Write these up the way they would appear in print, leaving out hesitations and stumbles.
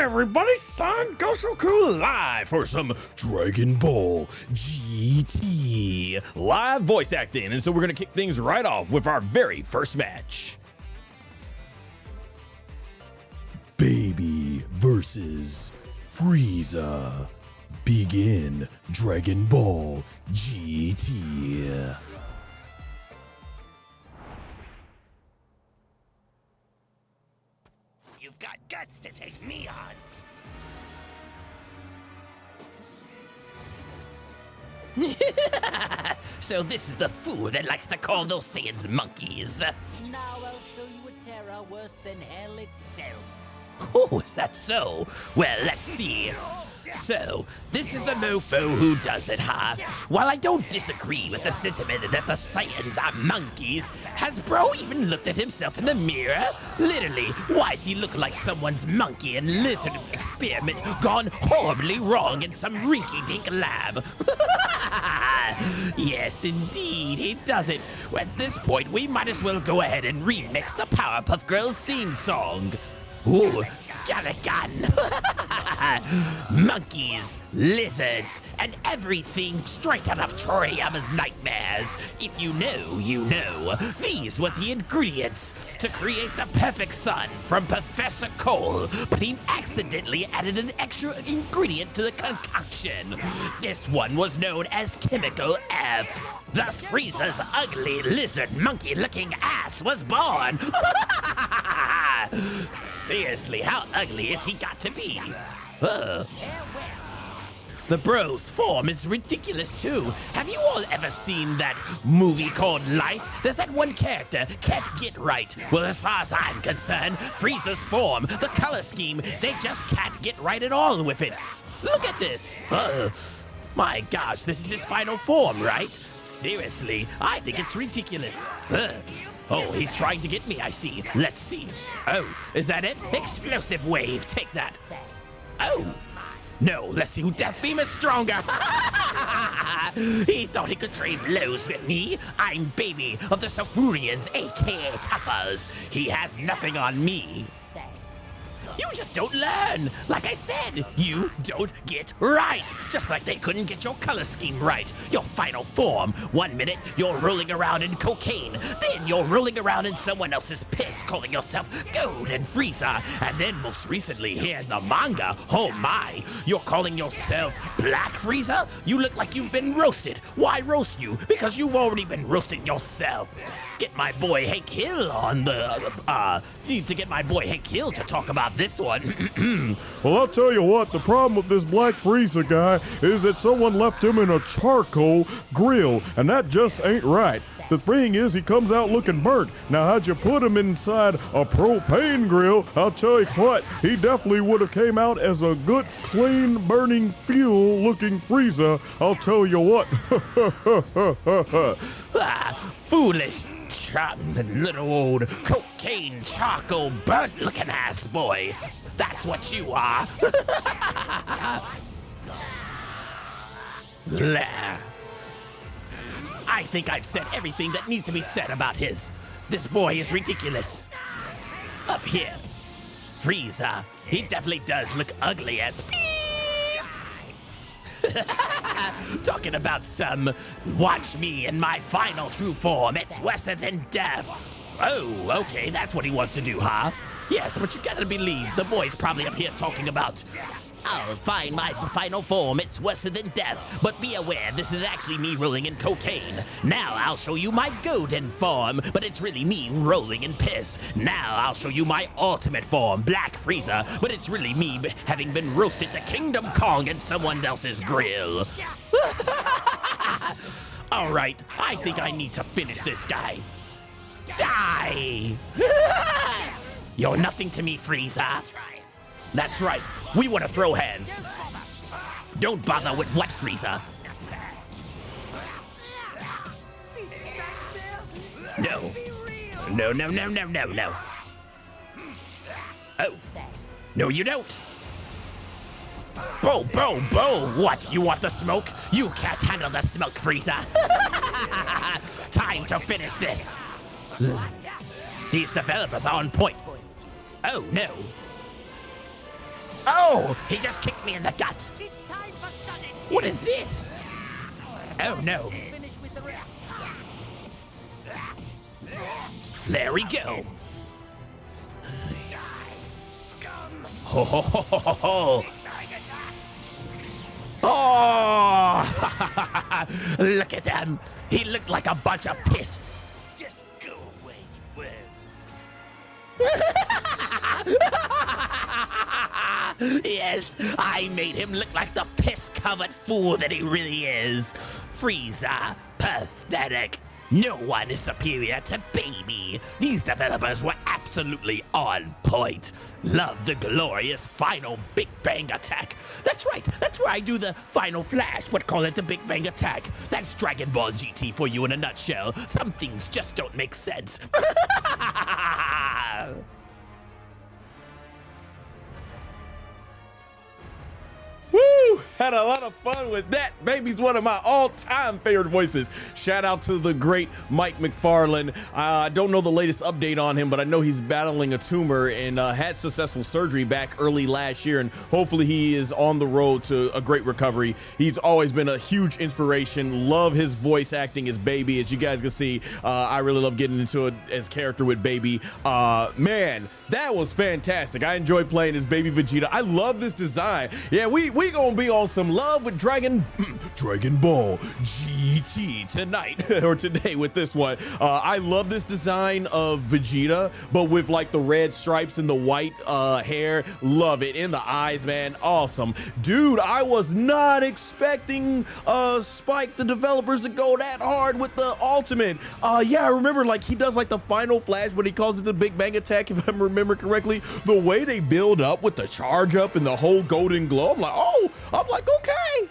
everybody, SonGoshuaku live for some Dragon Ball GT live voice acting. And so we're gonna kick things right off with our very first match. Baby versus Frieza. Begin Dragon Ball GT. You've got guts to take me on. So this is the fool that likes to call those Saiyans monkeys. Now I'll show you a terror worse than hell itself. Oh, is that so? Well, let's see. So, this is the mofo who does it, huh? While I don't disagree with the sentiment that the Saiyans are monkeys, has bro even looked at himself in the mirror? Literally, why does he look like someone's monkey and lizard experiment gone horribly wrong in some rinky-dink lab? Yes, indeed, he does it. At this point, we might as well go ahead and remix the Powerpuff Girls theme song. Ooh, got a gun. Monkeys, lizards, and everything straight out of Toriyama's nightmares. If you know, you know. These were the ingredients to create the perfect son from Professor Cole, but he accidentally added an extra ingredient to the concoction. This one was known as Chemical F. Thus, Frieza's ugly lizard monkey-looking ass was born. Seriously, how ugly has he got to be? The bro's form is ridiculous too. Have you all ever seen that movie called Life? There's that one character can't get right. Well, as far as I'm concerned, Frieza's form, the color scheme, they just can't get right at all with it. Look at this. My gosh, this is his final form, right? Seriously, I think it's ridiculous. Oh, he's trying to get me, I see. Let's see. Oh, is that it? Explosive wave, take that. Oh, no, let's see who Death Beam is stronger. He thought he could trade blows with me. I'm Baby of the Sulfurians, aka Tuffers. He has nothing on me. You just don't learn. Like I said, you don't get right. Just like they couldn't get your color scheme right. Your final form. 1 minute, you're rolling around in cocaine. Then you're rolling around in someone else's piss, calling yourself Golden Frieza. And then most recently here in the manga, oh my, you're calling yourself Black Frieza? You look like you've been roasted. Why roast you? Because you've already been roasted yourself. Get my boy Hank Hill on the, you need to get my boy Hank Hill to talk about this one. Well, I'll tell you what, the problem with this Black Frieza guy is that someone left him in a charcoal grill, and that just ain't right. The thing is, he comes out looking burnt. Now, how'd you put him inside a propane grill? I'll tell you what, he definitely would have came out as a good, clean, burning, fuel-looking Frieza. I'll tell you what. Foolish, little old cocaine, charcoal, burnt-looking ass boy. That's what you are. I think I've said everything that needs to be said about this boy is ridiculous. Up here, Frieza, he definitely does look ugly as talking about some watch me in my final true form, it's worse than death. Oh, okay, that's what he wants to do, huh? Yes, but you gotta believe the boy's probably up here talking about I'll find my final form, it's worse than death, but be aware this is actually me rolling in cocaine. Now I'll show you my golden form, but it's really me rolling in piss. Now I'll show you my ultimate form, Black Frieza, but it's really me having been roasted to Kingdom Kong in someone else's grill. Alright, I think I need to finish this guy. Die! You're nothing to me, Frieza. That's right, we want to throw hands. Don't bother with what, Frieza? No. No, no, no, no, no, no. Oh. No, you don't. Bo, bo, bo! What, you want the smoke? You can't handle the smoke, Frieza! Time to finish this! These developers are on point. Oh, no. Oh, he just kicked me in the gut. It's time for sudden. What is this? Oh no. Finish with the rest. There we go. Ho ho ho ho ho ho. Oh! Look at him. He looked like a bunch of piss. Just go away, you Yes, I made him look like the piss-covered fool that he really is. Frieza, pathetic. No one is superior to Baby. These developers were absolutely on point. Love the glorious final Big Bang attack. That's right, that's where I do the final flash, but call it the Big Bang attack. That's Dragon Ball GT for you in a nutshell. Some things just don't make sense. Woo! Had a lot of fun with that. Baby's one of my all-time favorite voices. Shout out to the great Mike McFarlane. I don't know the latest update on him, but I know he's battling a tumor and had successful surgery back early last year, and hopefully he is on the road to a great recovery. He's always been a huge inspiration. Love his voice acting as Baby. As you guys can see, I really love getting into it as character with Baby. Man, that was fantastic. I enjoyed playing as Baby Vegeta. I love this design. Yeah, we gonna be on some Love with Dragon Ball GT tonight or today with this one. I love this design of Vegeta, but with like the red stripes and the white hair. Love it. In the eyes, man. Awesome. Dude, I was not expecting Spike, the developers, to go that hard with the ultimate. Yeah, I remember like he does like the final flash, but he calls it the Big Bang attack, if I remember correctly. The way they build up with the charge up and the whole golden glow, I'm like, oh, I'm like, okay,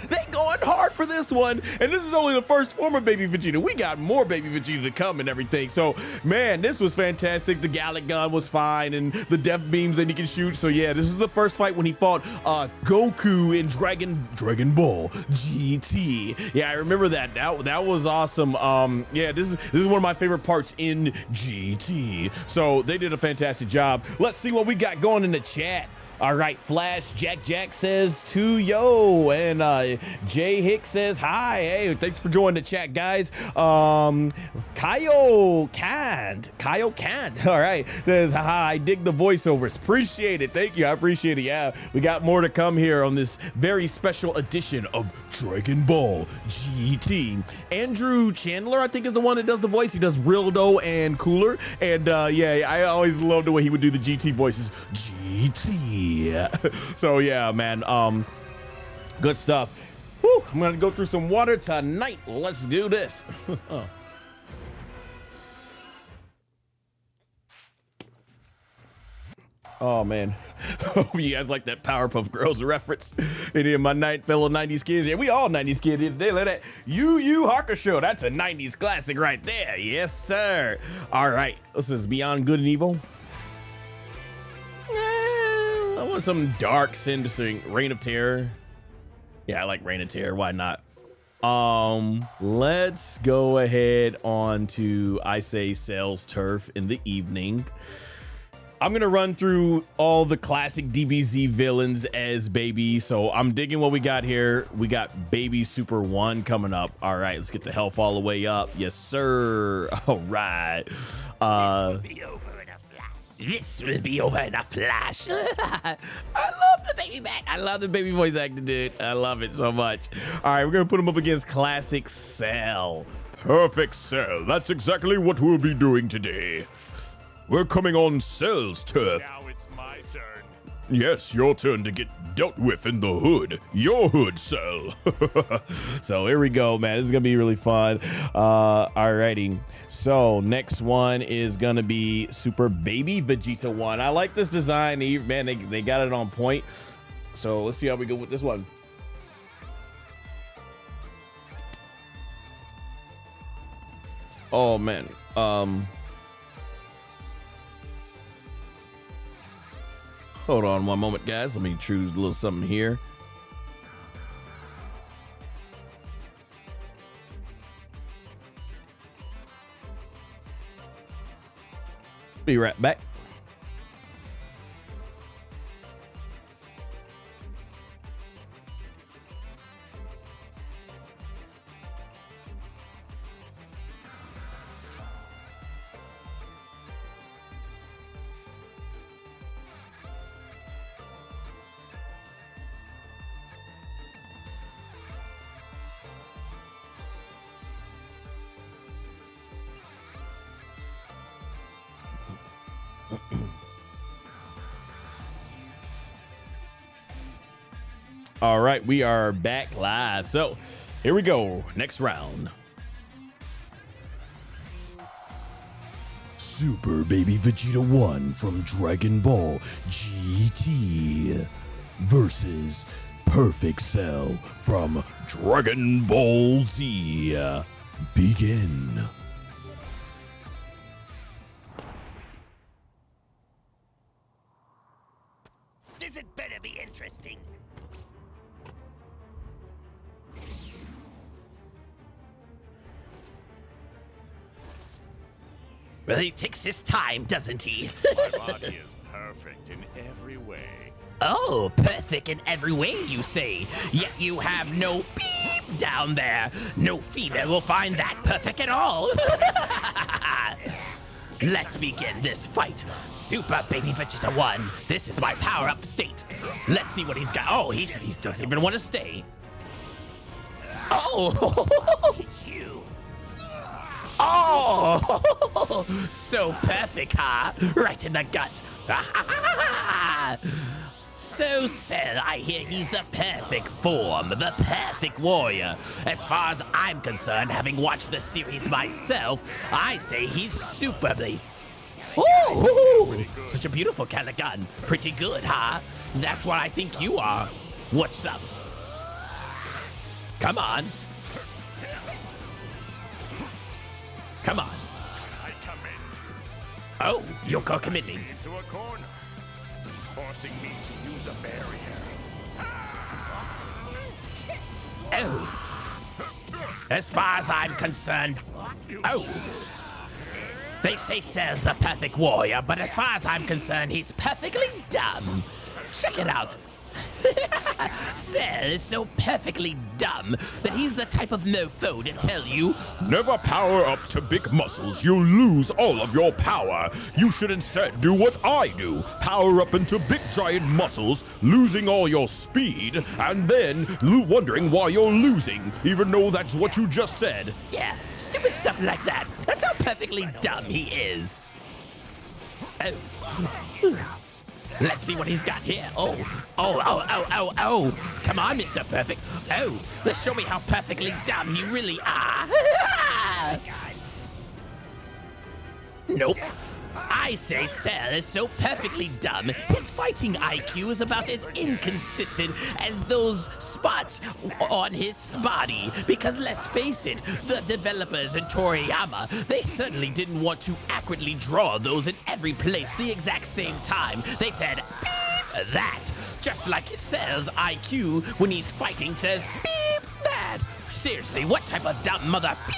they going hard for this one. And this is only the first form of Baby Vegeta. We got more Baby Vegeta to come and everything. So, man, this was fantastic. The Gallic gun was fine and the death beams that he can shoot. So, yeah, this is the first fight when he fought Goku in Dragon Ball GT. Yeah, I remember that. That was awesome. Yeah, this is one of my favorite parts in GT. So, they did a fantastic job. Let's see what we got going in the chat. All right, Flash Jack says to yo, and Jay Hicks says hi. Hey, thanks for joining the chat, guys. Kyle Kant, all right, says hi. I dig the voiceovers, appreciate it. Thank you, I appreciate it. Yeah, we got more to come here on this very special edition of Dragon Ball GT. Andrew Chandler, I think, is the one that does the voice. He does Rildo and Cooler, and yeah, I always loved the way he would do the GT voices. GT. So yeah, man, good stuff. Whew, I'm gonna go through some water tonight. Let's do this. Oh man, hope you guys like that Powerpuff Girls reference. Any of my fellow 90s kids? Yeah, we all 90s kids here today. Look at that. Yu Yu Hakusho. That's a 90s classic right there. Yes, sir. All right, this is Beyond Good and Evil. I want some dark sin to sing. Reign of Terror. Yeah, I like Reign of Terror. Why not? Let's go ahead on to I Say Cell's Turf in the evening. I'm gonna run through all the classic DBZ villains as Baby. So I'm digging what we got here. We got Baby Super 1 coming up. All right, let's get the health all the way up. Yes, sir. All right. This will be over in a flash. I love the Baby Bat. I love the Baby voice acting, dude. I love it so much. All right, we're gonna put him up against Classic Cell. Perfect, Cell. That's exactly what we'll be doing today. We're coming on Cell's turf. Now it's my turn. Yes, your turn to get dealt with in the hood. Your hood, Cell. So here we go, man. This is gonna be really fun. Alrighty. So next one is gonna be Super Baby Vegeta 1. I like this design. Man, they got it on point. So let's see how we go with this one. Oh man. Hold on one moment, guys. Let me choose a little something here. Be right back. All right, we are back live. So here we go. Next round. Super Baby Vegeta 1 from Dragon Ball GT versus Perfect Cell from Dragon Ball Z. Begin. This had better be interesting. Well, he takes his time, doesn't he? My body is perfect in every way. Oh, perfect in every way, you say. Yet you have no beep down there. No female will find that perfect at all. Let's begin this fight. Super Baby Vegeta 1. This is my power-up state. Let's see what he's got. Oh, he doesn't even want to stay. Oh! You. Oh! So perfect, huh? Right in the gut. So, Cell, I hear he's the perfect form, the perfect warrior. As far as I'm concerned, having watched the series myself, I say he's superbly. Ooh, such a beautiful kind of gun. Pretty good, huh? That's what I think you are. What's up? Come on. Come on. I come in Oh, you're committing. into a corner, forcing me to use a barrier. Oh. As far as I'm concerned, oh. They say Cell's the perfect warrior, but as far as I'm concerned, he's perfectly dumb. Check it out. Cell is so perfectly dumb that he's the type of mofo to tell you, Never power up to big muscles. You'll lose all of your power. You should instead do what I do. Power up into big giant muscles, losing all your speed, and then wondering why you're losing, even though that's what you just said. yeah, stupid stuff like that. That's how perfectly dumb he is. Oh. Let's see what he's got here. Oh. Come on, Mr. Perfect. Oh, let's show me how perfectly dumb you really are. Nope. I say Cell is so perfectly dumb, his fighting IQ is about as inconsistent as those spots on his body. Because let's face it, the developers in Toriyama, they certainly didn't want to accurately draw those in every place the exact same time. They said, beep that, just like Cell's IQ when he's fighting says, beep that. Seriously, what type of dumb mother beep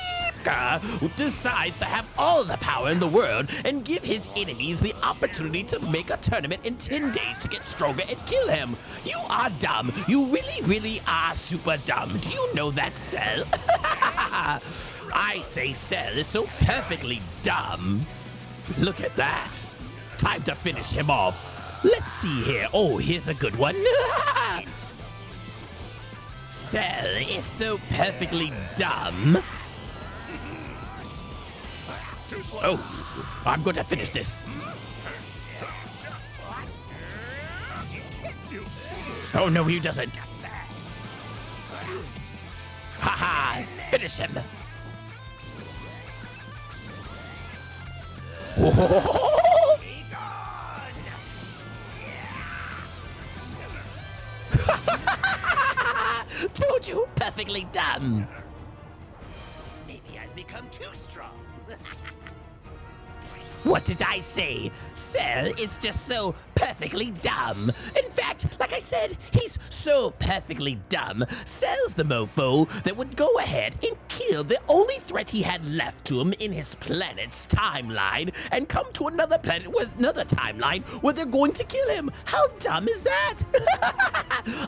decides to have all the power in the world and give his enemies the opportunity to make a tournament in 10 days to get stronger and kill him? You are dumb. You really, really are super dumb. Do you know that, Cell? I say Cell is so perfectly dumb. Look at that. Time to finish him off. Let's see here. Oh, here's a good one. Cell is so perfectly dumb. Oh, I'm going to finish this. Oh, no, he doesn't. Ha-ha! Finish him! Told you, perfectly dumb. Maybe I've become too strong. What did I say? Cell is just so perfectly dumb. In fact, like I said, he's so perfectly dumb. Cell's the mofo that would go ahead and kill the only threat he had left to him in his planet's timeline and come to another planet with another timeline where they're going to kill him. How dumb is that?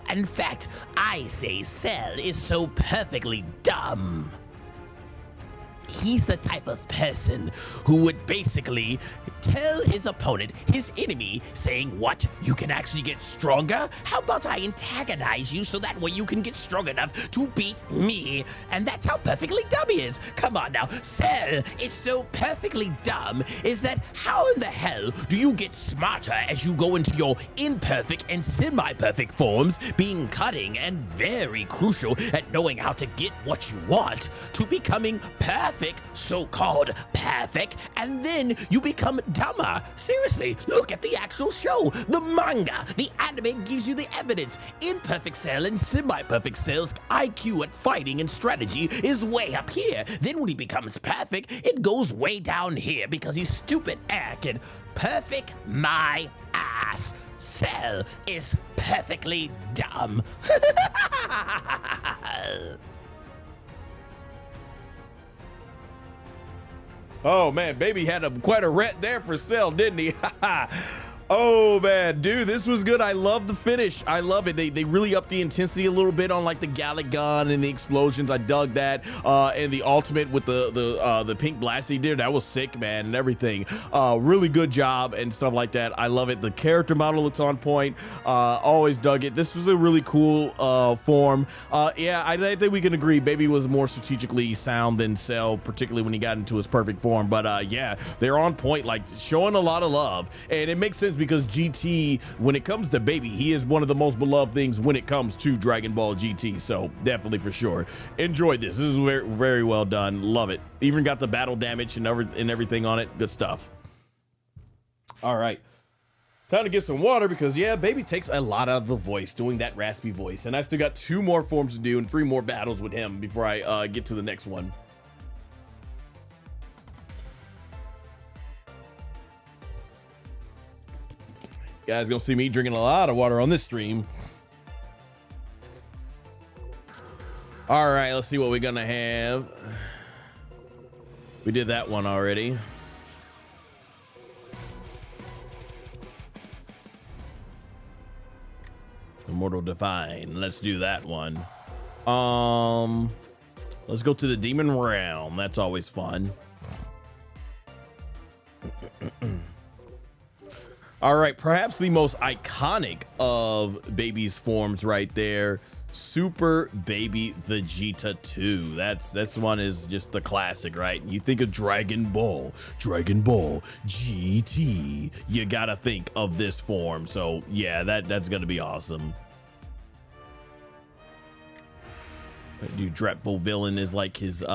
In fact, I say Cell is so perfectly dumb. he's the type of person who would basically tell his opponent, his enemy, saying, what? You can actually get stronger? How about I antagonize you so that way you can get strong enough to beat me? And that's how perfectly dumb he is. Come on now, Cell is so perfectly dumb is that how in the hell do you get smarter as you go into your imperfect and semi-perfect forms, being cutting and very crucial at knowing how to get what you want, to becoming perfect, so-called perfect, and then you become dumber? Seriously, look at the actual show. The manga, the anime gives you the evidence. Imperfect Cell and semi-perfect Cell's IQ at fighting and strategy is way up here. Then when he becomes perfect, it goes way down here because he's stupid and perfect my ass. Cell is perfectly dumb. Oh man, baby had quite a ret there for Cell, didn't he? Oh man, dude, this was good. I love the finish. I love it. They really upped the intensity a little bit on like the Gallic gun and the explosions. I dug that. And the ultimate with the pink blast he did, that was sick, man, and everything. Really good job and stuff like that. I love it. The character model looks on point. Always dug it. This was a really cool form. Yeah, I think we can agree Baby was more strategically sound than Cell, particularly when he got into his perfect form. But yeah, they're on point, like showing a lot of love. And it makes sense because GT, when it comes to Baby, he is one of the most beloved things when it comes to Dragon Ball GT. So definitely for sure. Enjoyed this. This is very, very well done. Love it. Even got the battle damage and everything on it. Good stuff. All right. Time to get some water because, yeah, Baby takes a lot out of the voice, doing that raspy voice. And I still got 2 more forms to do and 3 more battles with him before I get to the next one. Guys gonna see me drinking a lot of water on this stream. All right, let's see what we're gonna have. We did that one already. Immortal Divine. Let's do that one. Let's go to the Demon Realm. That's always fun. All right, perhaps the most iconic of Baby's forms right there, Super Baby Vegeta 2. That's one is just the classic, right? You think of Dragon Ball GT, you gotta think of this form. So yeah, that's gonna be awesome. Dude, Dreadful Villain is like his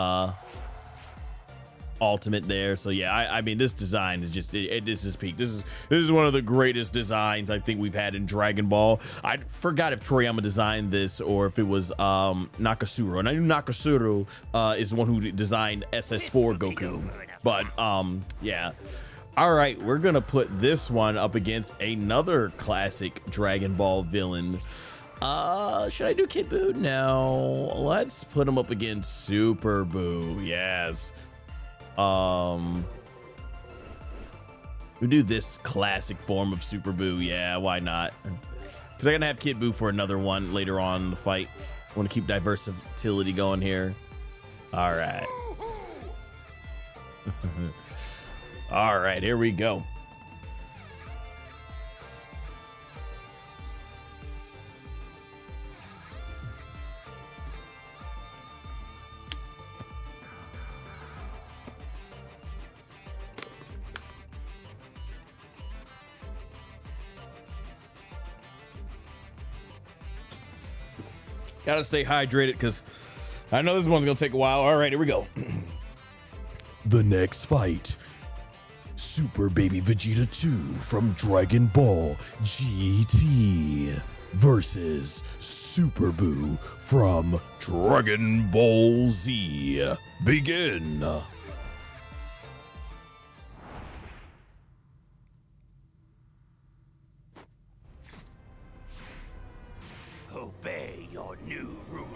ultimate there. So yeah, I mean, this design is just this is peak. This is one of the greatest designs I think we've had in Dragon Ball. I forgot if Toriyama designed this or if it was Nakasuro, and I knew Nakasuro is the one who designed SS4 Goku, but yeah. All right, we're gonna put this one up against another classic Dragon Ball villain. Should I do Kid Buu? No, let's put him up against Super Buu. Yes. We do this classic form of Super Buu. Yeah, why not? Because I'm gonna have Kid Buu for another one later on in the fight. I want to keep versatility going here. All right. All right, here we go. Gotta stay hydrated because I know this one's gonna take a while. All right, here we go. The next fight, Super Baby Vegeta 2 from Dragon Ball GT versus Super Buu from Dragon Ball Z. Begin. Obey your new ruler.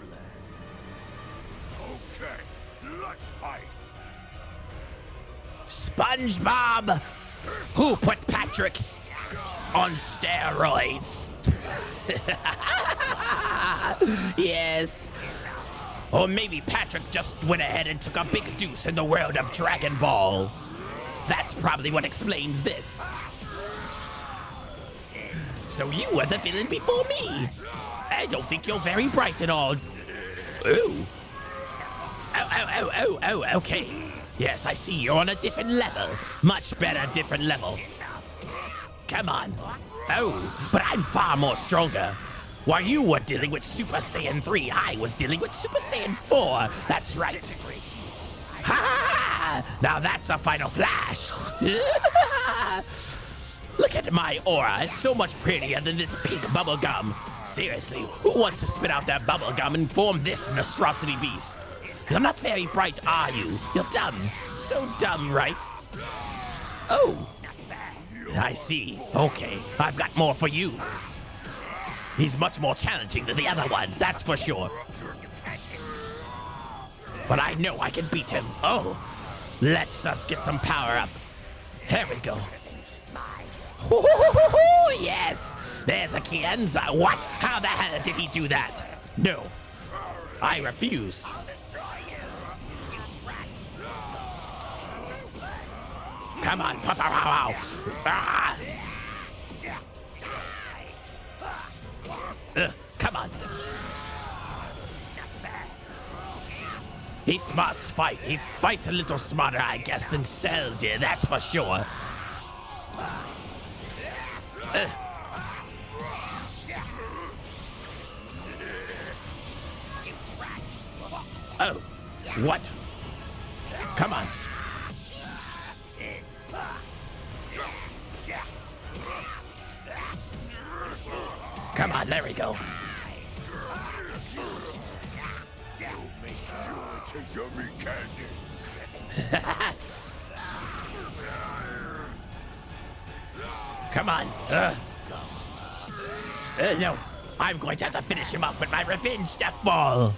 Okay, let's fight. SpongeBob, who put Patrick on steroids? Yes. Or maybe Patrick just went ahead and took a big deuce in the world of Dragon Ball. That's probably what explains this. So you were the villain before me. I don't think you're very bright at all. Ooh. Oh, okay. Yes, I see you're on a different level. Much better different level. Come on. Oh, but I'm far more stronger. While you were dealing with Super Saiyan 3, I was dealing with Super Saiyan 4. That's right. Ha! Now that's a final flash. Look at my aura. It's so much prettier than this pink bubble gum. Seriously, who wants to spit out that bubble gum and form this monstrosity beast? You're not very bright, are you? You're dumb. So dumb, right? Oh. I see. Okay, I've got more for you. He's much more challenging than the other ones, that's for sure. But I know I can beat him. Oh, let's us get some power up. Here we go. Yes, there's a Kienza. What? How the hell did he do that? No, I refuse. Come on, Papa Wow. Ah. Come on. He smarts fight. He fights a little smarter, I guess, than Cell did, that's for sure. Oh, what? Come on. Come on, there we go. It's a yummy candy. Come on. No, I'm going to have to finish him off with my revenge death ball.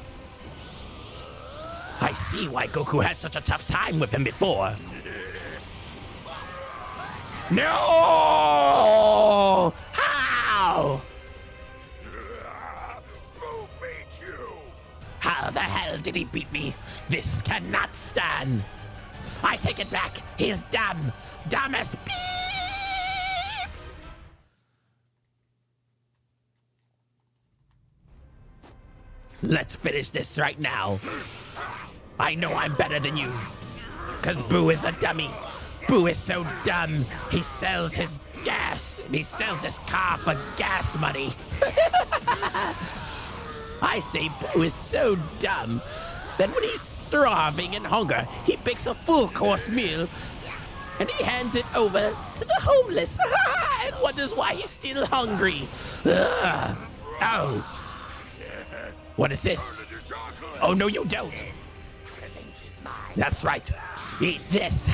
I see why Goku had such a tough time with him before. No! How? Who beat you? How the hell did he beat me? This cannot stand. I take it back. He's dumb. Dumb as beep. Let's finish this right now. I know I'm better than you. Cause Boo is a dummy. Boo is so dumb. He sells his gas. He sells his car for gas money. I say Boo is so dumb that when he's starving and hunger, he bakes a full-course meal and he hands it over to the homeless and wonders why he's still hungry. Ugh. Oh. What is this? Oh, no, you don't. That's right. Eat this.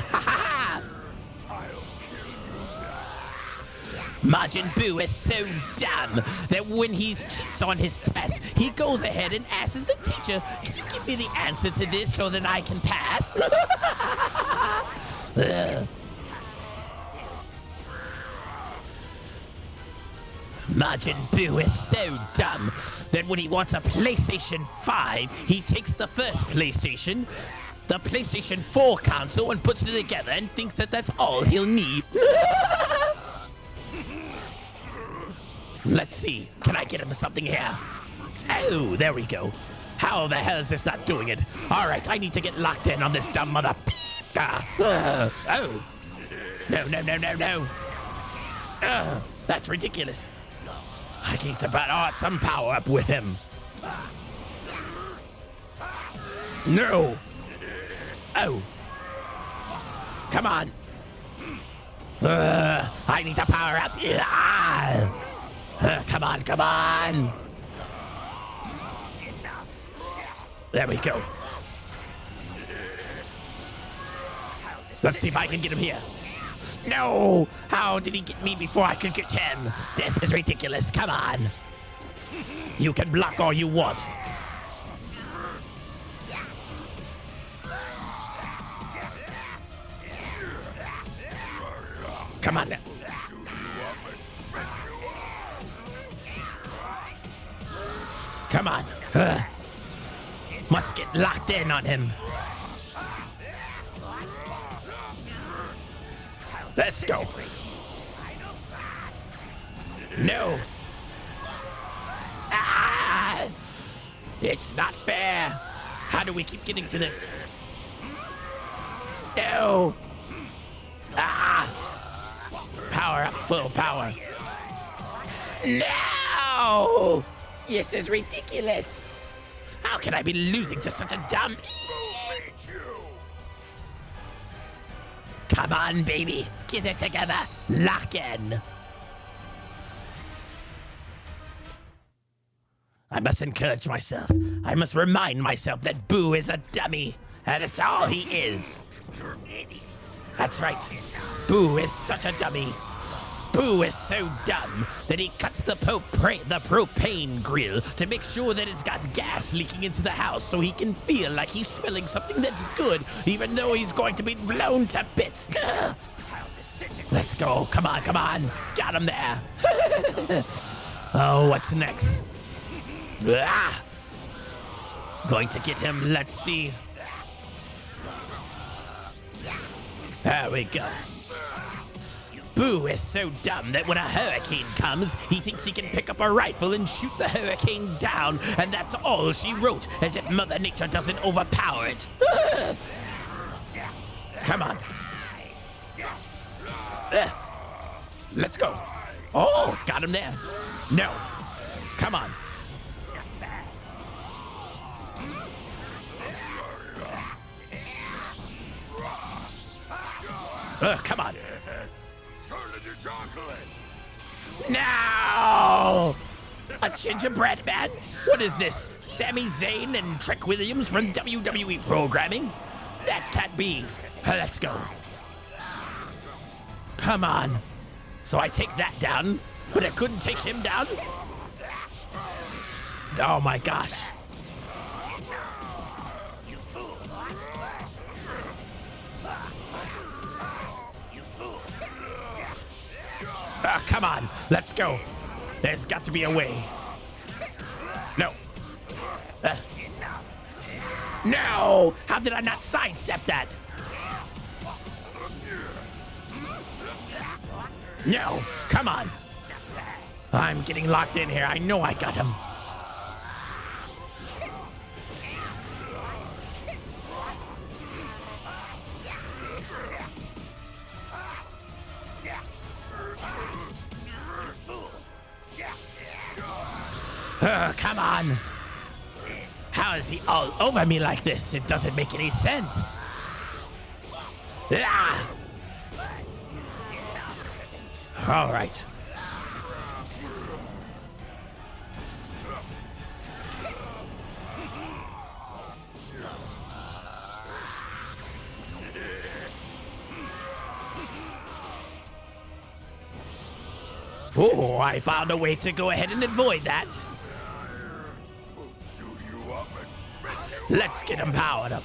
Majin Buu is so dumb that when he cheats on his test, he goes ahead and asks the teacher, "Can you give me the answer to this so that I can pass?" Majin Buu is so dumb that when he wants a PlayStation 5, he takes the first PlayStation, the PlayStation 4 console, and puts it together and thinks that that's all he'll need. Let's see. Can I get him something here? Oh, there we go. How the hell is this not doing it? All right, I need to get locked in on this dumb mother. Oh. No. That's ridiculous. I need to bat some power up with him. No. Oh. Come on. I need to power up. Come on. There we go. Let's see if I can get him here. No! How did he get me before I could get him? This is ridiculous. Come on. You can block all you want. Come on. Come on. Must get locked in on him. Let's go. No. Ah! It's not fair. How do we keep getting to this? No. Ah! Power up, full power. No! This is ridiculous. How can I be losing to such a dumb... Come on, baby. Get it together. Lock in. I must encourage myself. I must remind myself that Boo is a dummy. And it's all he is. That's right. Boo is such a dummy. Boo is so dumb that he cuts the propane grill to make sure that it's got gas leaking into the house so he can feel like he's smelling something that's good, even though he's going to be blown to bits. Let's go. Come on, come on. Got him there. Oh, what's next? Ah! Going to get him. Let's see. There we go. Boo is so dumb that when a hurricane comes, he thinks he can pick up a rifle and shoot the hurricane down, and that's all she wrote, as if Mother Nature doesn't overpower it. Come on. Let's go. Oh, got him there. No. Come on. Come on. No! A gingerbread man? What is this? Sami Zayn and Trick Williams from WWE programming? That can't be. Let's go. Come on. So I take that down, but I couldn't take him down? Oh my gosh. Come on, let's go. There's got to be a way. No. No! How did I not sidestep that? No, come on. I'm getting locked in here. I know I got him. Come on. How is he all over me like this? It doesn't make any sense. Ah! All right. Oh, I found a way to go ahead and avoid that. Let's get him powered up.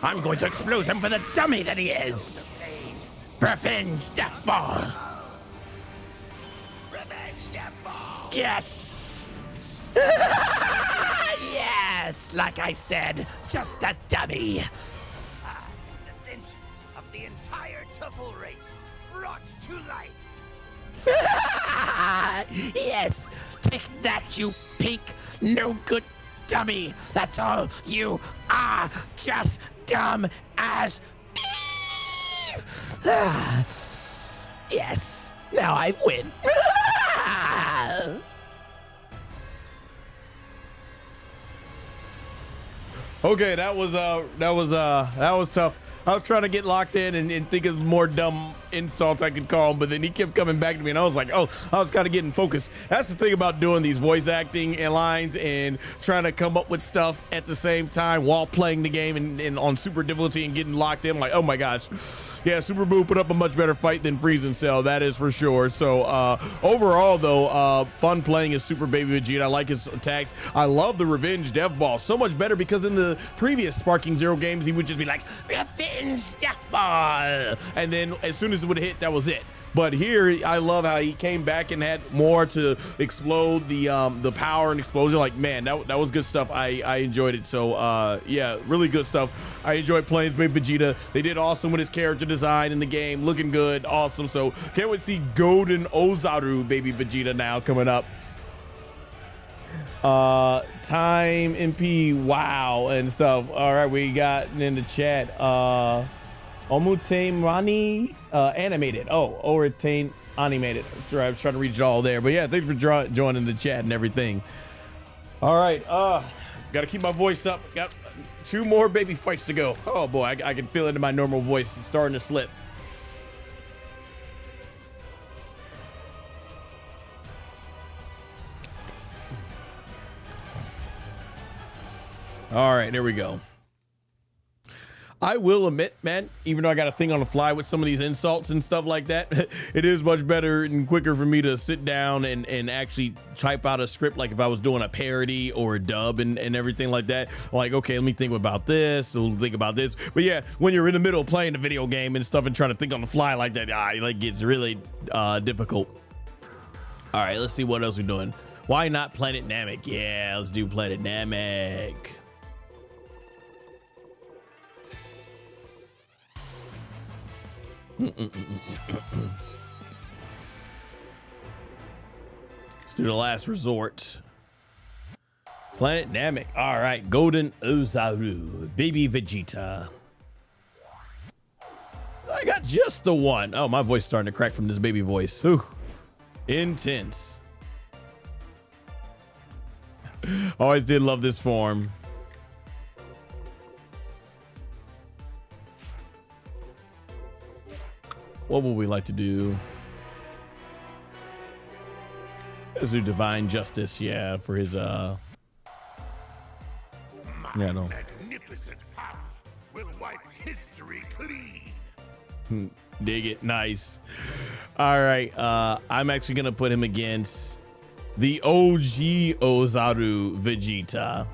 I'm going to expose him for the dummy that he is. Revenge Death Ball. Revenge Death Ball. Yes. Yes, like I said, just a dummy. The vengeance of the entire Tuffle race brought to life. Yes, take that, you pink, no good dummy. That's all you are, just dumb as... Yes, now I've win. Okay, that was tough. I was trying to get locked in and think of more dumb insults I could call him, but then he kept coming back to me, and I was like, oh, I was kind of getting focused. That's the thing about doing these voice acting and lines and trying to come up with stuff at the same time while playing the game and on super difficulty and getting locked in. Like, oh my gosh. Yeah, Super Boo put up a much better fight than Frieza Cell, that is for sure. So overall, though, fun playing as Super Baby Vegeta. I like his attacks. I love the Revenge Death Ball. So much better because in the previous Sparking Zero games, he would just be like, Revenge Death Ball. And then as soon as it would hit, that was it. But here, I love how he came back and had more to explode the power and explosion. Like, man, that was good stuff. I enjoyed it. So yeah, really good stuff. I enjoyed playing as Baby Vegeta. They did awesome with his character design in the game, looking good, awesome. So can't wait to see Golden Oozaru Baby Vegeta now coming up. Time MP wow and stuff. All right, we got in the chat Omute Rani animated. Oh, Oratain animated. Sorry, I was trying to read it all there, but yeah, thanks for joining the chat and everything. All right, gotta keep my voice up. Got 2 more baby fights to go. Oh boy, I can feel it in my normal voice. It's starting to slip. All right, there we go. I will admit, man, even though I got a thing on the fly with some of these insults and stuff like that, it is much better and quicker for me to sit down and actually type out a script. Like if I was doing a parody or a dub and everything like that, like, okay, let me think about this, we'll think about this. But yeah, when you're in the middle of playing a video game and stuff and trying to think on the fly like that, like gets really difficult. All right, let's see what else we're doing. Why not Planet Namek? Yeah, let's do Planet Namek. Let's do the last resort. Planet Namek. All right, Golden Oozaru, Baby Vegeta. I got just the one. Oh, my voice starting to crack from this baby voice. Ooh, intense. Always did love this form. What would we like to do? Let's do Divine Justice, yeah, for his yeah, no. Magnificent power will wipe history clean. Dig it, nice. All right, I'm actually gonna put him against the OG Oozaru Vegeta.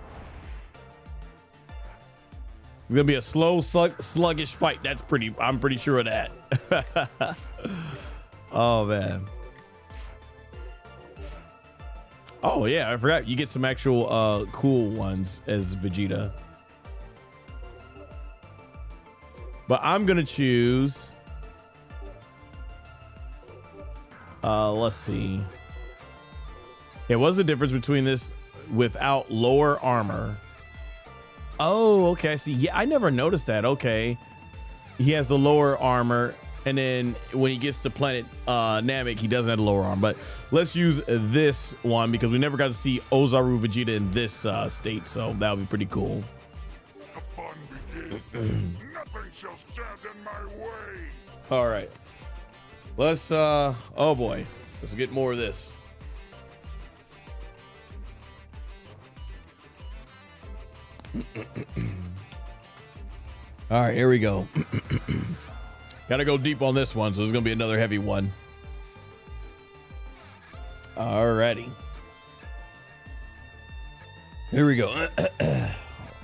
It's gonna be a slow, sluggish fight. I'm pretty sure of that. Oh man. Oh yeah, I forgot you get some actual cool ones as Vegeta. But I'm gonna choose. Let's see. Yeah, what's the difference between this without lower armor? Oh, okay, I see. Yeah, I never noticed that. Okay. He has the lower armor, and then when he gets to Planet Namek, he doesn't have the lower armor. But let's use this one because we never got to see Oozaru Vegeta in this state, so that would be pretty cool. The fun begins. Nothing shall stand in my way. All right. Let's, oh boy. Let's get more of this. All right, here we go. Gotta go deep on this one, so there's gonna be another heavy one. Alrighty. Here we go.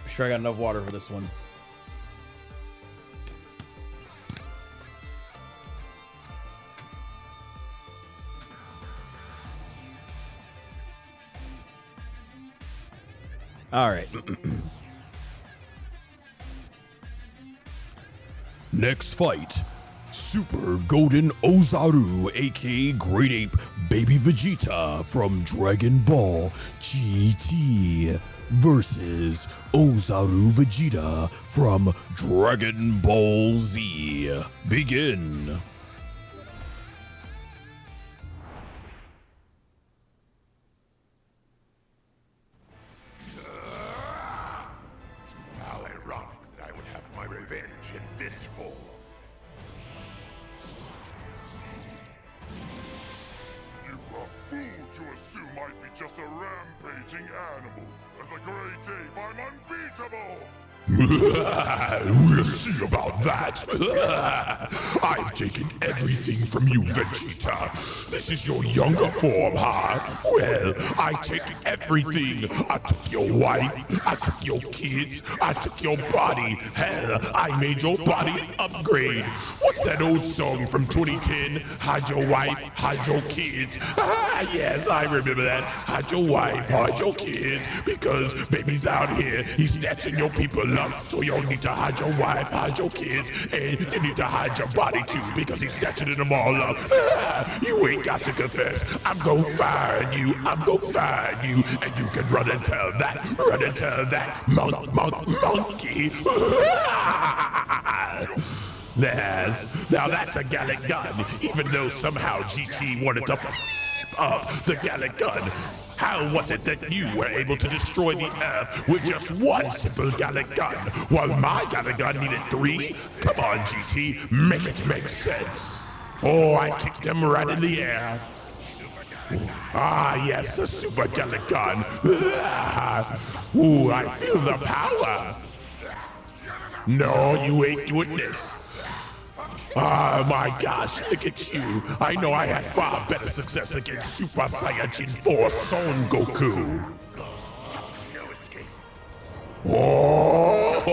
Sure I got enough water for this one. All right. Next fight, Super Golden Oozaru, aka Great Ape Baby Vegeta from Dragon Ball GT versus Oozaru Vegeta from Dragon Ball Z. Begin. How ironic that I would have my revenge in this form. You are fool to assume I'd be just a rampaging animal. As a great ape, I'm unbeatable! We'll see about that. I've taken everything from you, Vegeta. This is your younger form, huh? Well, I take everything. I took your wife, I took your kids, I took your body. Hell, I made your body an upgrade. What's that old song from 2010? Hide your wife, hide your kids. Ah, yes, I remember that. Hide your wife, hide your kids, because baby's out here. He's snatching your people up. So you need to hide your wife, hide your kids, and you need to hide your body too, because he's snatching them all up. Ah, you ain't got to confess. I'm gonna find you. I'm gonna find you, and you can run and tell that. Run and tell that monkey. Now that's a Gallic gun, even though somehow GT wanted to up the Gallic gun. How was it that you were able to destroy the Earth with just one simple Gallic gun, while my Gallic gun needed 3? Come on, GT, make it make sense. Oh, I kicked him right in the air. Ah, yes, the Super Gallic gun. Ooh, I feel the power. No, you ain't doing this. Ah, my gosh, look at you. I know I had far better success against Super Saiyan 4 SonGoshuaku. Oh,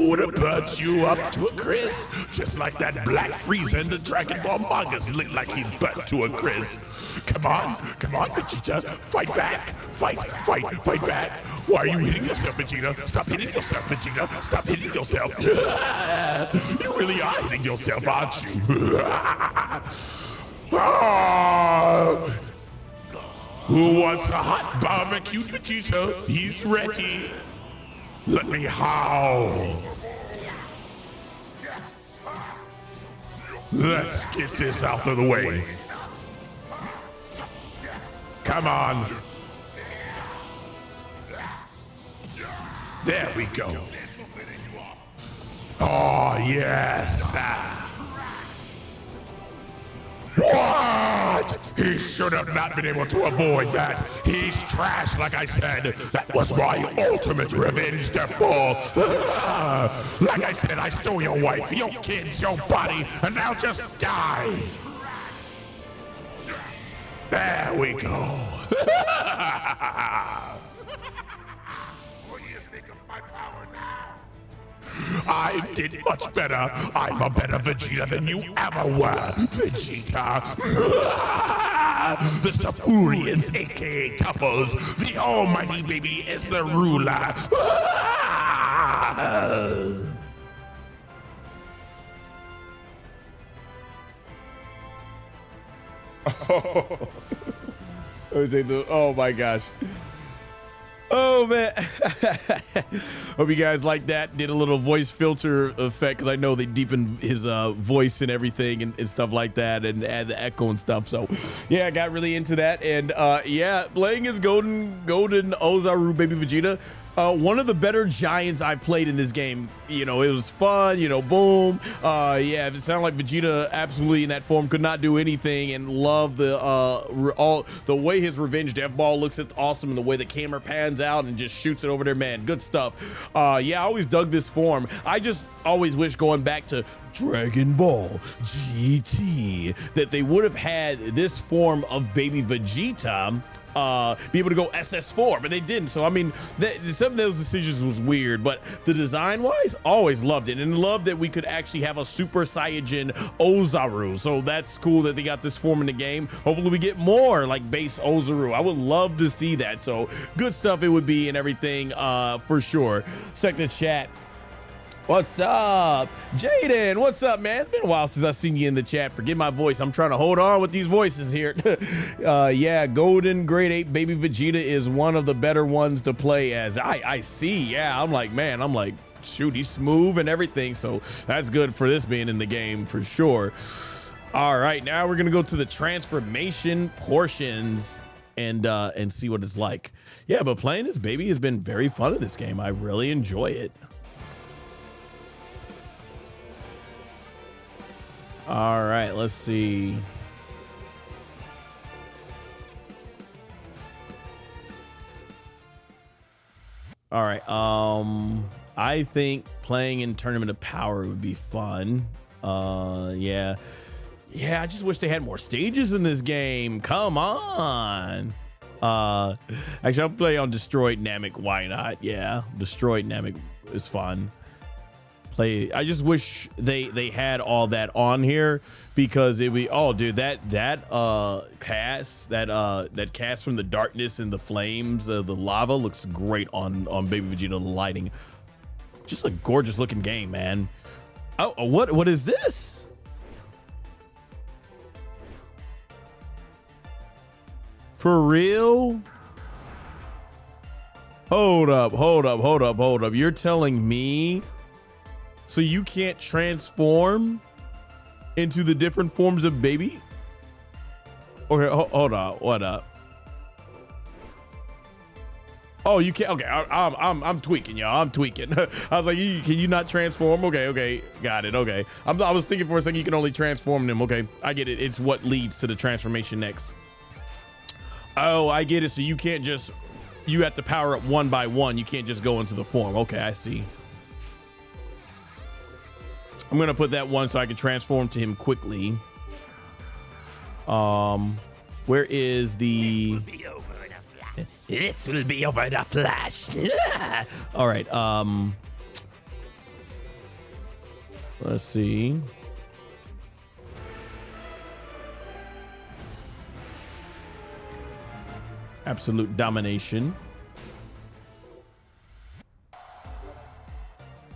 would have burnt you up to a crisp, just like that Black Frieza in the Dragon Ball mangas look like he's burnt to a crisp. Come on, Vegeta, fight back, fight back. Why are you hitting yourself, Vegeta? Stop hitting yourself, Vegeta. Stop hitting yourself. You really are hitting yourself, aren't you? Who wants a hot barbecue, Vegeta? He's ready. Let me howl. Let's get this out of the way. Come on. There we go. Oh, yes. What? He should have not been able to avoid that. He's trash, like I said. That was my ultimate revenge, Deathball. Like I said, I stole your wife, your kids, your body, and now just die. There we go. What do you think of my power now? I did much better. I'm a better Vegeta than you ever were, Vegeta. The Safurians, aka Tuppers, the almighty baby is the ruler. Oh my gosh. Oh man. Hope you guys like that. Did a little voice filter effect because I know they deepened his voice and everything and stuff like that and add the echo and stuff. So yeah, I got really into that. And yeah, playing as Golden Oozaru Baby Vegeta. One of the better giants I've played in this game. You know, it was fun, you know, boom. Yeah, it sounded like Vegeta absolutely in that form could not do anything, and love the way his revenge death ball looks awesome, and the way the camera pans out and just shoots it over there, man. Good stuff. Yeah, I always dug this form. I just always wish going back to Dragon Ball GT that they would have had this form of Baby Vegeta be able to go SS4, but they didn't. So I mean, some of those decisions was weird, but the design wise, always loved it, and loved that we could actually have a Super Saiyan Oozaru. So that's cool that they got this form in the game. Hopefully we get more like base Oozaru. I would love to see that. So good stuff it would be and everything, for sure. Check the chat. What's up, Jaden? What's up, man? Been a while since I seen you in the chat. Forgive my voice. I'm trying to hold on with these voices here. Yeah, Golden Great Ape Baby Vegeta is one of the better ones to play as. I see. Yeah, I'm like, man, I'm like, shoot, he's smooth and everything. So that's good for this being in the game for sure. All right, now we're gonna go to the transformation portions and see what it's like. Yeah, but playing this baby has been very fun in this game. I really enjoy it. All right, let's see. All right. I think playing in Tournament of Power would be fun. Yeah. I just wish they had more stages in this game. Come on. Actually, I'll play on Destroyed Namek. Why not? Yeah, Destroyed Namek is fun. I just wish they had all that on here, because it would. Oh, dude, that cast that cast from the darkness and the flames, the lava looks great on Baby Vegeta. The lighting, just a gorgeous looking game, man. Oh, what is this? For real? Hold up. You're telling me so you can't transform into the different forms of Baby? Okay, hold on. What up? Oh, you can't. Okay, I'm tweaking, y'all. I'm tweaking. I was like, can you not transform? Okay, got it. Okay, I was thinking for a second you can only transform them. Okay, I get it. It's what leads to the transformation next. Oh, I get it. So you can't just, you have to power up one by one. You can't just go into the form. Okay, I see. I'm gonna put that one so I can transform to him quickly. Where is the? This will be over in a flash. All right. Let's see. Absolute domination.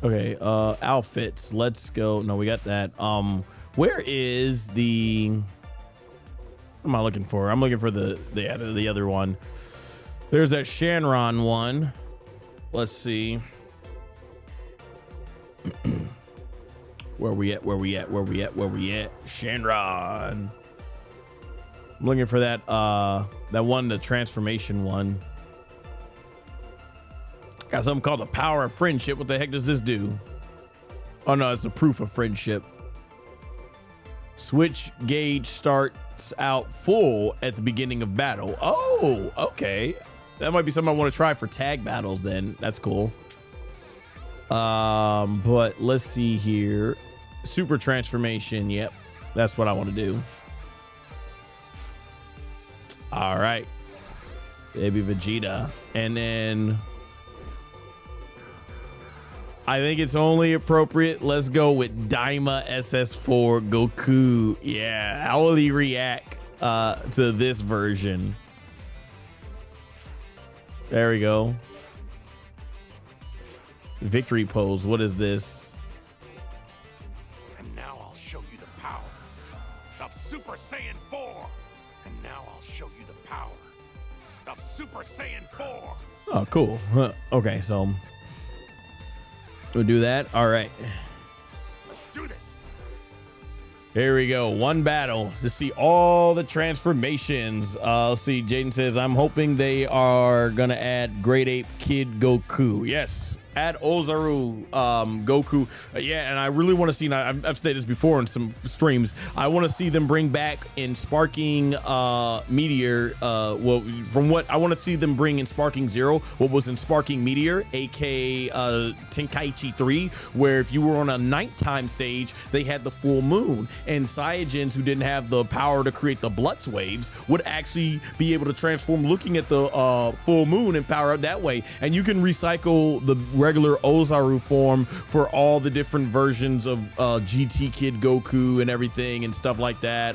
Okay, outfits. Let's go. No, we got that. Where is the? What am I looking for? I'm looking for the other one. There's that Shenron one. Let's see. Where we at? Shenron. I'm looking for that one, the transformation one. Got something called the power of friendship. What the heck does this do? Oh no, it's the proof of friendship. Switch gauge starts out full at the beginning of battle. Oh, okay. That might be something I want to try for tag battles then. That's cool. But let's see here. Super transformation. Yep. That's what I want to do. All right. Baby Vegeta. And then I think it's only appropriate. Let's go with Daima SS4 Goku. Yeah. How will he react to this version? There we go. Victory pose. What is this? And now I'll show you the power of Super Saiyan 4. And now I'll show you the power of Super Saiyan 4. Oh, cool. Huh. Okay, so we'll do that. All right. Let's do this. Here we go. One battle to see all the transformations. Let's see. Jaden says, I'm hoping they are going to add Great Ape Kid Goku. Yes. Add Oozaru Goku. Yeah, and I really want to see, and I've stated this before in some streams, I want to see them bring back in Sparking Meteor, well, from what I want to see them bring in Sparking Zero, what was in Sparking Meteor, aka Tenkaichi 3, where if you were on a nighttime stage, they had the full moon, and Saiyajins who didn't have the power to create the Blutz waves would actually be able to transform looking at the full moon and power up that way. And you can recycle the regular Oozaru form for all the different versions of GT Kid Goku and everything and stuff like that.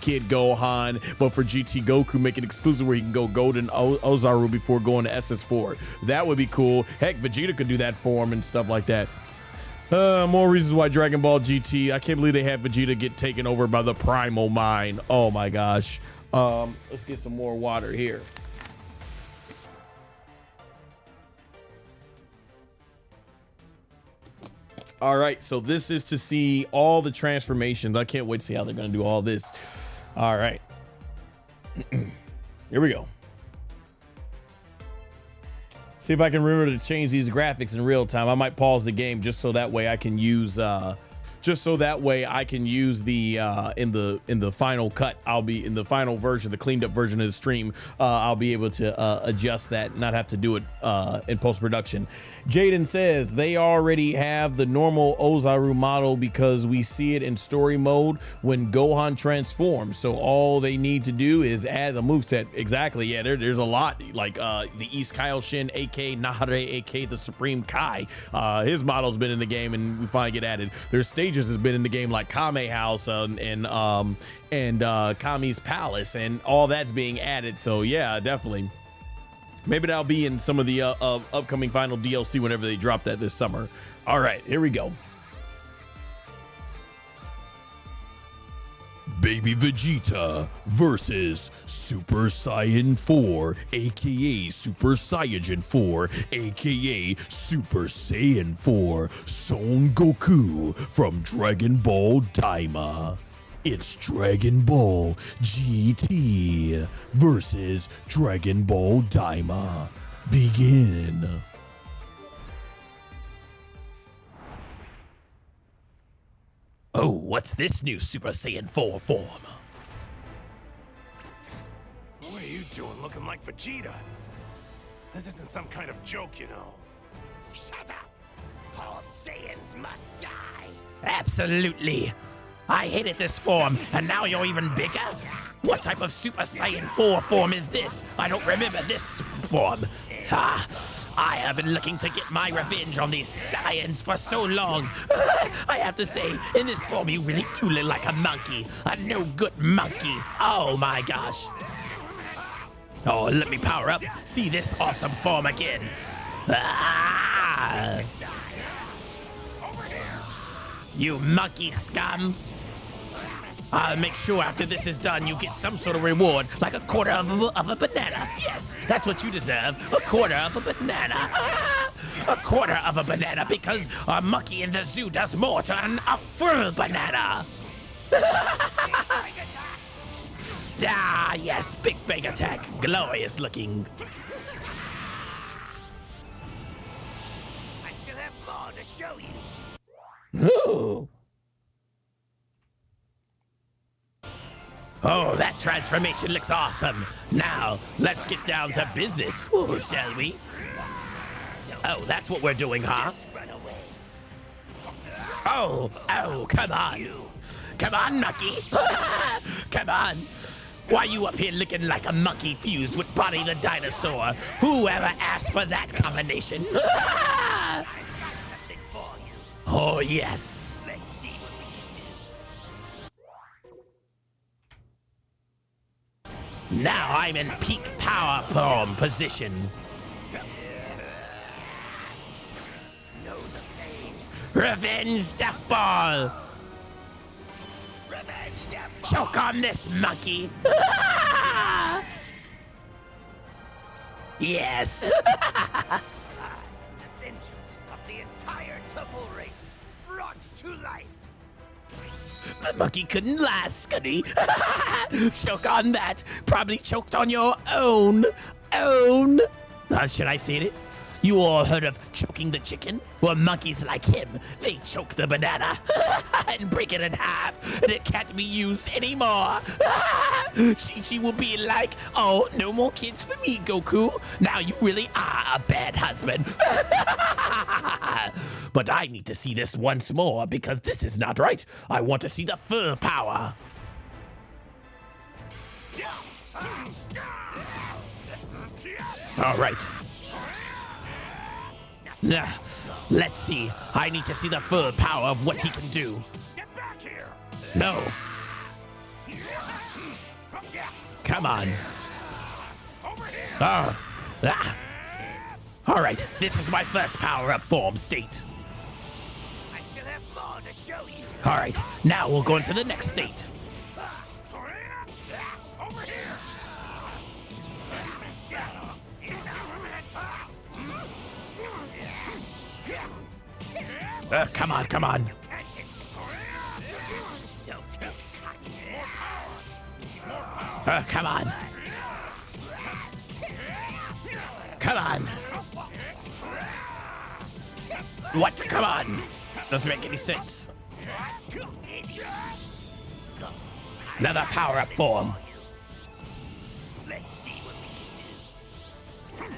Kid Gohan, but for GT Goku, make it exclusive where he can go Golden Oozaru before going to SS4. That would be cool. Heck, Vegeta could do that form and stuff like that. More reasons why Dragon Ball GT. I can't believe they had Vegeta get taken over by the Primal Mind. Oh my gosh. Let's get some more water here. All right, so this is to see all the transformations. I can't wait to see how they're going to do all this. All right. Here we go. See if I can remember to change these graphics in real time. I might pause the game just so that way I can use just so that way I can use the in the final cut. I'll be in the final version, the cleaned up version of the stream. I'll be able to adjust that, not have to do it in post-production. Jaden says they already have the normal Oozaru model because we see it in story mode when Gohan transforms. So all they need to do is add the moveset. Exactly. Yeah, there's a lot, like the East Kaioshin, AK Nahare, AK the Supreme Kai. His model's been in the game and we finally get added. There's stages has been in the game like Kame House and Kami's Palace, and all that's being added. So yeah, definitely. Maybe that'll be in some of the upcoming final DLC whenever they drop that this summer. All right, here we go. Baby Vegeta versus Super Saiyan 4, aka Super Saiyajin 4, aka Super Saiyan 4, SonGoshuaku from Dragon Ball Daima. It's Dragon Ball GT versus Dragon Ball Daima. Begin. Oh, what's this new Super Saiyan 4 form? What are you doing looking like Vegeta? This isn't some kind of joke, you know. Shut up! All Saiyans must die! Absolutely. I hated this form, and now you're even bigger? What type of Super Saiyan 4 form is this? I don't remember this form. I have been looking to get my revenge on these Saiyans for so long. I have to say, in this form, you really do look like a monkey. A no-good monkey. Oh my gosh. Oh, let me power up. See this awesome form again. You monkey scum. I'll make sure after this is done, you get some sort of reward, like a quarter of a banana. Yes, that's what you deserve, a quarter of a banana. A quarter of a banana, because a monkey in the zoo does more to a full banana. Ah, yes, big bang attack, glorious looking. I still have more to show you. Ooh. Oh, that transformation looks awesome. Now, let's get down to business, ooh, shall we? Oh, that's what we're doing, huh? Run away. Oh, come on. Come on, monkey. Come on. Why you up here looking like a monkey fused with Bonnie the dinosaur? Whoever asked for that combination? I've got something for you. Oh, yes. Let's see what we can do. Now I'm in peak power form position. Know the pain. Revenge Death Ball! Revenge Death Ball. Choke on this, monkey! Yes! The vengeance of the entire Tuple race brought to life. The monkey couldn't last, could he? Choke on that. Probably choked on your own. Should I say it? You all heard of choking the chicken? Well, monkeys like him, they choke the banana and break it in half, and it can't be used anymore. Chi-Chi will be like, oh, no more kids for me, Goku. Now you really are a bad husband. But I need to see this once more because this is not right. I want to see the full power. All right. Let's see. I need to see the full power of what he can do. Get back here! No. Come on. Over here! All right, this is my first power-up form state. I still have more to show you. All right, now we'll go into the next state. Over here! Come on. Don't get cocky. Come on. Come on. What? Come on. Doesn't make any sense. Another power-up form. Let's see what we can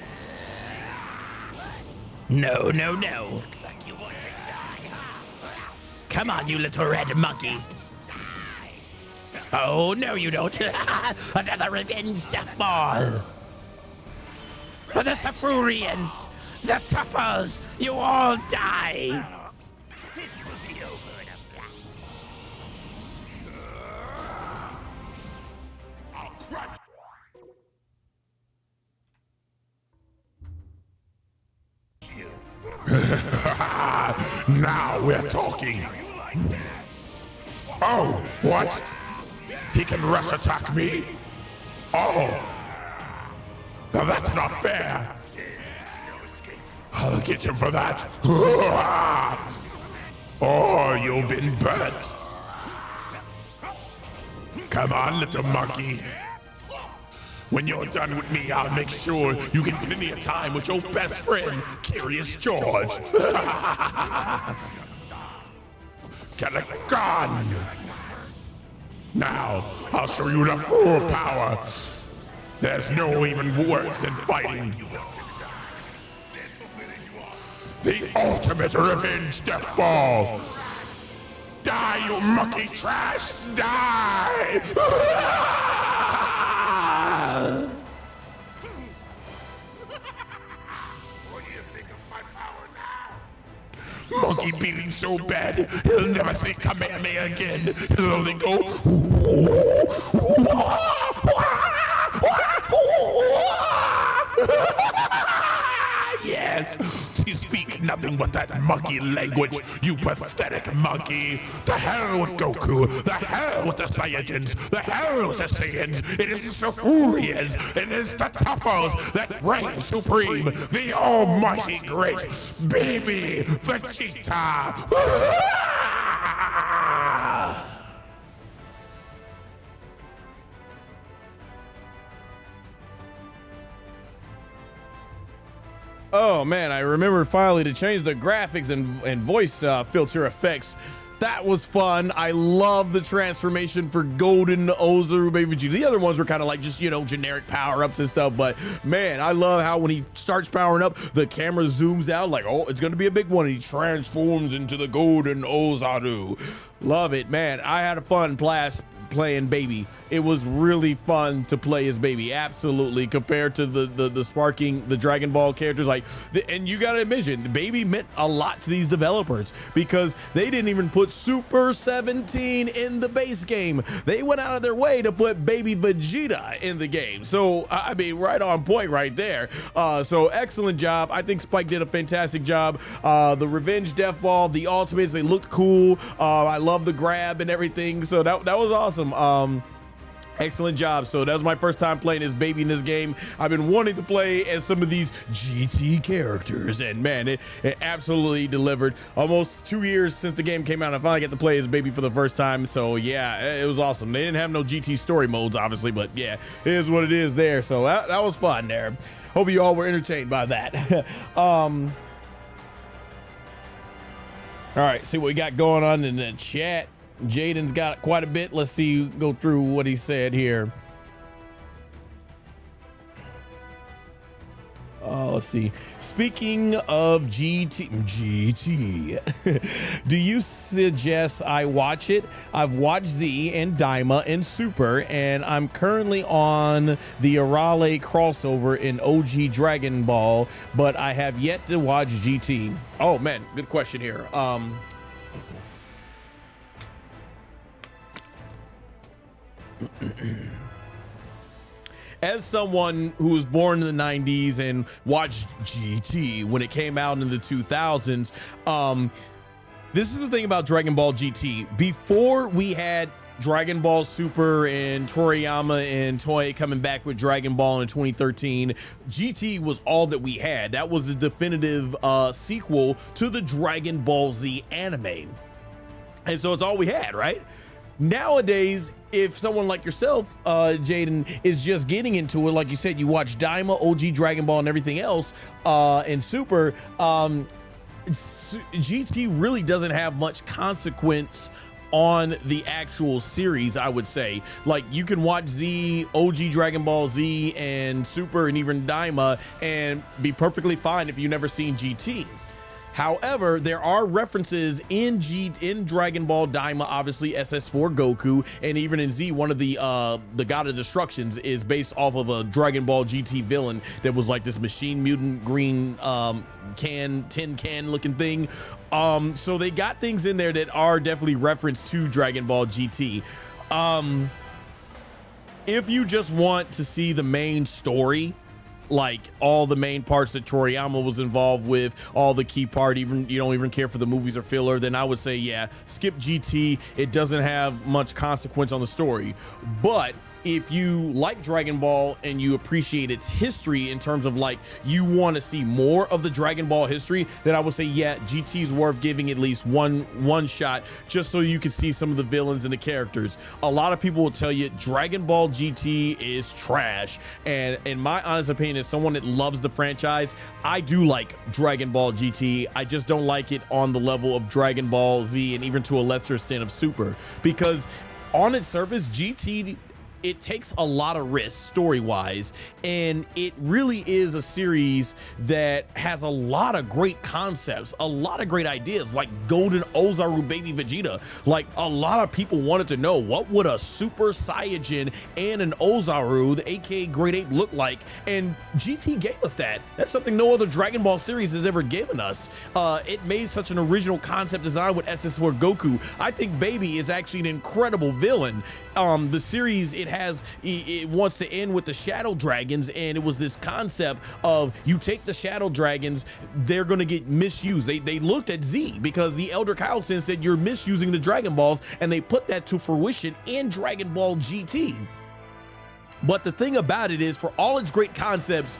do. No, no, no. Looks like you want to die, huh? Come on, you little red monkey. Oh, no, you don't. Another revenge death ball. For the Safurians, the Tuffers, you all die. This will be over in a flash. I'll crush you. Now we're talking. Oh, what? He can rush attack me? Oh. Now that's not fair. I'll get him for that. Oh, you've been burnt. Come on, little monkey. When you're done with me, I'll make sure you get plenty of time with your best friend, Curious George. Get a gun. Now, I'll show you the full power. There's no even words in fighting. The ultimate revenge death ball. Die, you monkey trash! Die! What do you think of my power now? Monkey beating so bad, he'll never say Kamehameha again. He'll only go. Yes, you speak nothing but that monkey language, you pathetic monkey. The hell with Goku, the hell with the Saiyajins, the hell with the Saiyans. It is the Safurians, it is the Tuffos that reign supreme, the almighty great baby Vegeta. Oh man, I remember finally to change the graphics and voice filter effects. That was fun. I love the transformation for Golden Oozaru Baby Vegeta. The other ones were kind of like just, you know, generic power-ups and stuff, but man, I love how when he starts powering up, the camera zooms out like, oh, it's gonna be a big one, and he transforms into the Golden Oozaru. Love it, man. I had a fun blast playing Baby. It was really fun to play as Baby, absolutely, compared to the sparking, the Dragon Ball characters. Like, and you gotta imagine, the Baby meant a lot to these developers because they didn't even put Super 17 in the base game. They went out of their way to put Baby Vegeta in the game. So I mean, right on point right there. So excellent job. I think Spike did a fantastic job. The Revenge Death Ball, the ultimates, they looked cool. I love the grab and everything. So that was awesome. Excellent job. So that was my first time playing as Baby in this game. I've been wanting to play as some of these GT characters, and man, it absolutely delivered. Almost 2 years since the game came out, I finally get to play as Baby for the first time. So yeah, it was awesome. They didn't have no GT story modes, obviously, but yeah, it is what it is there. So that was fun there. Hope you all were entertained by that. All right, see what we got going on in the chat. Jaden's got quite a bit. Let's see, go through what he said here. Let's see. Speaking of GT, do you suggest I watch it? I've watched Z and Daima and Super, and I'm currently on the Arale crossover in OG Dragon Ball, but I have yet to watch GT. Oh man, good question here. As someone who was born in the 90s and watched GT when it came out in the 2000s, this is the thing about Dragon Ball GT. Before we had Dragon Ball Super and Toriyama and Toei coming back with Dragon Ball in 2013, GT was all that we had. That was the definitive sequel to the Dragon Ball Z anime. And so it's all we had, right? Nowadays, if someone like yourself, Jaden, is just getting into it, like you said, you watch Daima, OG Dragon Ball, and everything else, and Super, GT really doesn't have much consequence on the actual series, I would say. Like, you can watch Z, OG Dragon Ball Z, and Super, and even Daima, and be perfectly fine if you've never seen GT. However, there are references in Dragon Ball Daima, obviously SS4 Goku, and even in Z, one of the God of Destructions is based off of a Dragon Ball GT villain that was like this machine mutant green tin can looking thing. So they got things in there that are definitely referenced to Dragon Ball GT. If you just want to see the main story, like all the main parts that Toriyama was involved with, all the key part, even you don't even care for the movies or filler, then I would say, yeah, skip GT. It doesn't have much consequence on the story. But if you like Dragon Ball and you appreciate its history in terms of like you want to see more of the Dragon Ball history, then I would say, yeah, GT is worth giving at least one shot, just so you can see some of the villains and the characters. A lot of people will tell you Dragon Ball GT is trash, and in my honest opinion, as someone that loves the franchise, I do like Dragon Ball GT. I just don't like it on the level of Dragon Ball Z and even to a lesser extent of Super, because on its surface, GT, it takes a lot of risks story-wise, and it really is a series that has a lot of great concepts, a lot of great ideas, like Golden Oozaru Baby Vegeta. Like, a lot of people wanted to know, what would a Super Saiyan and an Oozaru, the aka Great Ape, look like? And GT gave us that. That's something no other Dragon Ball series has ever given us. It made such an original concept design with SS4 Goku. I think Baby is actually an incredible villain. The series, it wants to end with the Shadow Dragons, and it was this concept of you take the Shadow Dragons, they're going to get misused. They looked at Z because the Elder Kaioken said you're misusing the Dragon Balls, and they put that to fruition in Dragon Ball GT. But the thing about it is, for all its great concepts,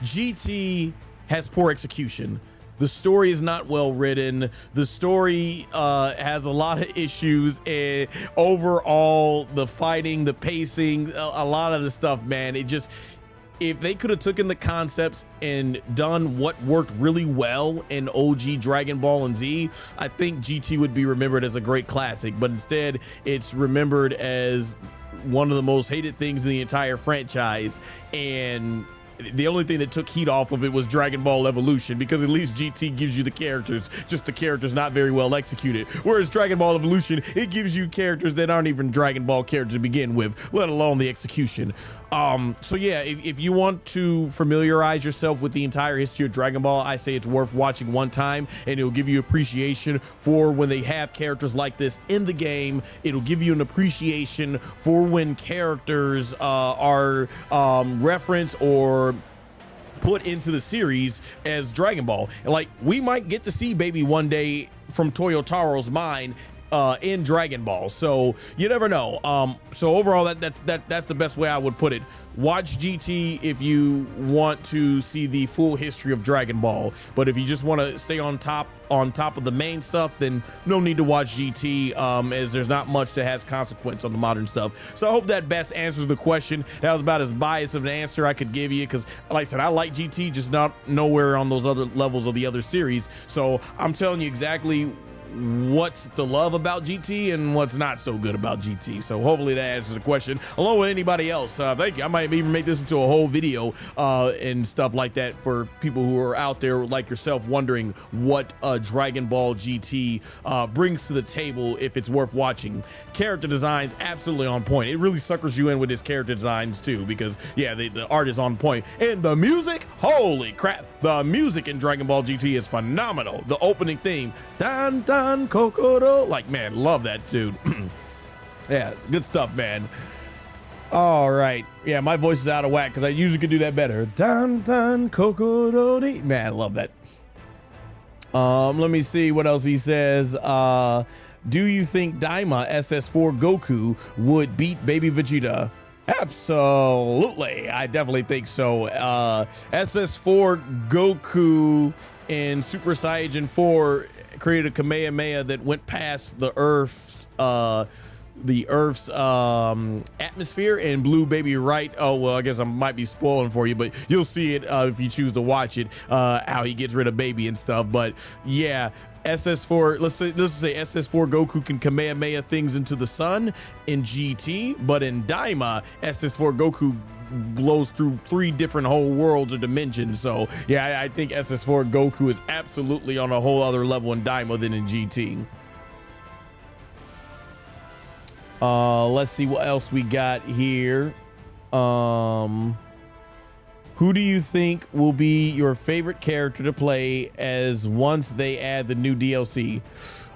GT has poor execution. The story is not well written. The story has a lot of issues, and overall, the fighting, the pacing, a lot of the stuff, man, it just, if they could have taken the concepts and done what worked really well in OG Dragon Ball and Z, I think GT would be remembered as a great classic. But instead, it's remembered as one of the most hated things in the entire franchise, and the only thing that took heat off of it was Dragon Ball Evolution, because at least GT gives you the characters, just the characters not very well executed. Whereas Dragon Ball Evolution, it gives you characters that aren't even Dragon Ball characters to begin with, let alone the execution. So yeah, if you want to familiarize yourself with the entire history of Dragon Ball, I say it's worth watching one time, and it'll give you appreciation for when they have characters like this in the game. It'll give you an appreciation for when characters are referenced or put into the series as Dragon Ball. Like, we might get to see Baby one day from Toyotaro's mind in Dragon Ball, so you never know. So overall, that's the best way I would put it. Watch GT if you want to see the full history of Dragon Ball, but if you just want to stay on top of the main stuff, then no need to watch GT, as there's not much that has consequence on the modern stuff. So I hope that best answers the question. That was about as biased of an answer I could give you, because like I said, I like GT, just not nowhere on those other levels of the other series. So I'm telling you exactly what's the love about GT and what's not so good about GT. So hopefully that answers the question, along with anybody else. Thank you. I might even make this into a whole video and stuff like that for people who are out there like yourself wondering what Dragon Ball GT brings to the table, if it's worth watching. Character designs absolutely on point. It really suckers you in with its character designs too, because yeah, the art is on point, and the music, holy crap, the music in Dragon Ball GT is phenomenal. The opening theme, dan dan Kokoro, like, man, love that dude. Yeah, good stuff, man. All right, yeah, my voice is out of whack because I usually could do that better. Dan dan Kokoro, man, I love that. Let me see what else he says. Do you think Daima SS4 Goku would beat Baby Vegeta? Absolutely, I definitely think so. SS4 Goku in Super Saiyan 4 created a Kamehameha that went past the Earth's Earth's atmosphere, and Blue Baby Right. Oh well, I guess I might be spoiling for you, but you'll see it if you choose to watch it. How he gets rid of Baby and stuff. But yeah, SS4. Let's say SS4 Goku can Kamehameha things into the sun in GT, but in Daima, SS4 Goku blows through 3 different whole worlds or dimensions. So yeah, I think SS4 Goku is absolutely on a whole other level in Daima than in GT. Let's see what else we got here. Who do you think will be your favorite character to play as once they add the new DLC?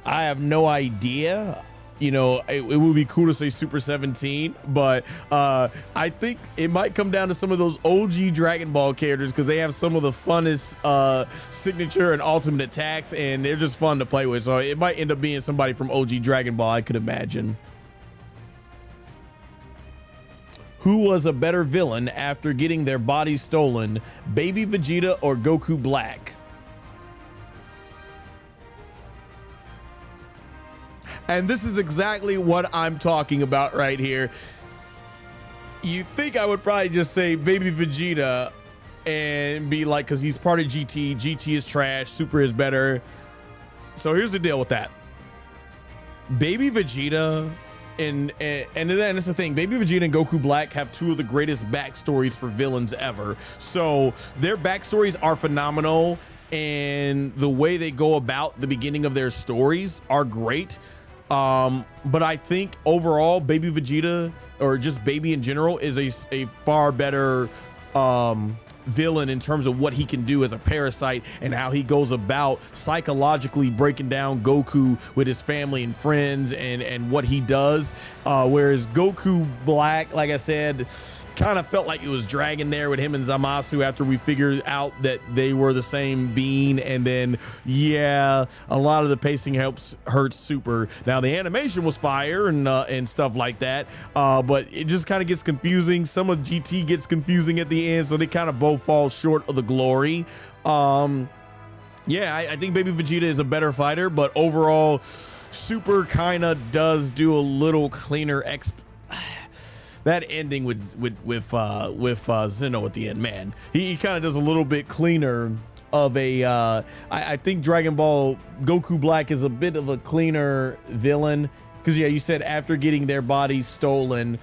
I have no idea. You know, it would be cool to say Super 17, but I think it might come down to some of those OG Dragon Ball characters because they have some of the funnest signature and ultimate attacks, and they're just fun to play with. So it might end up being somebody from OG Dragon Ball, I could imagine. Who was a better villain after getting their bodies stolen, Baby Vegeta or Goku Black? And this is exactly what I'm talking about right here. You think I would probably just say Baby Vegeta and be like, because he's part of GT. GT is trash. Super is better. So here's the deal with that. Baby Vegeta and that's the thing. Baby Vegeta and Goku Black have 2 of the greatest backstories for villains ever. So their backstories are phenomenal, and the way they go about the beginning of their stories are great. But I think overall, Baby Vegeta, or just Baby in general, is a far better villain in terms of what he can do as a parasite and how he goes about psychologically breaking down Goku with his family and friends and what he does. Whereas Goku Black, like I said, kind of felt like it was dragging there with him and Zamasu after we figured out that they were the same being. And then, yeah, a lot of the pacing hurts Super. Now the animation was fire and stuff like that, but it just kind of gets confusing. Some of GT gets confusing at the end, so they kind of both fall short of the glory. Yeah, I think Baby Vegeta is a better fighter, but overall, Super kind of does do a little cleaner that ending with Zeno at the end, man, he kind of does a little bit cleaner of a I think Dragon Ball Goku Black is a bit of a cleaner villain, because yeah, you said after getting their bodies stolen.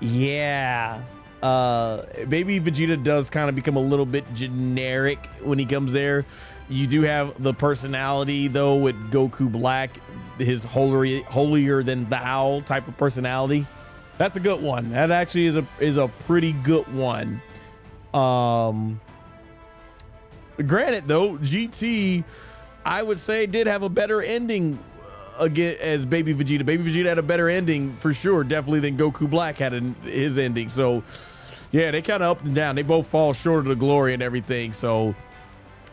Yeah, Baby Vegeta does kind of become a little bit generic when he comes there. You do have the personality though with Goku Black, his holier than thou type of personality. That's a good one. That actually is a pretty good one. Granted though, GT, I would say, did have a better ending again as Baby Vegeta. Baby Vegeta had a better ending for sure, definitely, than Goku Black had his ending. So yeah, they kind of up and down. They both fall short of the glory and everything. So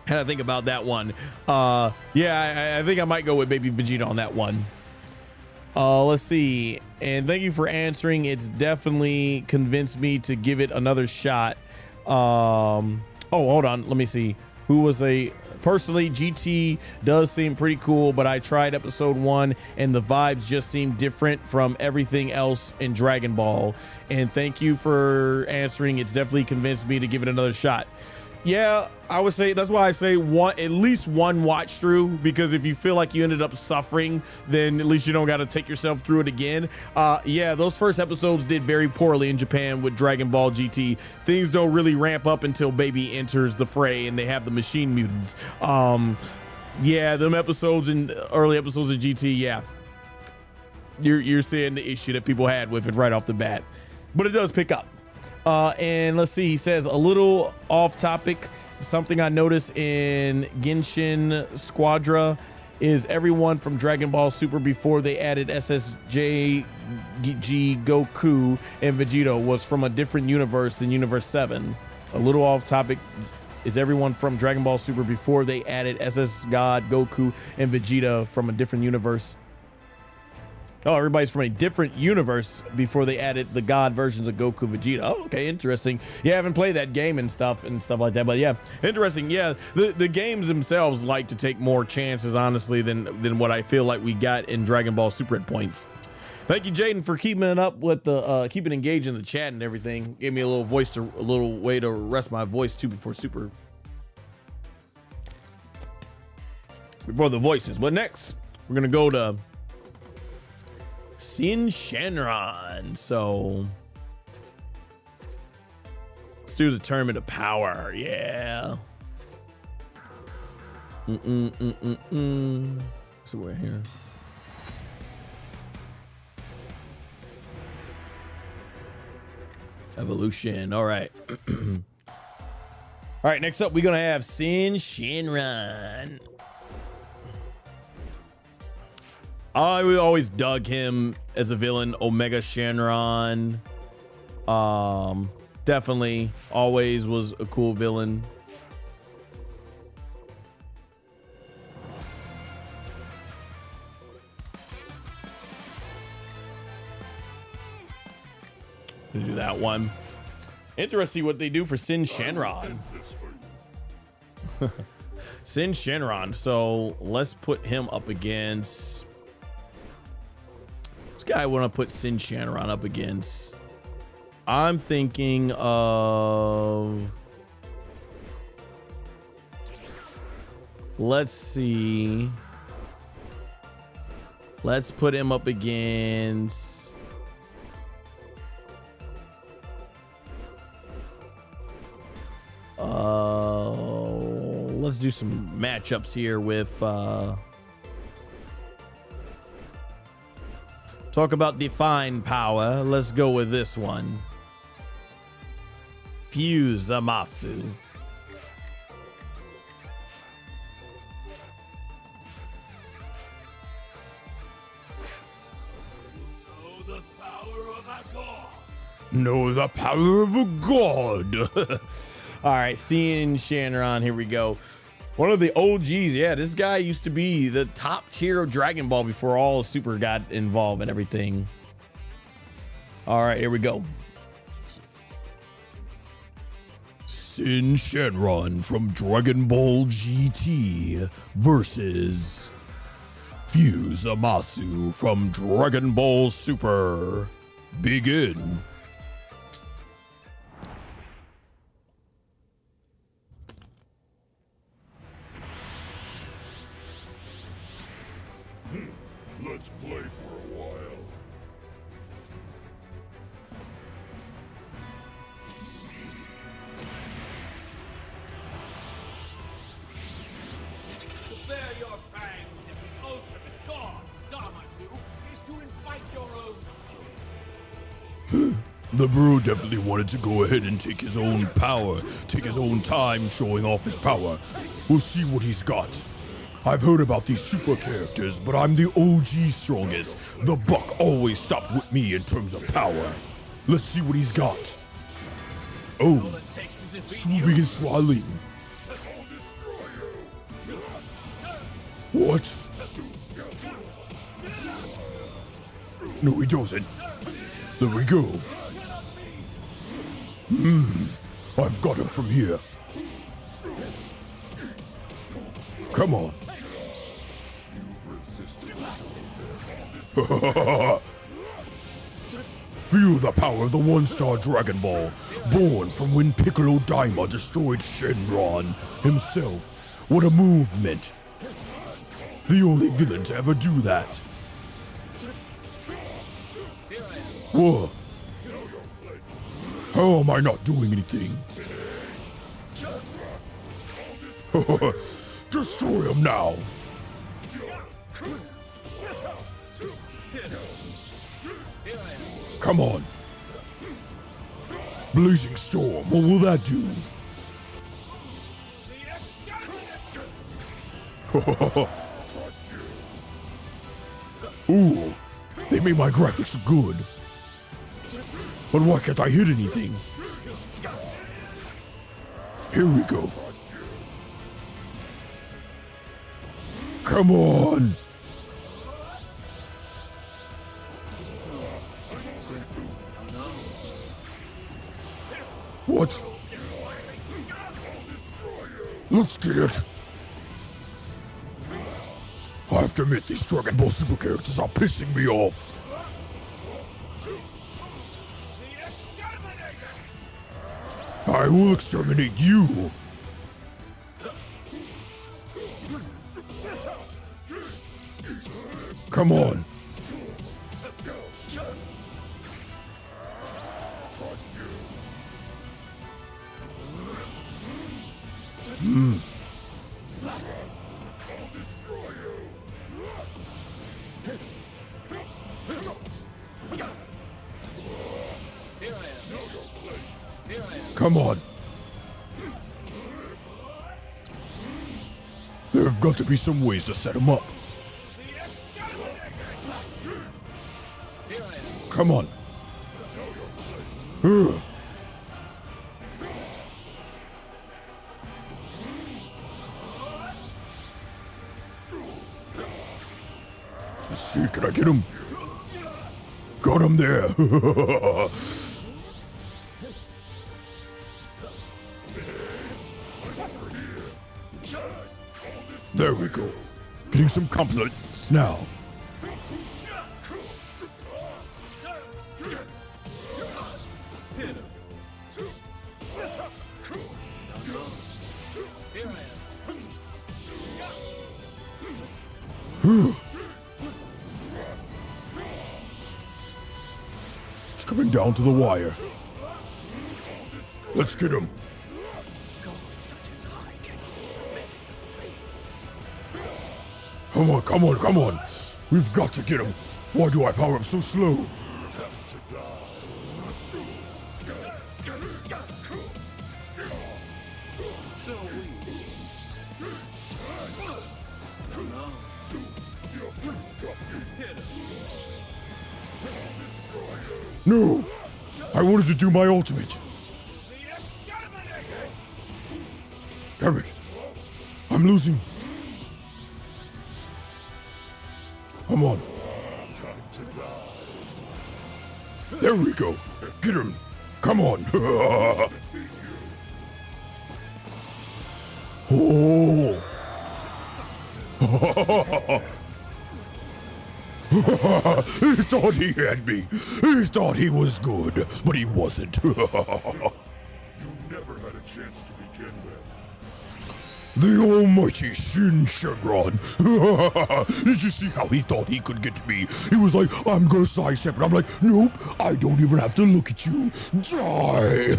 had to think about that one. Yeah, I think I might go with Baby Vegeta on that one. Let's see. And thank you for answering. It's definitely convinced me to give it another shot. Oh, hold on. Let me see. Who was personally, GT does seem pretty cool, but I tried episode 1 and the vibes just seem different from everything else in Dragon Ball. And thank you for answering. It's definitely convinced me to give it another shot. Yeah, I would say that's why I say at least one watch through, because if you feel like you ended up suffering, then at least you don't got to take yourself through it again. Yeah, those first episodes did very poorly in Japan with Dragon Ball GT. Things don't really ramp up until Baby enters the fray and they have the machine mutants. Yeah, them episodes and early episodes of GT, yeah, you're seeing the issue that people had with it right off the bat, but it does pick up. And let's see, he says, a little off topic, something I noticed in Genshin Squadra is everyone from Dragon Ball Super before they added SSJ Goku and Vegeta was from a different universe than Universe 7. A little off topic is everyone from Dragon Ball Super before they added SS God Goku and Vegeta from a different universe. Oh, everybody's from a different universe before they added the God versions of Goku, Vegeta. Oh, okay, interesting. Yeah, I haven't played that game and stuff like that, but yeah, interesting. Yeah, the games themselves like to take more chances, honestly, than what I feel like we got in Dragon Ball Super at points. Thank you, Jaden, for keeping it up with the keeping engaged in the chat and everything. Gave me a little way to rest my voice too before the voices. But next, we're gonna go to Syn Shenron. So let's do the tournament of power. Yeah. So we're here. Evolution. All right. All right. Next up, we're gonna have Syn Shenron. I always dug him as a villain, Omega Shenron. Definitely always was a cool villain. Gonna do that one. Interesting what they do for Syn Shenron. Syn Shenron. So let's put him up against. Guy I want to put Syn Shenron up against. I'm thinking of, let's see, let's put him up against let's do some matchups here with talk about define power. Let's go with this one. Fuse Amasu. Know the power of a god. All right, Syn Shenron, here we go. One of the OGs. Yeah, this guy used to be the top tier of Dragon Ball before all of Super got involved and everything. All right, here we go. Syn Shenron from Dragon Ball GT versus Fuse Amasu from Dragon Ball Super. Begin. Let's play for a while. To bear your fangs in the ultimate god, Zamasu, is to invite your own doom. The bro definitely wanted to go ahead and take his own power, take his own time showing off his power. We'll see what he's got. I've heard about these super characters, but I'm the OG strongest. The buck always stopped with me in terms of power. Let's see what he's got. Oh, swooping and swallowing. What? No, he doesn't. There we go. I've got him from here. Come on. Feel the power of the one-star Dragon Ball, born from when Piccolo Daima destroyed Shenron himself. What a movement. The only villain to ever do that. Whoa. How am I not doing anything? Destroy him now. Come on. Blazing Storm, what will that do? Ooh, they made my graphics good. But why can't I hit anything? Here we go. Come on. What? Let's get it. I have to admit, these Dragon Ball Super characters are pissing me off. I will exterminate you. Come on. Come on. There have got to be some ways to set him up. Come on. Let's see, can I get him? Got him there. There we go. Getting some compliments now. It's coming down to the wire. Let's get him. Come on, come on, come on. We've got to get him. Why do I power up so slow? No! I wanted to do my ultimate. Damn it. I'm losing. Come on. There we go. Get him. Come on. Oh. He thought he had me. He thought he was good, but he wasn't. You never had a chance to begin with. The almighty Syn Shenron. Did you see how he thought he could get me? He was like, I'm gonna sidestep, and I'm like, nope, I don't even have to look at you. Die.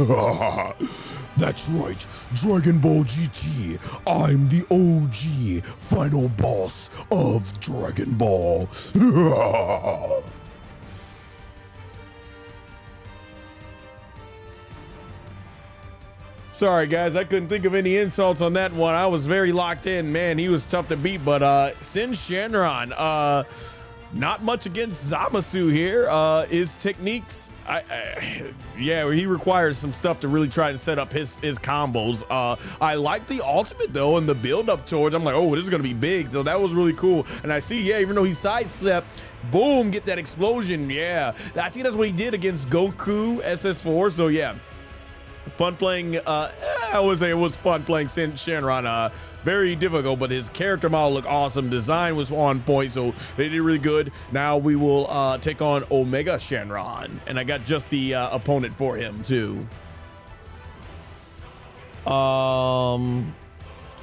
That's right, Dragon Ball GT. I'm the OG final boss of Dragon Ball. Sorry, guys, I couldn't think of any insults on that one. I was very locked in. Man, he was tough to beat, but Syn Shenron, not much against Zamasu here. His techniques, yeah, he requires some stuff to really try to set up his combos. I like the ultimate, though, and the build up towards, I'm like, oh, this is going to be big. So that was really cool. And I see, yeah, even though he sidestepped, boom, get that explosion. Yeah, I think that's what he did against Goku SS4. So, yeah. Fun playing, I would say it was fun playing Syn Shenron. Very difficult, but his character model looked awesome. Design was on point, so they did really good. Now we will take on Omega Shenron, and I got just the opponent for him too.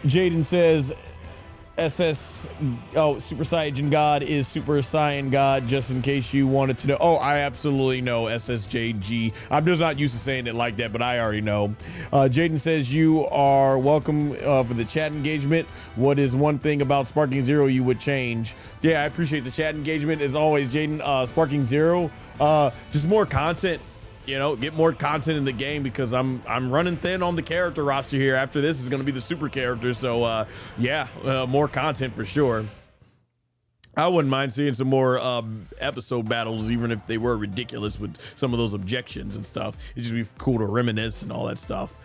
Jaden says Super Saiyan God is Super Saiyan God, just in case you wanted to know. Oh, I absolutely know SSJG. I'm just not used to saying it like that, but I already know. Jaden says you are welcome for the chat engagement. What is one thing about Sparking Zero you would change? Yeah, I appreciate the chat engagement as always, Jaden. Sparking Zero, just more content. You know, get more content in the game, because I'm running thin on the character roster here. After this is going to be the super character, so yeah, more content for sure. I wouldn't mind seeing some more episode battles, even if they were ridiculous with some of those objections and stuff. It'd just be cool to reminisce and all that stuff.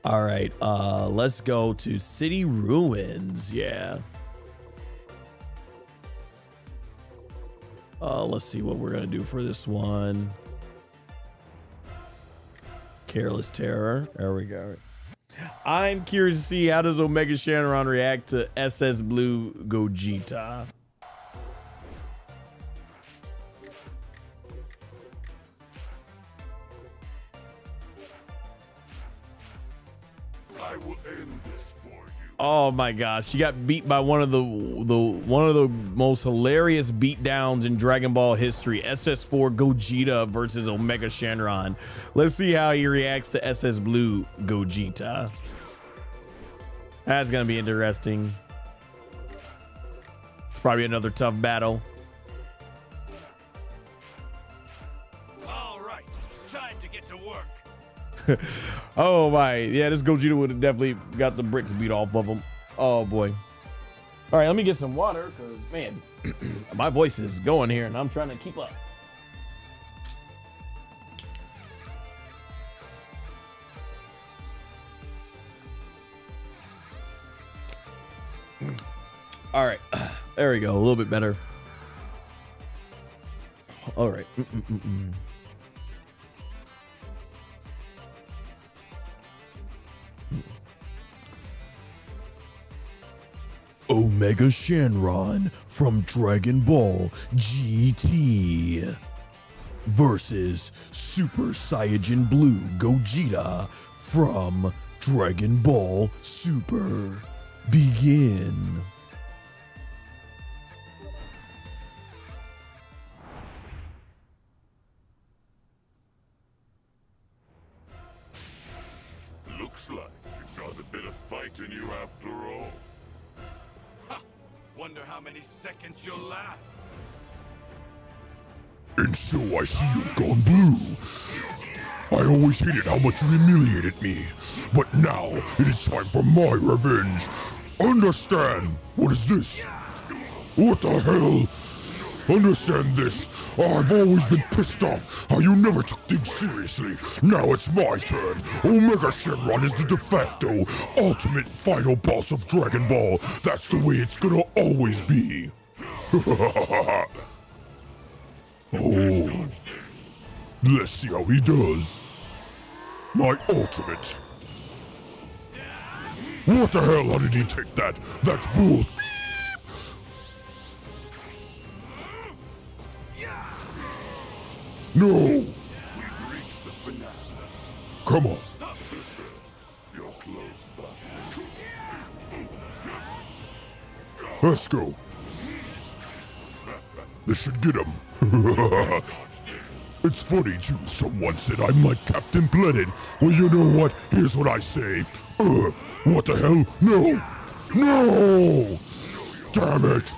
All right, let's go to City Ruins. Yeah. Let's see what we're gonna do for this one. Careless Terror. There we go. I'm curious to see how does Omega Shenron react to SS Blue Gogeta. I will end this for you. Oh my gosh, she got beat by one of the most hilarious beatdowns in Dragon Ball history. SS4 Gogeta versus Omega Shenron. Let's see how he reacts to SS Blue Gogeta. That's gonna be interesting. It's probably another tough battle. All right, time to get to work. Oh my, yeah, this Gogeta would have definitely got the bricks beat off of him. Oh boy. All right, let me get some water because man, my voice is going here and I'm trying to keep up. All right, there we go, a little bit better. All right. Omega Shenron from Dragon Ball GT versus Super Saiyan Blue Gogeta from Dragon Ball Super. Begin. Looks like you've got a bit of fight in you after all. Wonder how many seconds you'll last. And so I see you've gone blue. I always hated how much you humiliated me, but now it is time for my revenge. Understand? What is this? What the hell? Understand this. I've always been pissed off how you never took things seriously. Now it's my turn. Omega Shenron is the de facto ultimate final boss of Dragon Ball. That's the way it's gonna always be. Oh. Let's see how he does. My ultimate. What the hell? How did he take that? That's bull. No! We've reached the finale. Come on. You're close, bud. Let's go. This should get him. It's funny too. Someone said I'm like Captain Planet. Well, you know what? Here's what I say. Earth. What the hell? No. No! Damn it.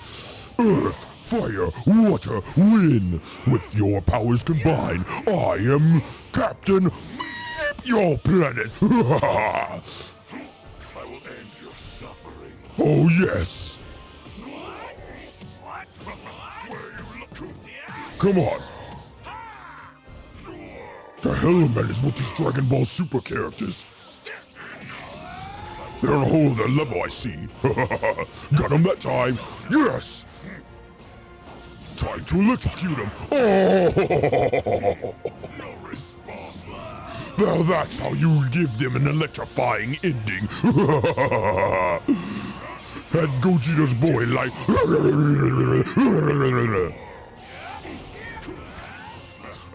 Earth. Fire, water, wind. With your powers combined, I am Captain your planet. I will end your suffering. Oh yes. What? Come on. The hell, man, is with these Dragon Ball Super characters? They're on a whole other level, I see. Got him that time. Yes. Time to electrocute him. Oh! Well, that's how you give them an electrifying ending. Had Gogeta's boy like...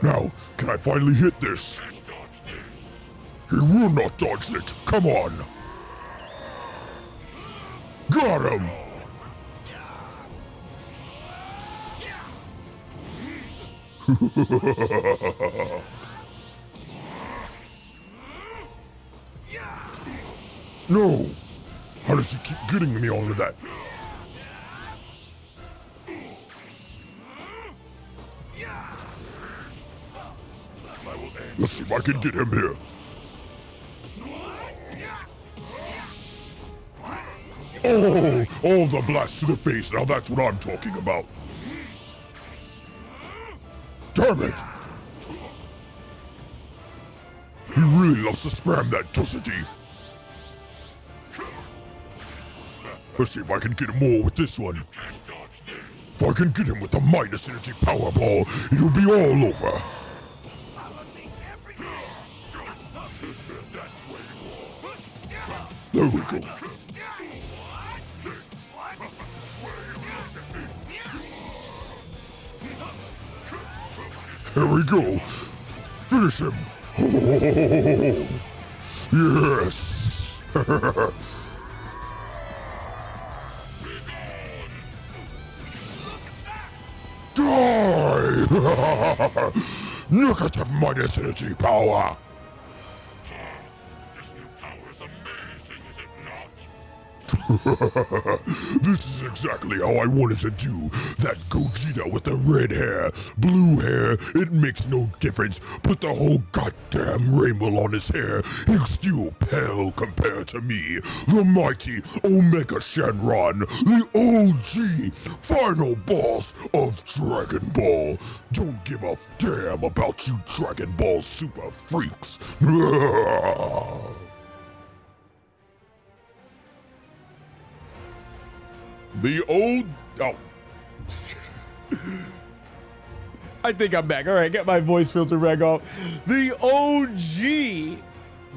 Now, can I finally hit this? He will not dodge it. Come on. Got him. No! How does he keep getting me all of that? Let's see if I can get him here. Oh, the blast to the face. Now that's what I'm talking about. Damn it! He really loves to spam that, doesn't he? Let's see if I can get him more with this one. If I can get him with the minus energy power ball, it'll be all over. There we go. Here we go. Finish him. Yes. Die! Negative minus energy power. This new power is amazing, is it not? This is exactly how I wanted to do. That Gogeta with the red hair, blue hair, it makes no difference. Put the whole goddamn rainbow on his hair. He'll still pale compared to me. The mighty Omega Shenron, the OG, final boss of Dragon Ball. Don't give a damn about you Dragon Ball super freaks. The old... Oh. I think I'm back. All right, get my voice filter back off. The OG.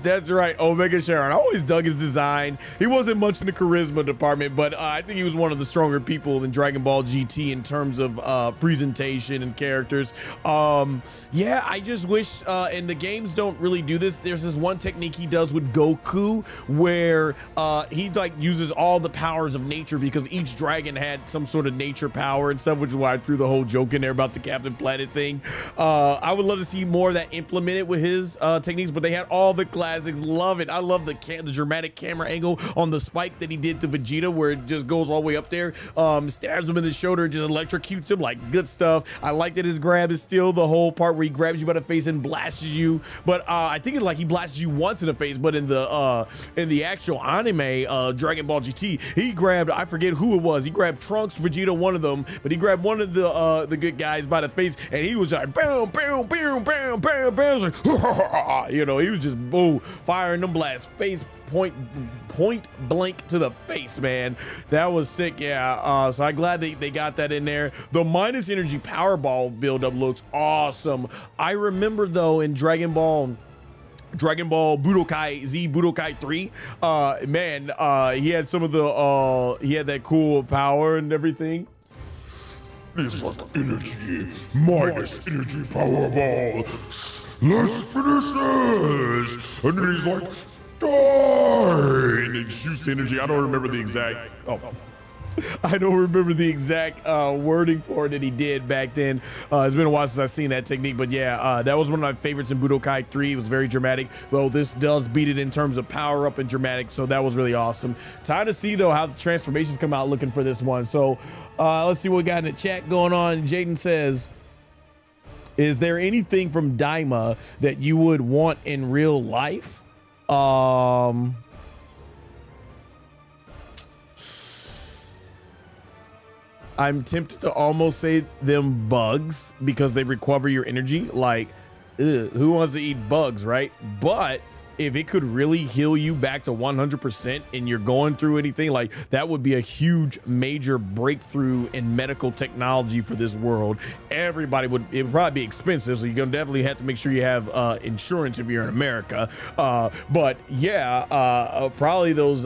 That's right, Omega Shenron. I always dug his design. He wasn't much in the charisma department, but I think he was one of the stronger people in Dragon Ball GT in terms of presentation and characters. Yeah, I just wish, and the games don't really do this. There's this one technique he does with Goku where he like uses all the powers of nature because each dragon had some sort of nature power and stuff, which is why I threw the whole joke in there about the Captain Planet thing. I would love to see more of that implemented with his techniques, but they had all the classics. Love it. I love the dramatic camera angle on the spike that he did to Vegeta where it just goes all the way up there, stabs him in the shoulder, just electrocutes him. Like, good stuff. I like that his grab is still the whole part where he grabs you by the face and blasts you, but I think it's like he blasts you once in the face, but in the actual anime Dragon Ball GT, he grabbed, I forget who it was, he grabbed Trunks, Vegeta, one of them, but he grabbed one of the good guys by the face and he was like bam bam bam bam bam bam, like, you know, he was just boom, firing them blasts point blank to the face, man. That was sick. Yeah, so I'm glad they got that in there. The minus energy Powerball buildup looks awesome. I remember though in Dragon Ball Budokai Z, Budokai 3, man, he had some of the he had that cool power and everything. It's like energy minus energy Powerball. Let's finish this! And then he's like, die! And he shoots energy. I don't remember the exact, I don't remember the exact wording for it that he did back then. It's been a while since I've seen that technique, but yeah, that was one of my favorites in Budokai 3. It was very dramatic, though this does beat it in terms of power up and dramatic, so that was really awesome. Time to see, though, how the transformations come out looking for this one. So let's see what we got in the chat going on. Jaden says, is there anything from Daima that you would want in real life? I'm tempted to almost say them bugs because they recover your energy. Like, who wants to eat bugs, right? But if it could really heal you back to 100% and you're going through anything, like that would be a huge major breakthrough in medical technology for this world. Everybody would, it would probably be expensive, so you're gonna definitely have to make sure you have insurance if you're in America. But yeah, probably those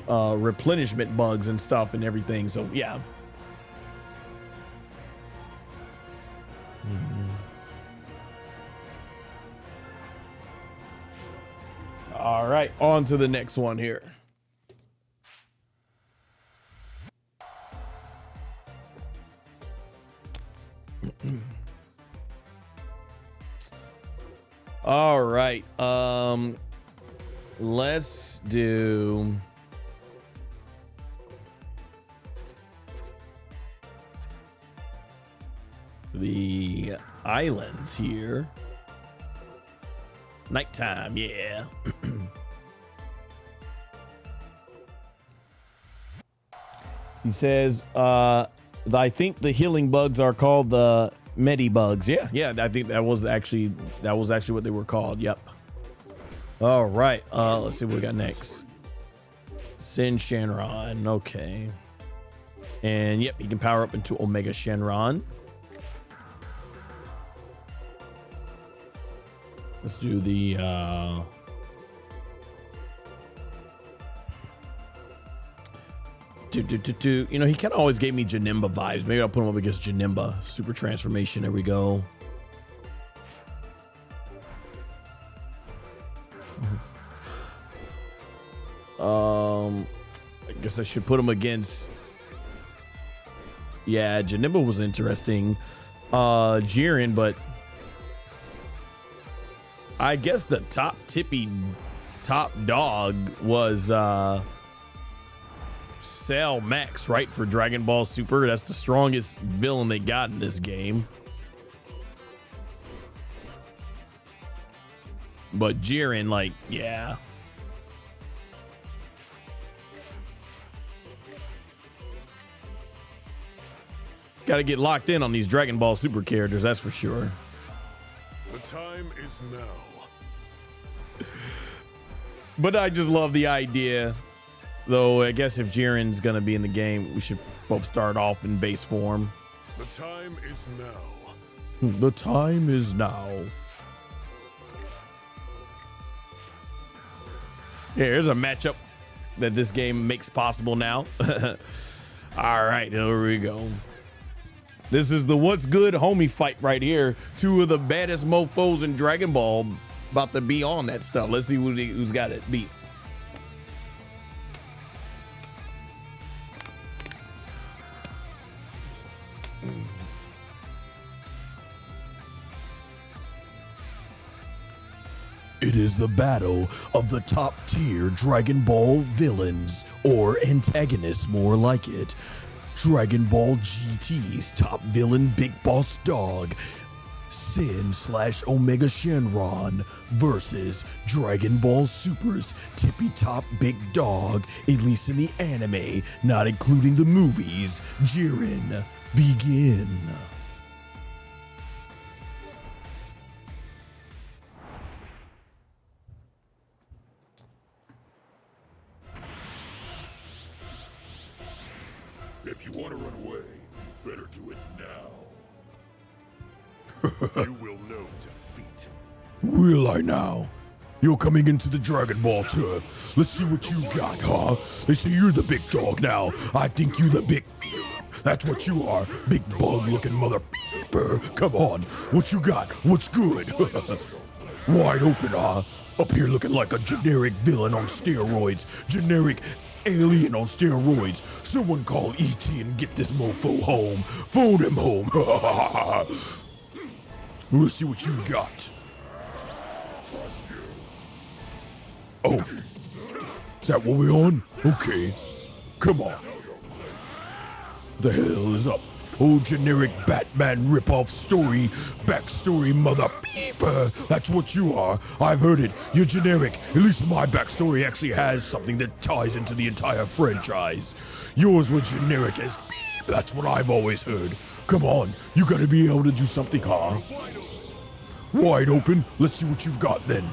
replenishment bugs and stuff and everything. So yeah. All right, on to the next one here. All right, let's do the islands here. Nighttime, yeah. He says, I think the healing bugs are called the Medi bugs. Yeah, I think that was actually what they were called. Yep. All right, let's see what we got next. Syn Shenron, okay. And yep, he can power up into Omega Shenron. Let's do the You know, he kind of always gave me Janemba vibes. Maybe I'll put him up against Janemba. Super transformation. There we go. I guess I should put him against. Yeah, Janemba was interesting. Jiren, but I guess the top dog was Cell Max, right, for Dragon Ball Super. That's the strongest villain they got in this game. But Jiren, like, yeah. Got to get locked in on these Dragon Ball Super characters, that's for sure. The time is now. But I just love the idea. Though I guess if Jiren's gonna be in the game, we should both start off in base form. The time is now. The time is now. Yeah, here's a matchup that this game makes possible now. All right, here we go. This is the what's good homie fight right here. Two of the baddest mofos in Dragon Ball about to be on that stuff. Let's see who's got it beat. It is the battle of the top tier Dragon Ball villains, or antagonists more like it. Dragon Ball GT's top villain Big Boss Dog, Syn/Omega Shenron versus Dragon Ball Super's tippy top big dog, at least in the anime, not including the movies, Jiren. Begin. If you want to run away, you better do it now. You will know defeat. Will I now? You're coming into the Dragon Ball turf. Let's see what you got, huh? They say you're the big dog now. I think you the big... That's what you are. Big bug-looking mother... Come on. What you got? What's good? Wide open, huh? Up here looking like a generic villain on steroids. Generic... alien on steroids. Someone call ET and get this mofo home. Phone him home. Let's see what you've got. Oh, is that what we're on? Okay, come on. The hell is up? Old generic Batman ripoff story, backstory mother beeper. That's what you are. I've heard it. You're generic. At least my backstory actually has something that ties into the entire franchise. Yours was generic as beep. That's what I've always heard. Come on, you gotta be able to do something, huh? Wide open. Let's see what you've got then.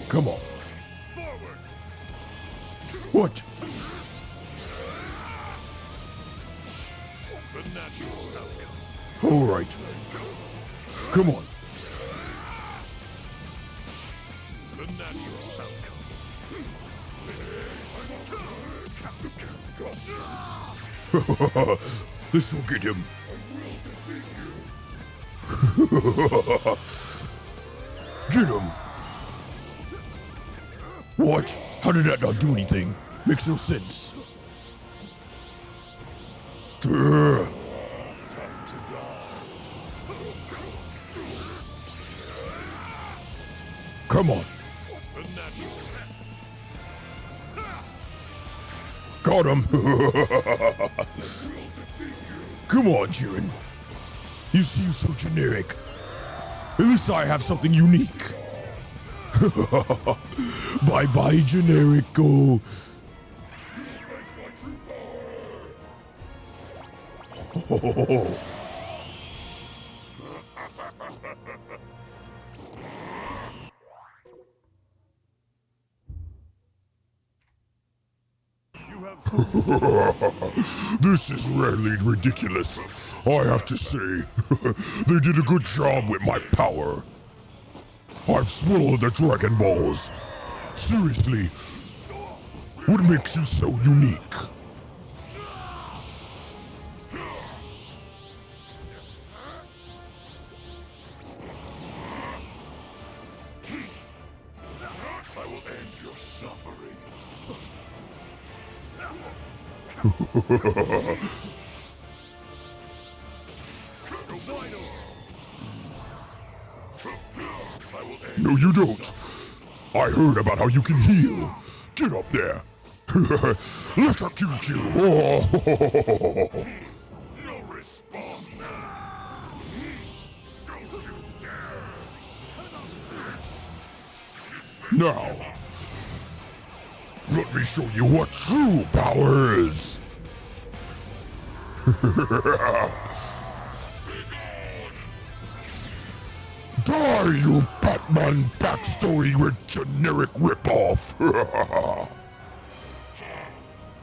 Come on. What? All right. Come on. This will get him. Get him. What? How did that not do anything? Makes no sense. Come on. Got him. Come on, Jiren. You seem so generic. At least I have something unique. Bye-bye, generico. Oh. This is rarely ridiculous. I have to say, they did a good job with my power. I've swallowed the Dragon Balls. Seriously, what makes you so unique? I will end your suffering. No, you don't. I heard about how you can heal. Get up there. Electrocute you. Oh. No response. Don't you dare. Now, let me show you what true power is. Die, you Batman backstory with generic ripoff.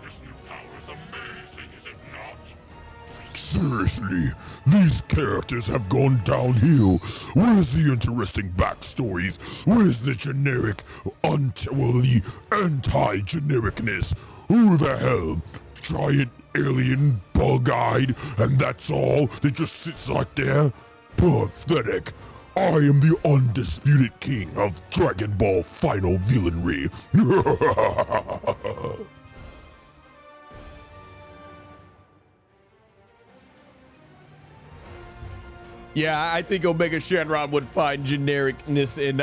This new power is amazing, is it not? Seriously, these characters have gone downhill. Where's the interesting backstories? Where's the generic, the anti-genericness? Who the hell? Giant alien bug-eyed, and that's all? They just sits like there? Pathetic. I am the undisputed king of Dragon Ball final villainry. Yeah, I think Omega Shenron would find genericness in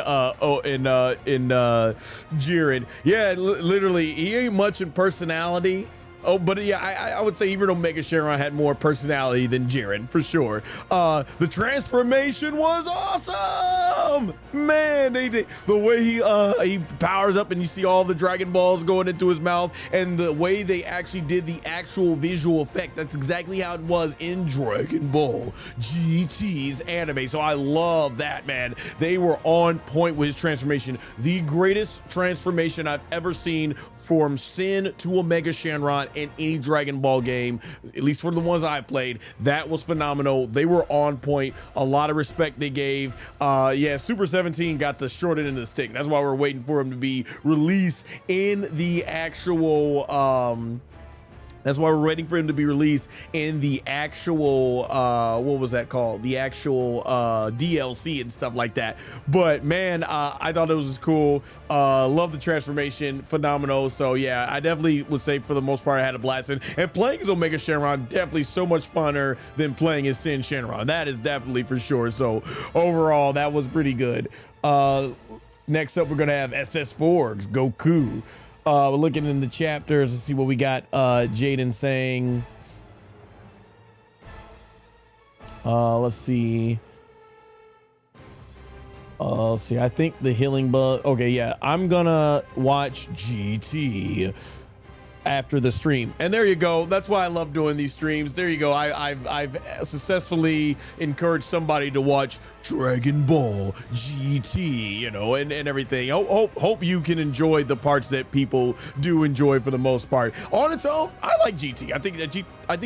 Jiren. Yeah, literally, he ain't much in personality. Oh, but yeah, I would say even Omega Shenron had more personality than Jiren, for sure. The transformation was awesome! Man, they did. The way he powers up and you see all the Dragon Balls going into his mouth, and the way they actually did the actual visual effect, that's exactly how it was in Dragon Ball GT's anime. So I love that, man. They were on point with his transformation. The greatest transformation I've ever seen from Syn to Omega Shenron in any Dragon Ball game, at least for the ones I've played. That was phenomenal. They were on point. A lot of respect they gave. Yeah, Super 17 got the short end of the stick. That's why we're waiting for him to be released in the actual that's why we're waiting for him to be released in the actual what was that called, the actual DLC and stuff like that. But man, I thought it was cool. Love the transformation, phenomenal. So yeah, I definitely would say for the most part I had a blast in, and playing as Omega Shenron definitely so much funner than playing as Syn Shenron. That is definitely for sure. So overall, that was pretty good. Next up, we're gonna have SS4 Goku. We're looking in the chapters to see what we got. Jaden saying, let's see. Let's see. I think the healing bug. Okay, yeah. I'm gonna watch GT after the stream, and there you go. That's why I love doing these streams. There you go. I've successfully encouraged somebody to watch Dragon Ball GT, you know, and everything. Hope you can enjoy the parts that people do enjoy for the most part. On its own, I like GT. I think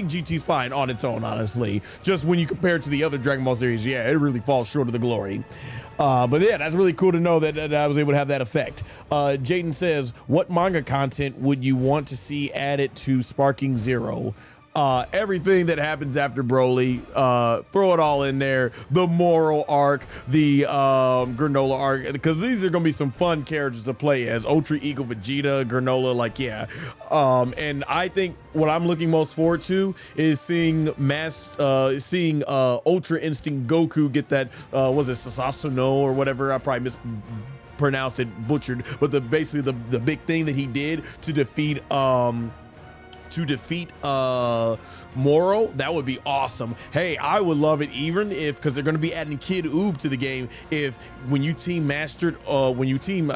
GT's fine on its own, honestly. Just when you compare it to the other Dragon Ball series, yeah, it really falls short of the glory. But yeah, that's really cool to know that I was able to have that effect. Jaden says, what manga content would you want to see added to Sparking Zero? Everything that happens after Broly, throw it all in there. The moral arc, the Granola arc, because these are gonna be some fun characters to play as. Ultra Eagle Vegeta, Granola, like, yeah. And I think what I'm looking most forward to is seeing Ultra Instinct Goku get that, was it Sasasuno or whatever? I probably mispronounced it, butchered, but basically the big thing that he did to defeat Moro, that would be awesome. Hey, I would love it even if, because they're going to be adding Kid Oob to the game, if when you team mastered, I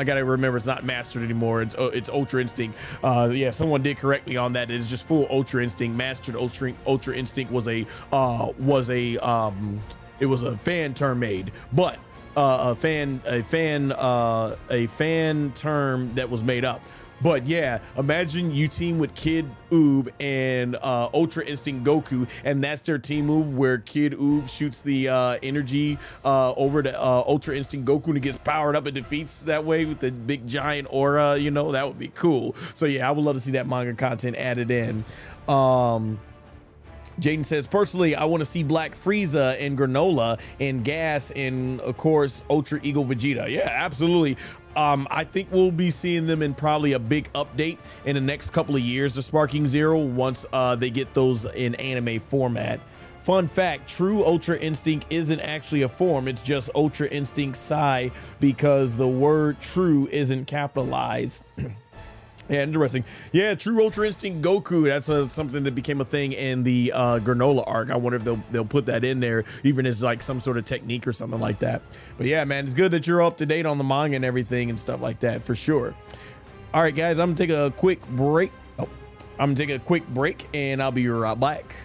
gotta remember it's not mastered anymore, it's Ultra Instinct. Yeah, someone did correct me on that. It's just full Ultra Instinct. Mastered Ultra Instinct was a fan term made, but a fan term that was made up. But yeah, imagine you team with Kid Oob and Ultra Instinct Goku, and that's their team move where Kid Oob shoots the energy over to Ultra Instinct Goku and it gets powered up and defeats that way with the big giant aura, you know, that would be cool. So yeah, I would love to see that manga content added in. Jaden says, personally, I want to see Black Frieza and Granola and Gas and, of course, Ultra Ego Vegeta. Yeah, absolutely. I think we'll be seeing them in probably a big update in the next couple of years to Sparking Zero once they get those in anime format. Fun fact, true Ultra Instinct isn't actually a form. It's just Ultra Instinct Psi because the word true isn't capitalized. Yeah, interesting. Yeah, true Ultra Instinct Goku. That's something that became a thing in the Granola arc. I wonder if they'll put that in there, even as like some sort of technique or something like that. But yeah, man, it's good that you're up to date on the manga and everything and stuff like that for sure. All right, guys, I'm gonna take a quick break. I'm gonna take a quick break, and I'll be right back.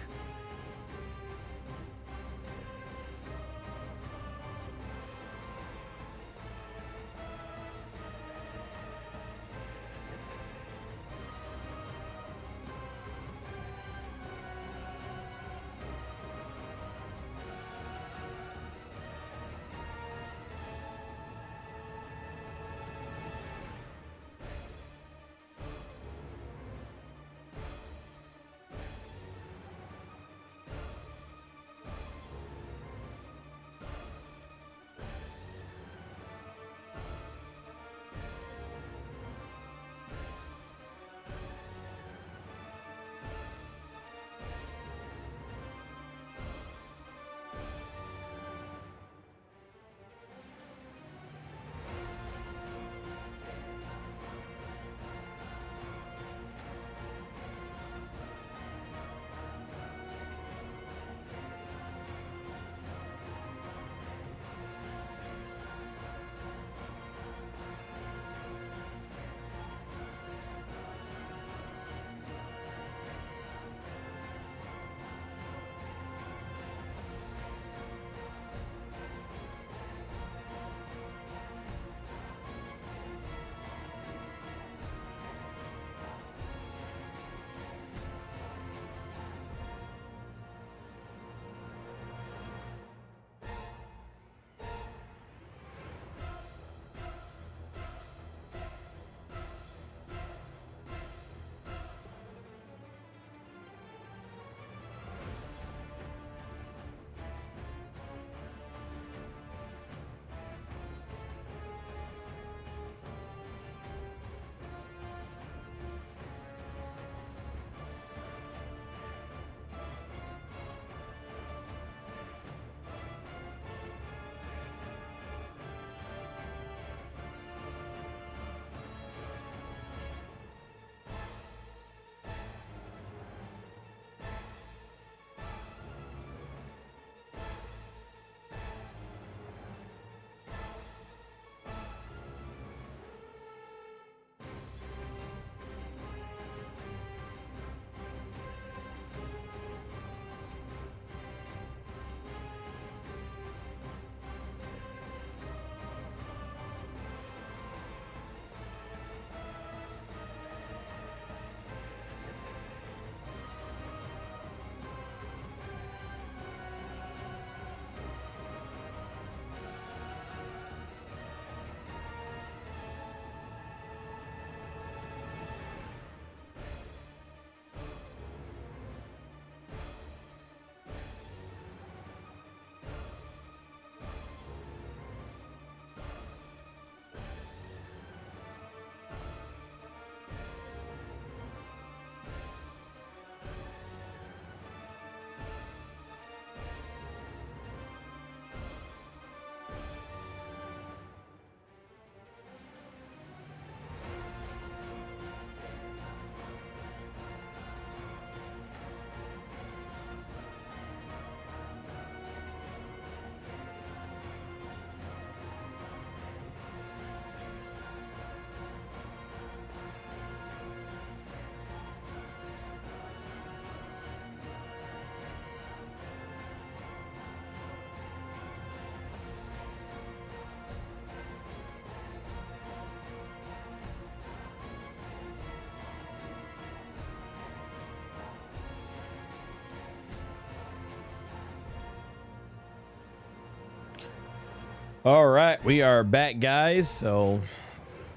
All right, we are back, guys. So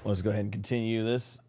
let's go ahead and continue this.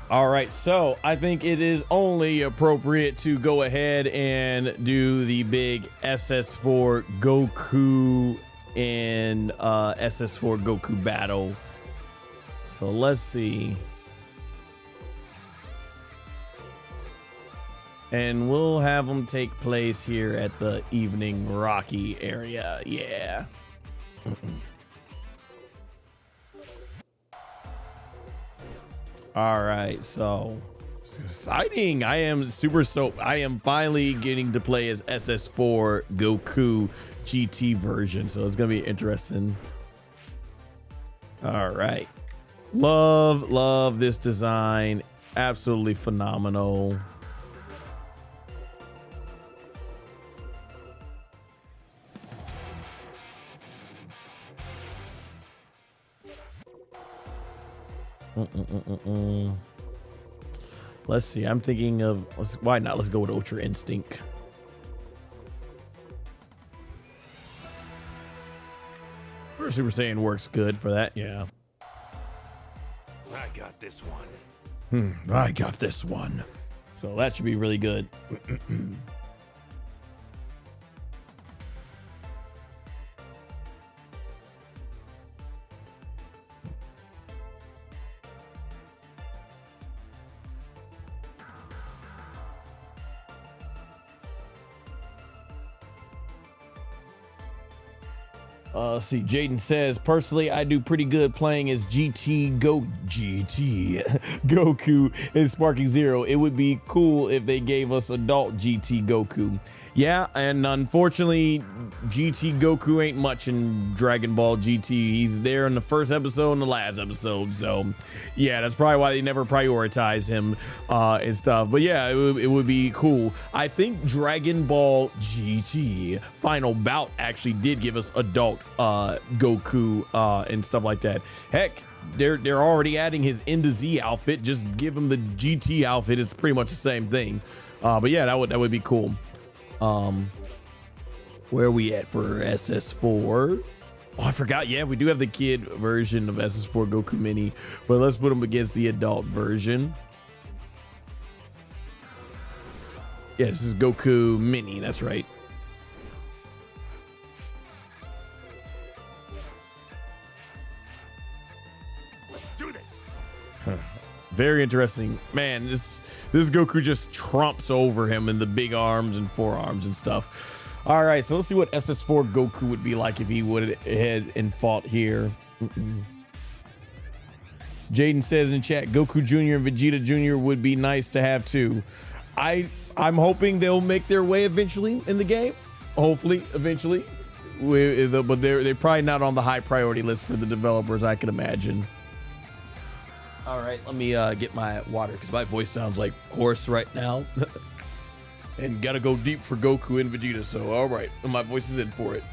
All right, so I think it is only appropriate to go ahead and do the big SS4 Goku and SS4 Goku battle. So let's see. And we'll have them take place here at the Evening Rocky area. Yeah. All right, so it's exciting. I am finally getting to play as SS4 Goku GT version, so it's gonna be interesting. All right, love this design, absolutely phenomenal. Let's see. I'm thinking of why not? Let's go with Ultra Instinct. Or Super Saiyan works good for that. Yeah. I got this one. I got this one. So that should be really good. Let's see. Jaden says, personally, I do pretty good playing as GT Goku in Sparking Zero. It would be cool if they gave us adult GT Goku. Yeah, and unfortunately, GT Goku ain't much in Dragon Ball GT. He's there in the first episode and the last episode. So, yeah, that's probably why they never prioritize him and stuff. But yeah, it would be cool. I think Dragon Ball GT Final Bout actually did give us adult Goku and stuff like that. Heck, they're already adding his Into Z outfit. Just give him the GT outfit. It's pretty much the same thing. But yeah, that would be cool. Where are we at for SS4? Oh, I forgot. Yeah, we do have the kid version of SS4 Goku Mini, but let's put him against the adult version. Yeah, this is Goku Mini. That's right. Let's do this. Very interesting, man. This Goku just trumps over him in the big arms and forearms and stuff. All right, so let's see what SS4 Goku would be like if he would head and fought here. Jaden says in the chat, Goku Jr. and Vegeta Jr. would be nice to have too. I'm hoping they'll make their way eventually in the game. Hopefully, eventually. But they're probably not on the high priority list for the developers, I can imagine. All right, let me get my water because my voice sounds like hoarse right now. And gotta go deep for Goku and Vegeta, so all right, my voice is in for it.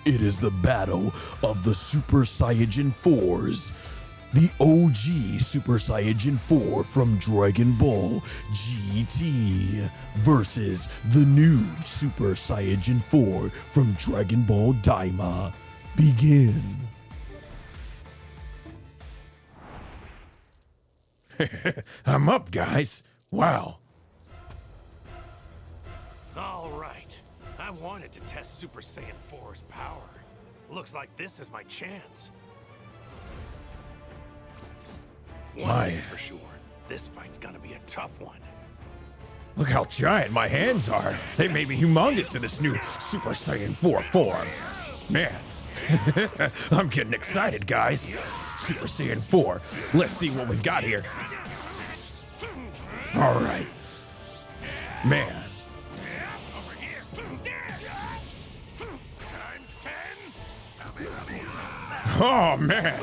It is the battle of the Super Saiyajin 4s. The OG Super Saiyajin 4 from Dragon Ball GT versus the new Super Saiyajin 4 from Dragon Ball Daima. Begin. I'm up, guys. Wow. All right. I wanted to test Super Saiyan 4's power. Looks like this is my chance. One thing's for sure. This fight's gonna be a tough one. Look how giant my hands are. They made me humongous in this new Super Saiyan 4 form. Man, I'm getting excited, guys. Super Saiyan 4. Let's see what we've got here. All right. Man. Oh, man.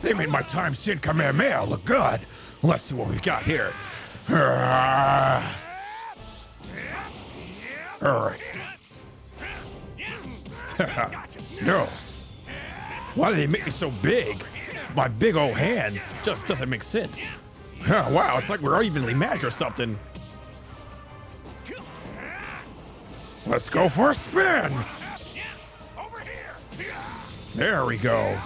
They made my times 10 Kamehameha look good. Let's see what we've got here. All right. No. Why do they make me so big? My big old hands just doesn't make sense. Oh, wow, it's like we're evenly matched or something. Let's go for a spin. There we go.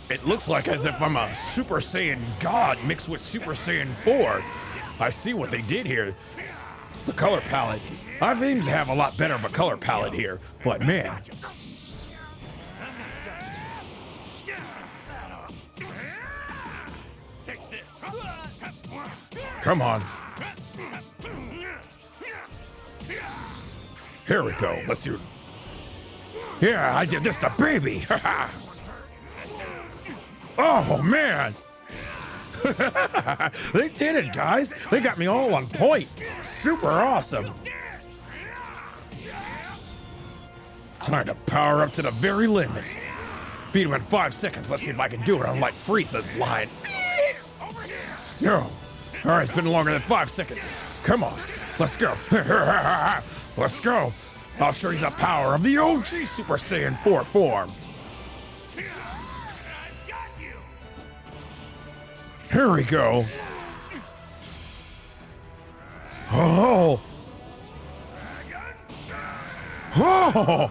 It looks like as if I'm a Super Saiyan God mixed with Super Saiyan 4. I see what they did here. The color palette. I seem to have a lot better of a color palette here, but man. Come on. Here we go. Let's see. Yeah, I did this to baby. Oh, man. They did it, guys. They got me all on point. Super awesome. Trying to power up to the very limit. Beat him in 5 seconds. Let's see if I can do it unlike Frieza's line. No. All right, it's been longer than 5 seconds. Come on. Let's go. Let's go. I'll show you the power of the OG Super Saiyan 4 form. Here we go. Oh. Oh.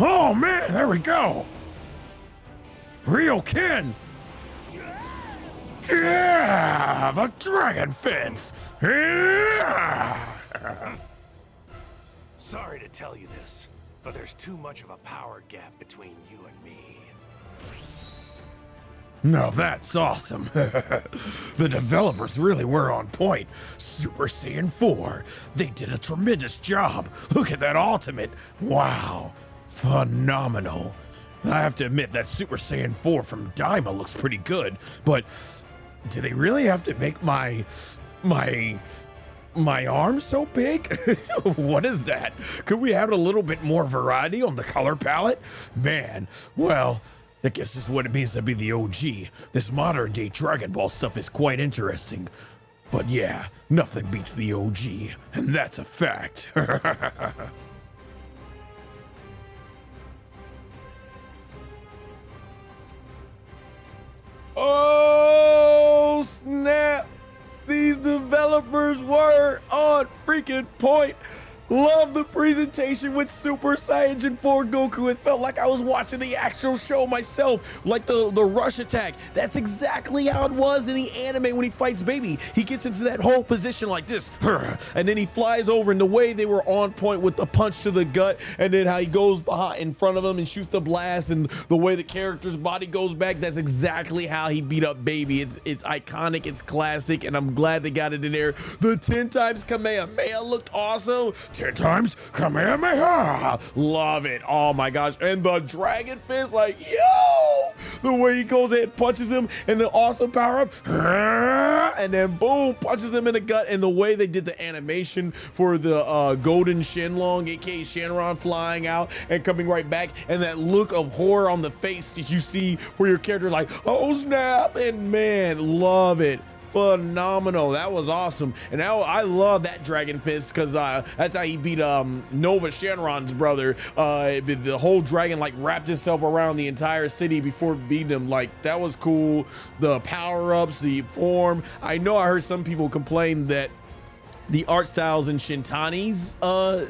Oh, man, there we go. Real Ken. Yeah, the dragon fence. Yeah. Sorry to tell you this, but there's too much of a power gap between you and me. No, that's awesome. The developers really were on point. Super Saiyan 4. They did a tremendous job. Look at that ultimate. Wow. Phenomenal. I have to admit that Super Saiyan 4 from Daima looks pretty good, but do they really have to make my arm so big? What is that? Could we have a little bit more variety on the color palette? Man, well, I guess this is what it means to be the OG. This modern day Dragon Ball stuff is quite interesting. But yeah, nothing beats the OG, and that's a fact. Oh, snap. These developers were on freaking point. Love the presentation with Super Saiyan 4 Goku. It felt like I was watching the actual show myself, like the rush attack. That's exactly how it was in the anime when he fights Baby. He gets into that whole position like this, and then he flies over, and the way they were on point with the punch to the gut, and then how he goes behind in front of him and shoots the blast, and the way the character's body goes back, that's exactly how he beat up Baby. It's iconic, it's classic, and I'm glad they got it in there. The 10 times Kamehameha looked awesome. 10 times Kamehameha. Love it. Oh my gosh. And the dragon fist, like, yo, the way he goes in and punches him, and the awesome power up, and then boom, punches him in the gut. And the way they did the animation for the Golden Shenron, aka Shenron, flying out and coming right back, and that look of horror on the face that you see for your character, like, oh snap. And man, love it. Phenomenal. That was awesome. And now I love that dragon fist, because that's how he beat Nova Shenron's brother. The whole dragon like wrapped itself around the entire city before beating him. Like, that was cool. The power-ups, the form. I know I heard some people complain that the art styles in Shintani's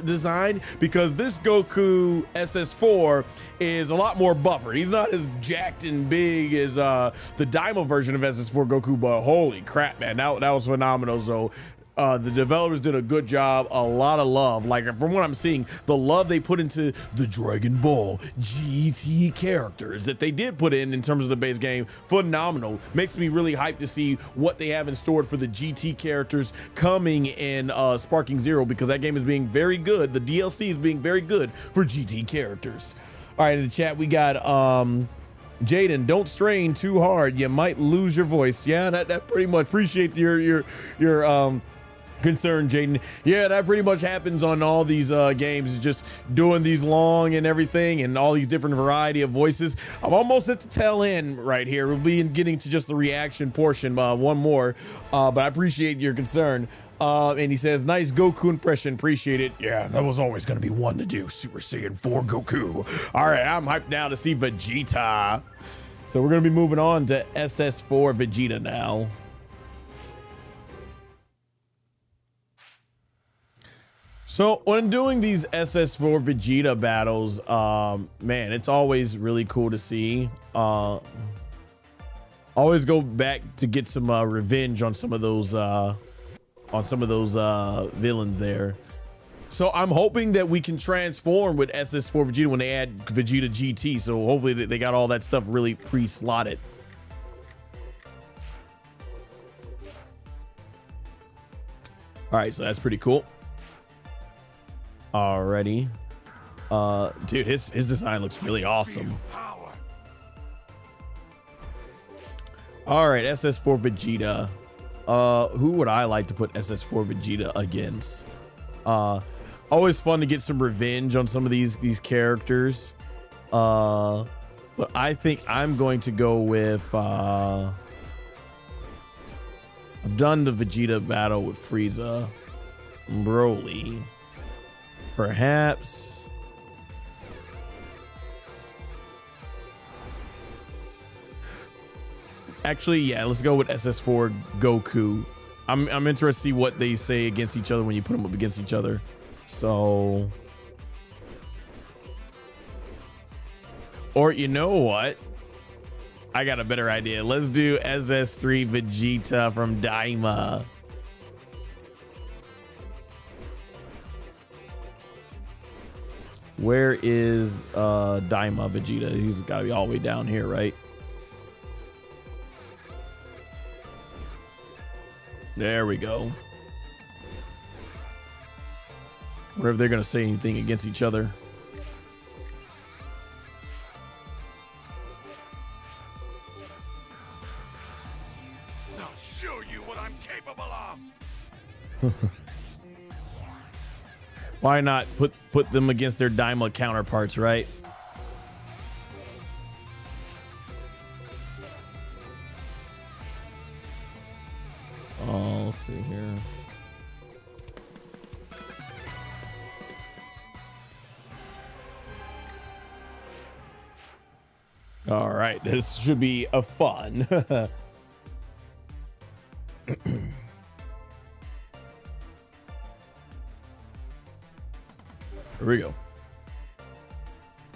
design, because this Goku SS4 is a lot more buffer. He's not as jacked and big as the Daima version of SS4 Goku, but holy crap, man, that was phenomenal. So The developers did a good job, a lot of love. Like from what I'm seeing, the love they put into the Dragon Ball GT characters that they did put in terms of the base game, phenomenal. Makes me really hyped to see what they have in store for the GT characters coming in Sparking Zero, because that game is being very good. The DLC is being very good for GT characters. All right, in the chat we got Jaden, don't strain too hard, you might lose your voice. Yeah, that pretty much, appreciate your concern, Jaden. Yeah, that pretty much happens on all these games, just doing these long and everything and all these different variety of voices. I'm almost at the tail end right here. We'll be getting to just the reaction portion, one more, but I appreciate your concern. And he says, nice Goku impression, appreciate it. Yeah, that was always going to be one to do, Super Saiyan 4 Goku. All right, I'm hyped now to see Vegeta. So we're going to be moving on to SS4 Vegeta now. So when doing these SS4 Vegeta battles, man, it's always really cool to see. Always go back to get some revenge on some of those villains there. So I'm hoping that we can transform with SS4 Vegeta when they add Vegeta GT. So hopefully they got all that stuff really pre-slotted. All right, so that's pretty cool. Alrighty. Dude, his design looks really awesome. All right, SS4 Vegeta. Who would I like to put SS4 Vegeta against? Always fun to get some revenge on some of these characters. But I think I'm going to go with I've done the Vegeta battle with Frieza, Broly. Perhaps actually, yeah, let's go with SS4 Goku. I'm interested to see what they say against each other when you put them up against each other. So, or you know what? I got a better idea. Let's do SS3 Vegeta from Daima. Where is Daima Vegeta? He's got to be all the way down here, right? There we go. Wonder if they're going to say anything against each other. I'll show you what I'm capable of. Why not put them against their Daima counterparts, right? Oh, let's see here. All right, this should be a fun. Here we go.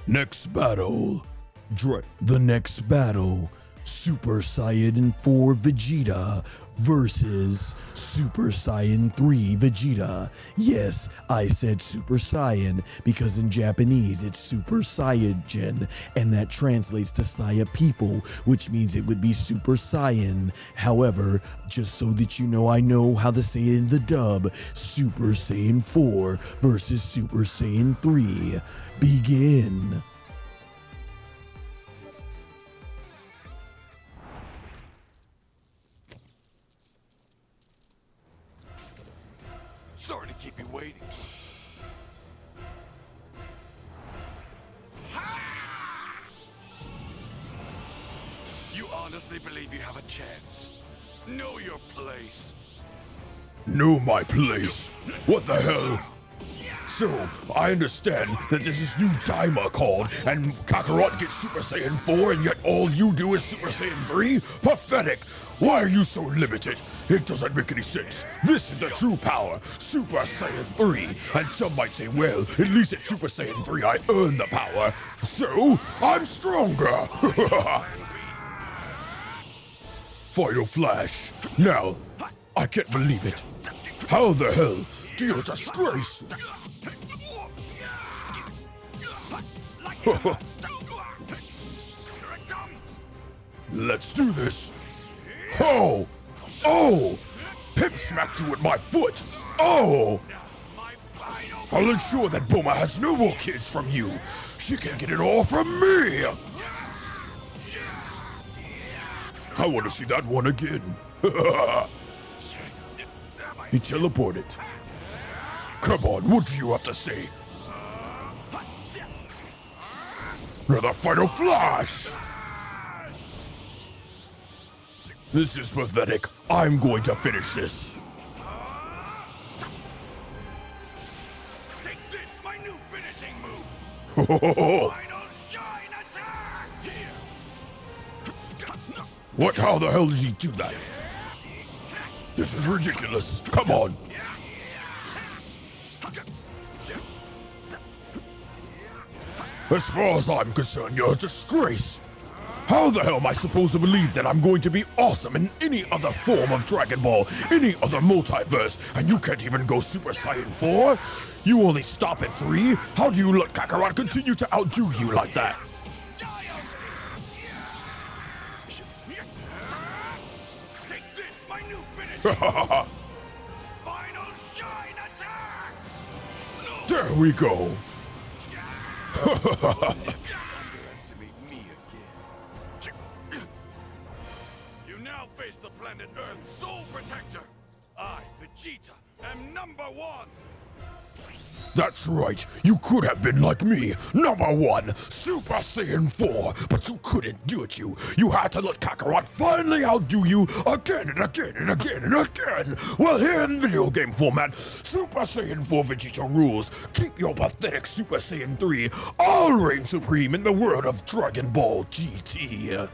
Next battle. The next battle. Super Saiyan 4 Vegeta versus Super Saiyan 3 Vegeta. Yes, I said Super Saiyan because in Japanese it's Super Saiyajin, and that translates to Saya people, which means it would be Super Saiyan. However, just so that you know, I know how to say it in the dub, Super Saiyan 4 versus Super Saiyan 3. Begin. Sorry to keep you waiting. You honestly believe you have a chance? Know your place. Know my place? What the hell? So, I understand that there's this new Daima called, and Kakarot gets Super Saiyan 4, and yet all you do is Super Saiyan 3? Pathetic! Why are you so limited? It doesn't make any sense. This is the true power, Super Saiyan 3. And some might say, well, at least at Super Saiyan 3 I earned the power. So, I'm stronger! Final Flash. Now, I can't believe it. How the hell do you disgrace? Let's do this. Oh! Oh! Pip smacked you with my foot. Oh! I'll ensure that Bulma has no more kids from you. She can get it all from me. I want to see that one again. He teleported. Come on, what do you have to say? Another final flash! This is pathetic. I'm going to finish this. Take this, my new finishing move. What? Final shine attack. How the hell did he do that? This is ridiculous. Come on. As far as I'm concerned, you're a disgrace. How the hell am I supposed to believe that I'm going to be awesome in any other form of Dragon Ball, any other multiverse, and you can't even go Super Saiyan 4? You only stop at 3? How do you let Kakarot continue to outdo you like that? Take this, my new finishing move. Final shine attack. There we go. Underestimate me again. You now face the planet Earth's sole protector. I, Vegeta, am #1. That's right, you could have been like me, #1, Super Saiyan 4, but you couldn't do it, you. You had to let Kakarot finally outdo you again and again and again and again. Well, here in video game format, Super Saiyan 4 Vegeta rules. Keep your pathetic Super Saiyan 3. I'll reign supreme in the world of Dragon Ball GT.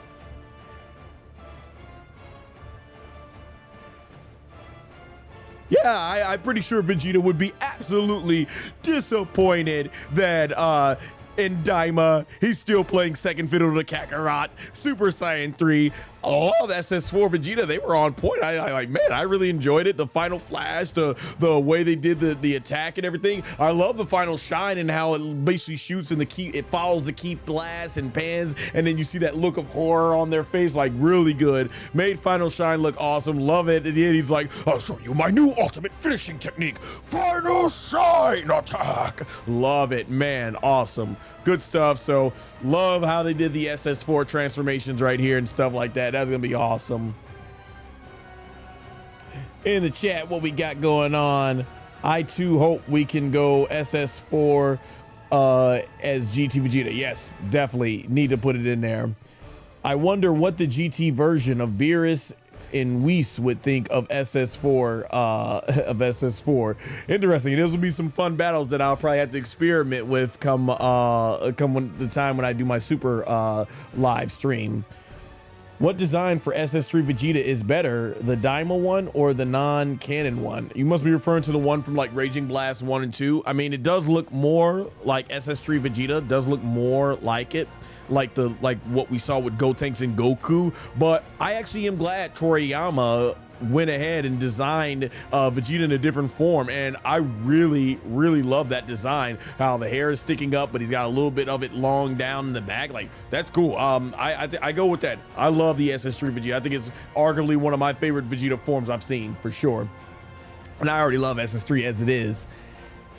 Yeah, I'm pretty sure Vegeta would be absolutely disappointed that in Daima, he's still playing second fiddle to Kakarot. Super Saiyan 3. Oh, the SS4 Vegeta, they were on point. I really enjoyed it. The final flash, the way they did the attack and everything. I love the final shine and how it basically shoots and it follows the key blast and pans, and then you see that look of horror on their face, like really good. Made final shine look awesome. Love it. At the end, he's like, I'll show you my new ultimate finishing technique, Final Shine Attack. Love it, man. Awesome. Good stuff. So love how they did the SS4 transformations right here and stuff like that. That's gonna be awesome. In the chat, what we got going on? I too hope we can go SS4 as GT Vegeta. Yes, definitely need to put it in there. I wonder what the GT version of Beerus and Whis would think of SS4 Interesting. Those will be some fun battles that I'll probably have to experiment with come the time when I do my super live stream. What design for SS3 Vegeta is better, the Daima one or the non-canon one? You must be referring to the one from like Raging Blast 1 and 2. I mean, it does look more like SS3 Vegeta, does look more like it, like what we saw with Gotenks and Goku. But I actually am glad Toriyama went ahead and designed Vegeta in a different form, and I really love that design, how the hair is sticking up but he's got a little bit of it long down in the back. Like, that's cool. I go with that. I love the SS3 Vegeta. I think it's arguably one of my favorite Vegeta forms I've seen, for sure, and I already love SS3 as it is.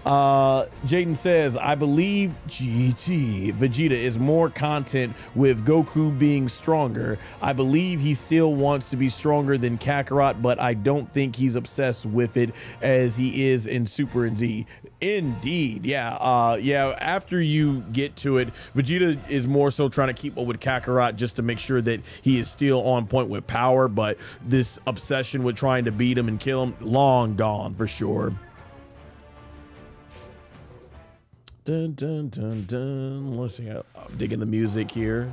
Jaden says, I believe GT Vegeta is more content with Goku being stronger. I believe he still wants to be stronger than Kakarot, but I don't think he's obsessed with it as he is in Super and Z. Indeed. Yeah. Yeah. After you get to it, Vegeta is more so trying to keep up with Kakarot just to make sure that he is still on point with power, but this obsession with trying to beat him and kill him, long gone for sure. Dun, dun, dun, dun. Let's see. I'm digging the music here.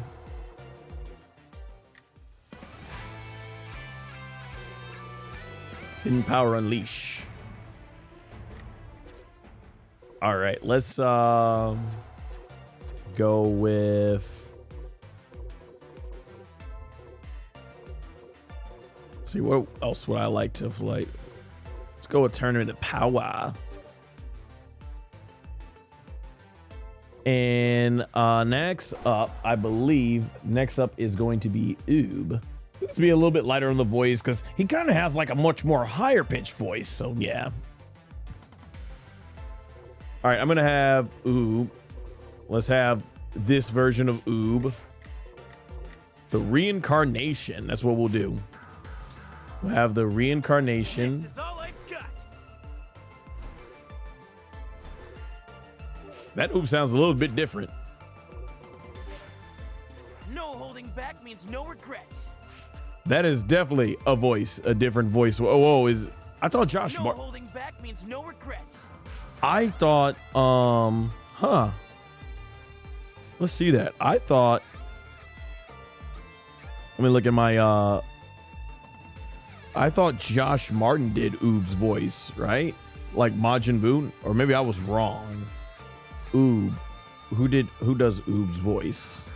Hidden Power Unleash. All right, let's go with. See what else would I like to like. Let's go with Tournament of Power. And next up, I believe, next up is going to be Oob. Let's be a little bit lighter on the voice because he kind of has like a much more higher pitched voice. So yeah. All right, I'm gonna have Oob. Let's have this version of Oob. The reincarnation. That's what we'll do. We'll have the reincarnation. This is all I've got. That Oob sounds a little bit different. No holding back means no regrets. That is definitely a voice, a different voice. Whoa, I thought Josh No holding back means no regrets. I thought, let's see that. I thought, let me look at my, I thought Josh Martin did Oob's voice, right? Like Majin Buu, or maybe I was wrong. Oob, who does Oob's voice?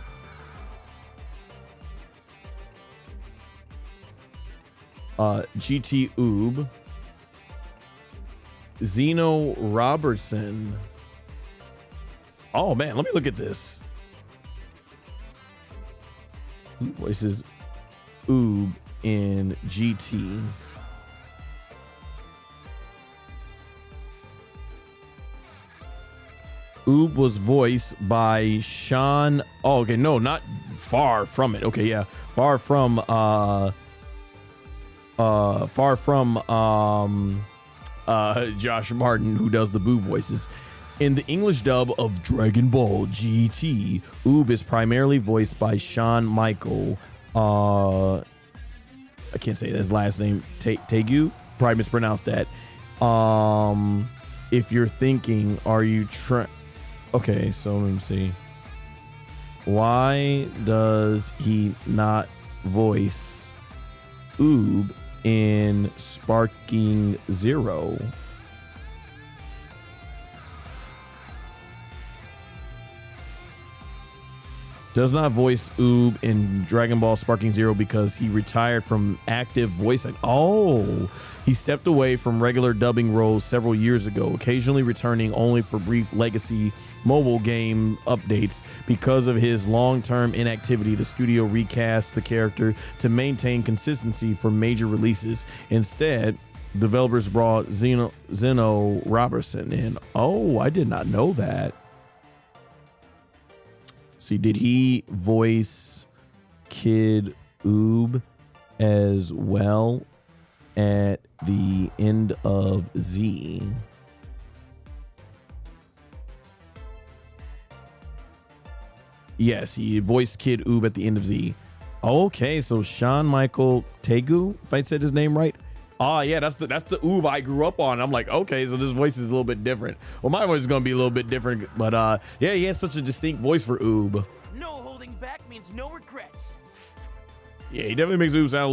GT Oob, Zeno Robertson. Oh man, let me look at this. Who voices Oob in GT? Oob was voiced by Sean. Oh, okay, no, not Far From It. Okay, yeah, Far From Josh Martin, who does the Boo voices. In the English dub of Dragon Ball GT, Oob is primarily voiced by Shawn Michael. I can't say his last name. Tegu? Probably mispronounced that. If you're thinking, are you okay, so let me see. Why does he not voice Oob in Sparking Zero? Does not voice Oob in Dragon Ball Sparking Zero because he retired from active voicing. Oh, he stepped away from regular dubbing roles several years ago, occasionally returning only for brief legacy mobile game updates. Because of his long-term inactivity, the studio recast the character to maintain consistency for major releases. Instead, developers brought Zeno Robertson in. Oh, I did not know that. See, did he voice Kid Oob as well at the end of Z? Yes, he voiced Kid Oob at the end of Z. Okay, so Shawn Michael Tegu, if I said his name right. Ah, yeah, that's the Oob I grew up on. I'm like, okay, so this voice is a little bit different. Well, my voice is gonna be a little bit different, but yeah, he has such a distinct voice for Oob. No holding back means no regrets. Yeah, he definitely makes Oob sound a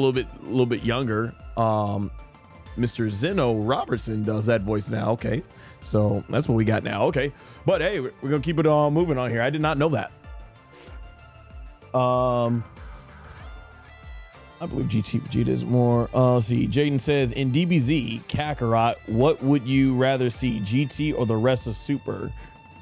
little bit younger. Mr. Zeno Robertson does that voice now. Okay, so that's what we got now. Okay, but hey, we're gonna keep it moving on here. I did not know that. I believe GT Vegeta is more. Let's see. Jaden says, in DBZ, Kakarot, what would you rather see, GT or the rest of Super?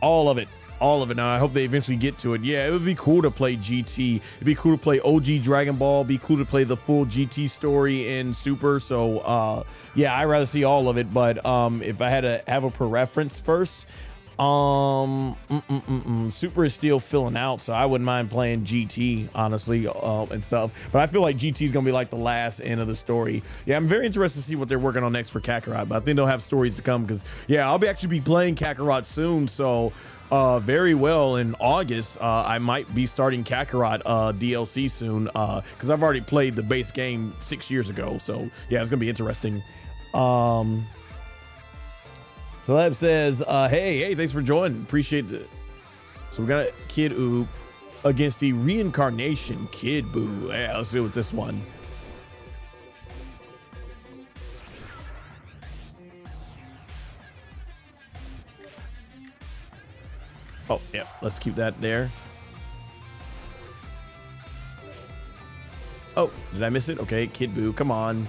All of it. All of it. Now, I hope they eventually get to it. Yeah, it would be cool to play GT. It'd be cool to play OG Dragon Ball. It'd be cool to play the full GT story in Super. So, yeah, I'd rather see all of it. But if I had to have a preference first, Super is still filling out, so I wouldn't mind playing GT, honestly, and stuff. But I feel like GT is gonna be like the last end of the story. Yeah, I'm very interested to see what they're working on next for Kakarot, but I think they'll have stories to come because, yeah, I'll actually be playing Kakarot soon. So very well in August, I might be starting Kakarot DLC soon because I've already played the base game 6 years ago. So yeah, it's gonna be interesting. Celeb says, hey, thanks for joining. Appreciate it. So we got Kid Oob against the reincarnation Kid Buu. Yeah, let's see with this one. Oh, yeah, let's keep that there. Oh, did I miss it? Okay, Kid Buu, come on.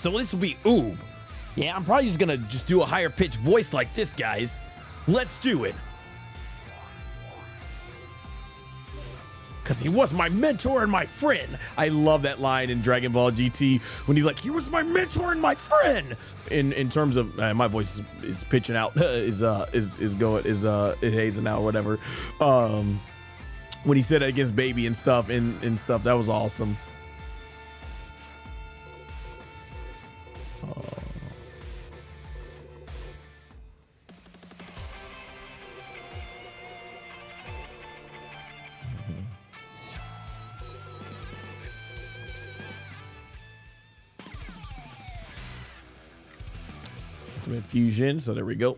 So this will be Oob. Yeah, I'm probably just gonna do a higher pitched voice like this, guys. Let's do it. Cause he was my mentor and my friend. I love that line in Dragon Ball GT when he's like, he was my mentor and my friend. In terms of my voice is pitching out, is hazing out, whatever. When he said it against Baby and stuff, that was awesome. Ultimate Fusion, so there we go.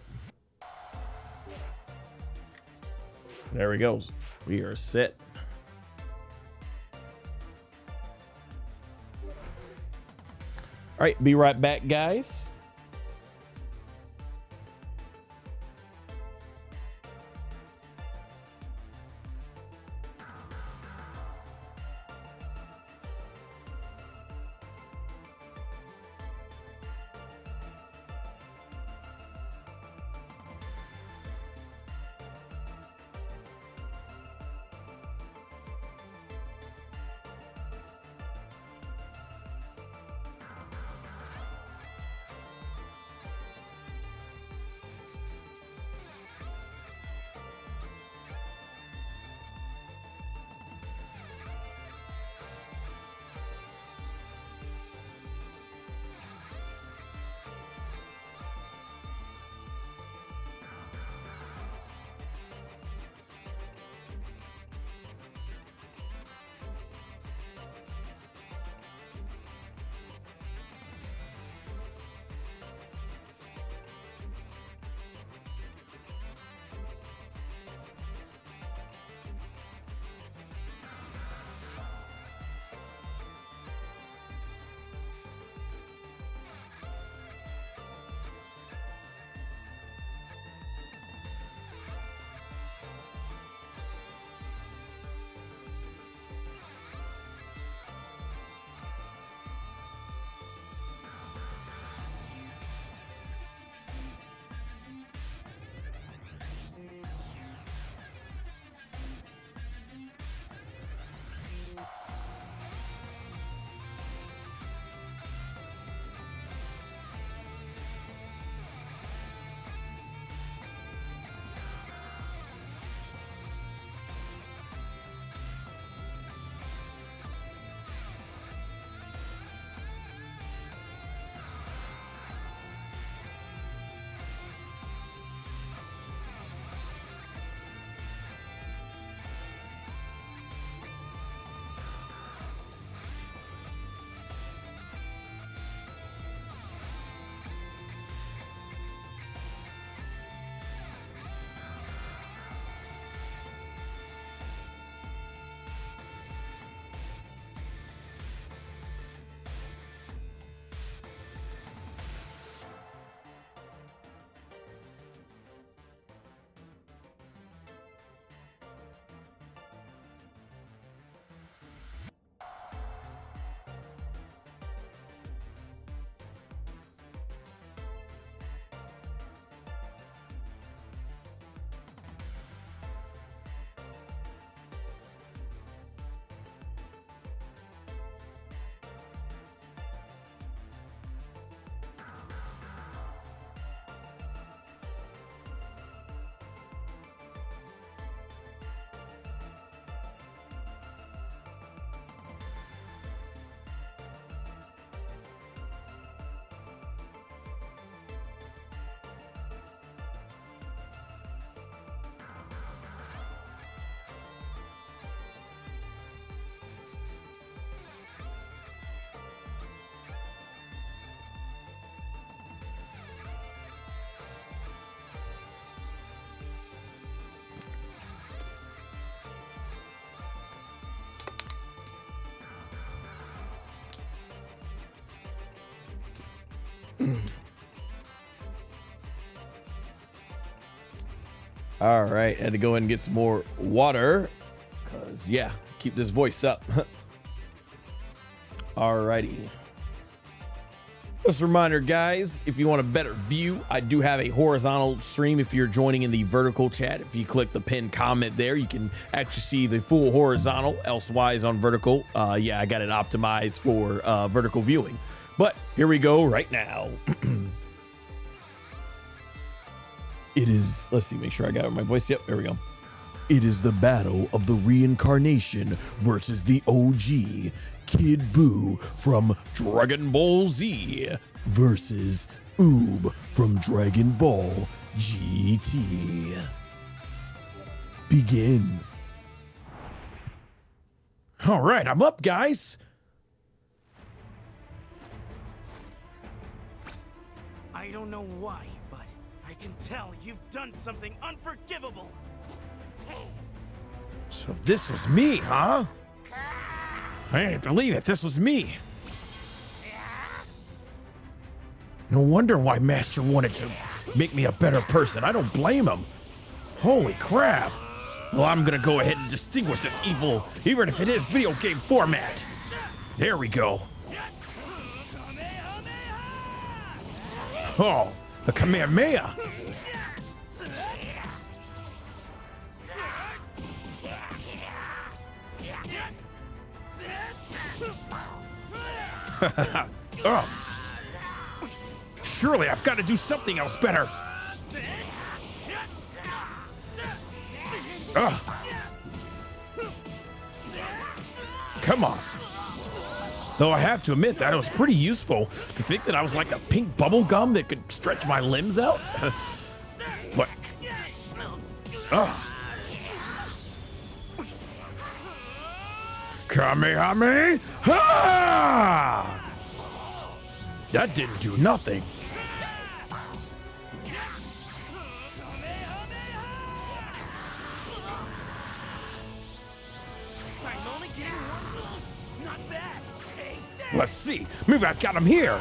There we go. We are set. All right, be right back, guys. All right, had to go ahead and get some more water, cause yeah, keep this voice up. All righty. Just a reminder, guys, if you want a better view, I do have a horizontal stream. If you're joining in the vertical chat, if you click the pinned comment there, you can actually see the full horizontal, elsewise on vertical. Yeah, I got it optimized for vertical viewing. But here we go right now. It is, let's see, make sure I got my voice. Yep, there we go. It is the battle of the reincarnation versus the OG. Kid Buu from Dragon Ball Z versus Oob from Dragon Ball GT. Begin. All right, I'm up, guys. I don't know why, but I can tell you've done something unforgivable. So this was me, huh? I can't believe it. This was me. No wonder why Master wanted to make me a better person. I don't blame him. Holy crap. Well, I'm gonna go ahead and distinguish this evil, even if it is video game format. There we go. Oh, the Kamehameha. Oh. Surely I've got to do something else better. Ugh. Come on. Though I have to admit that it was pretty useful to think that I was like a pink bubble gum that could stretch my limbs out. But, Kamehameha! That didn't do nothing. I'm only getting one. Not bad. Take that. Let's see. Maybe I got him here.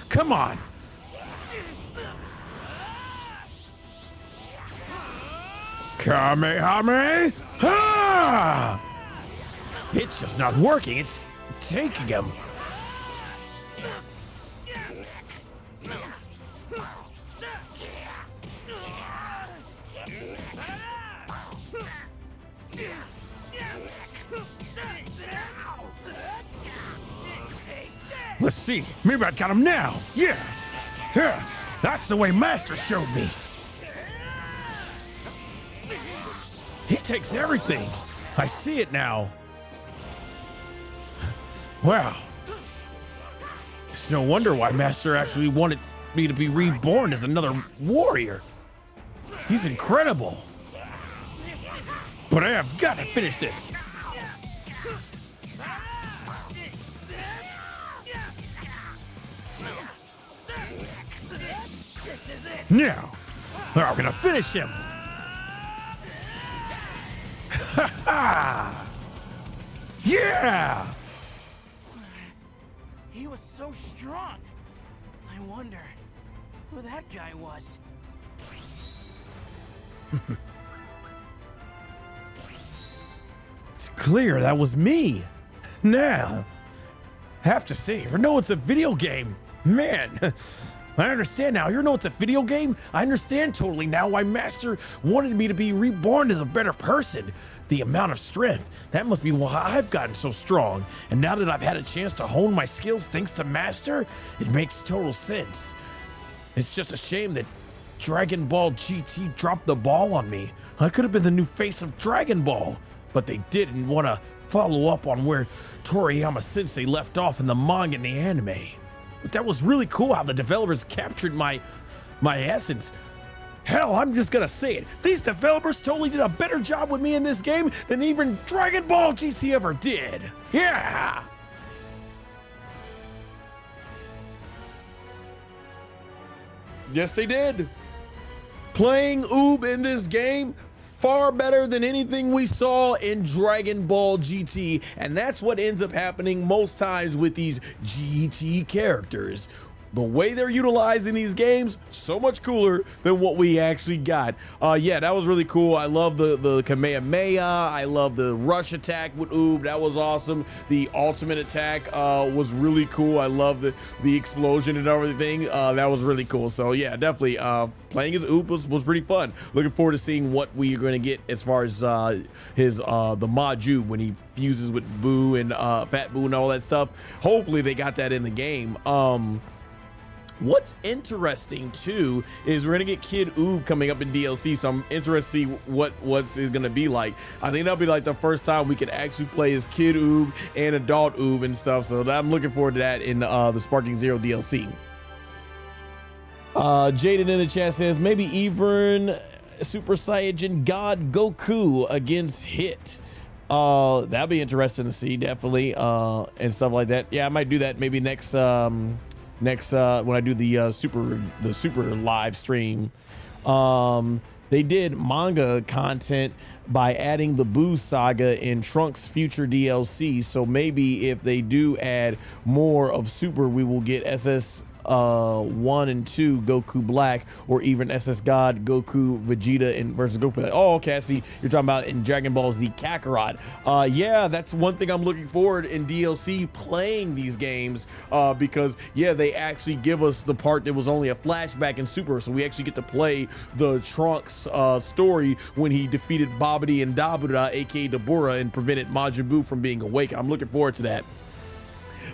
Come on. Kamehameha! It's just not working. It's taking him. Let's see. Maybe I got him now. Yeah. Yeah. That's the way Master showed me. He takes everything. I see it now. Wow. It's no wonder why Master actually wanted me to be reborn as another warrior. He's incredible. But I have got to finish this. Now, I'm gonna finish him. Ha ha! Yeah! He was so strong. I wonder who that guy was. It's clear that was me. Now, have to say, even though it's a video game, man, I understand now. You know it's a video game? I understand totally now why Master wanted me to be reborn as a better person. The amount of strength, that must be why I've gotten so strong. And now that I've had a chance to hone my skills thanks to Master, it makes total sense. It's just a shame that Dragon Ball GT dropped the ball on me. I could have been the new face of Dragon Ball, but they didn't want to follow up on where Toriyama Sensei left off in the manga and the anime. But that was really cool how the developers captured my essence. Hell, I'm just gonna say it. These developers totally did a better job with me in this game than even Dragon Ball GT ever did. Yeah! Yes, they did. Playing Oob in this game, far better than anything we saw in Dragon Ball GT, and that's what ends up happening most times with these GT characters. the way they're utilizing these games, so much cooler than what we actually got. Yeah, that was really cool. I love the Kamehameha. I love the rush attack with Oob. That was awesome. The ultimate attack was really cool. I love the explosion and everything. That was really cool. So yeah, definitely playing as Oob was pretty fun. Looking forward to seeing what we are going to get as far as the Majuub when he fuses with Boo and Fat Boo and all that stuff. Hopefully they got that in the game. What's interesting too is we're gonna get Kid Oob coming up in DLC, so I'm interested to see what's it gonna be like. I think that'll be like the first time we could actually play as Kid Oob and Adult Oob and stuff, so I'm looking forward to that in the Sparking Zero DLC. Jaden in the chat says maybe even Super Saiyan God Goku against Hit. That'll be interesting to see, definitely, and stuff like that. Yeah, I might do that maybe next when I do the super live stream. They did manga content by adding the Boo saga in Trunks' future DLC, so maybe if they do add more of Super, we will get SS 1 and 2 Goku Black, or even SS God Goku Vegeta versus Goku. Oh, okay, I see you're talking about in Dragon Ball Z Kakarot. Yeah, that's one thing I'm looking forward in DLC playing these games, because yeah, they actually give us the part that was only a flashback in Super, so we actually get to play the Trunks story when he defeated Babidi and Dabura, aka Dabura, and prevented Majuub from being awake. I'm looking forward to that.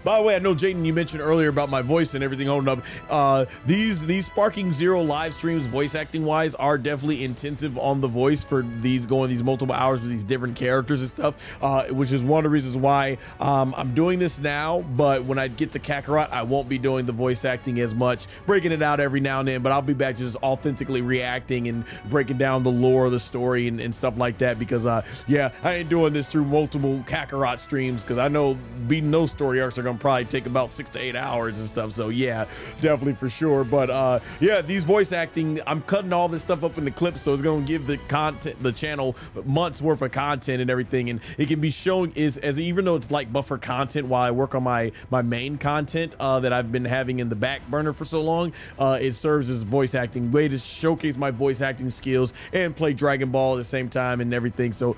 By the way, I know Jaden, you mentioned earlier about my voice and everything holding up. These Sparking Zero live streams, voice acting wise, are definitely intensive on the voice for these going these multiple hours with these different characters and stuff, which is one of the reasons why I'm doing this now. But when I get to Kakarot, I won't be doing the voice acting as much, breaking it out every now and then. But I'll be back just authentically reacting and breaking down the lore of the story and stuff like that. Because yeah, I ain't doing this through multiple Kakarot streams, because I know beating those story arcs are gonna probably take about 6 to 8 hours and stuff. So yeah, definitely for sure. But yeah, these voice acting, I'm cutting all this stuff up into clips, so it's going to give the content, the channel, months worth of content and everything, and it can be shown as even though it's like buffer content while I work on my main content that I've been having in the back burner for so long. It serves as voice acting way to showcase my voice acting skills and play Dragon Ball at the same time and everything. So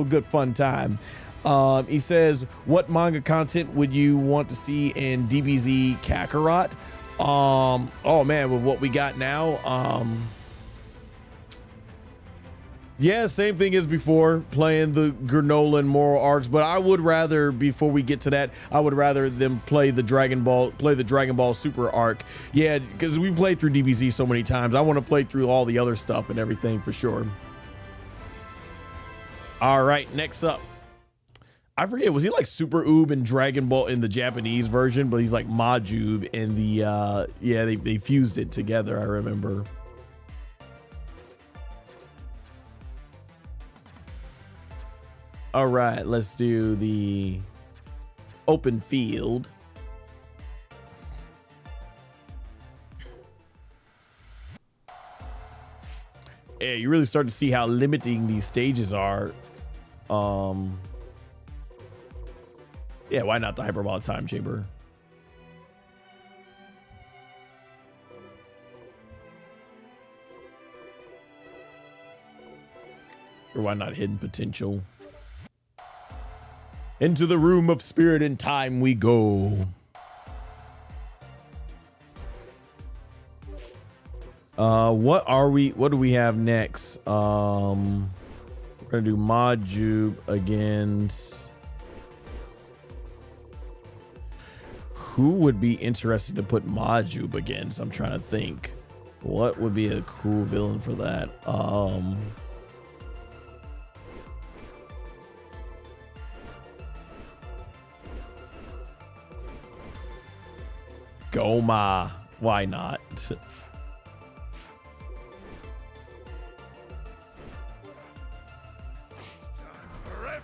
good fun time. He says, what manga content would you want to see in DBZ Kakarot? Oh man, with what we got now, yeah, same thing as before, playing the granola and moral arcs, but I would rather, before we get to that, I would rather them play the Dragon Ball Super arc. Yeah, because we played through DBZ so many times. I want to play through all the other stuff and everything for sure. All right, next up. I forget, was he like Super Oob in Dragon Ball in the Japanese version, but he's like Majuub in the yeah, they fused it together, I remember. All right, let's do the open field. Yeah, you really start to see how limiting these stages are. Yeah, why not the hyperbolic time chamber? Or why not hidden potential? Into the room of spirit and time we go. What do we have next? We're gonna do Majuub against. Who would be interested to put Majuub against? I'm trying to think. What would be a cool villain for that? Goma. Why not? For everyone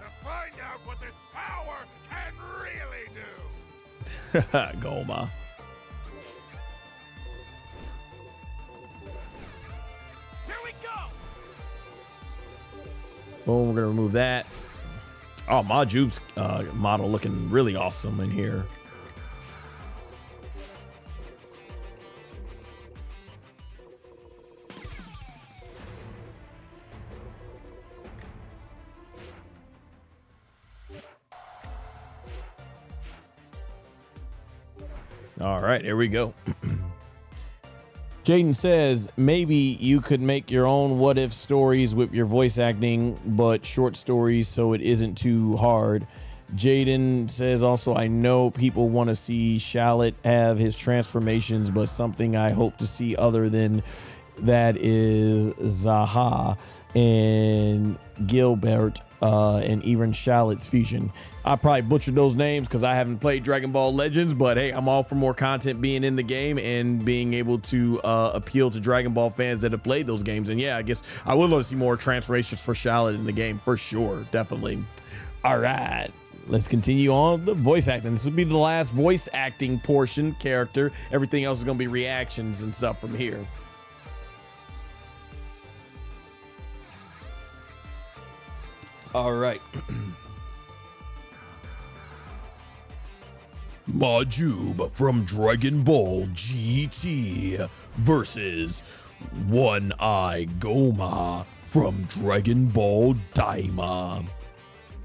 to find out what this power can really do. Goma. Here we go. Boom, we're gonna remove that. Oh, Majuub's model looking really awesome in here. All right, here we go. Jaden says, maybe you could make your own what if stories with your voice acting, but short stories so it isn't too hard. Jaden says also, I know people want to see Shallot have his transformations, but something I hope to see other than that is Zaha and Gilbert and even Shallot's fusion. I probably butchered those names because I haven't played Dragon Ball Legends, but hey, I'm all for more content being in the game and being able to appeal to Dragon Ball fans that have played those games. And yeah, I guess I would love to see more transformations for Shallot in the game for sure, definitely. All right, let's continue on the voice acting. This will be the last voice acting portion, character. Everything else is going to be reactions and stuff from here. All right. Majuub from Dragon Ball GT versus One-Eye Goma from Dragon Ball Daima.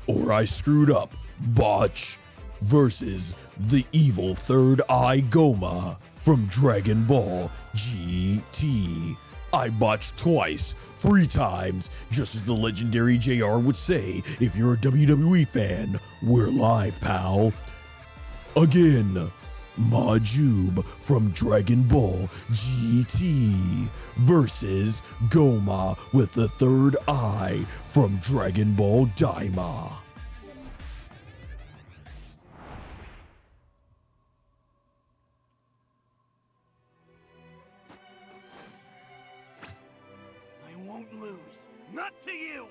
Or I screwed up, Botch versus the evil Third Eye Goma from Dragon Ball GT. I botched twice, 3 times, just as the legendary JR would say. If you're a WWE fan, we're live, pal. Again, Majuub from Dragon Ball GT versus Goma with the third eye from Dragon Ball Daima. I won't lose. Not to you!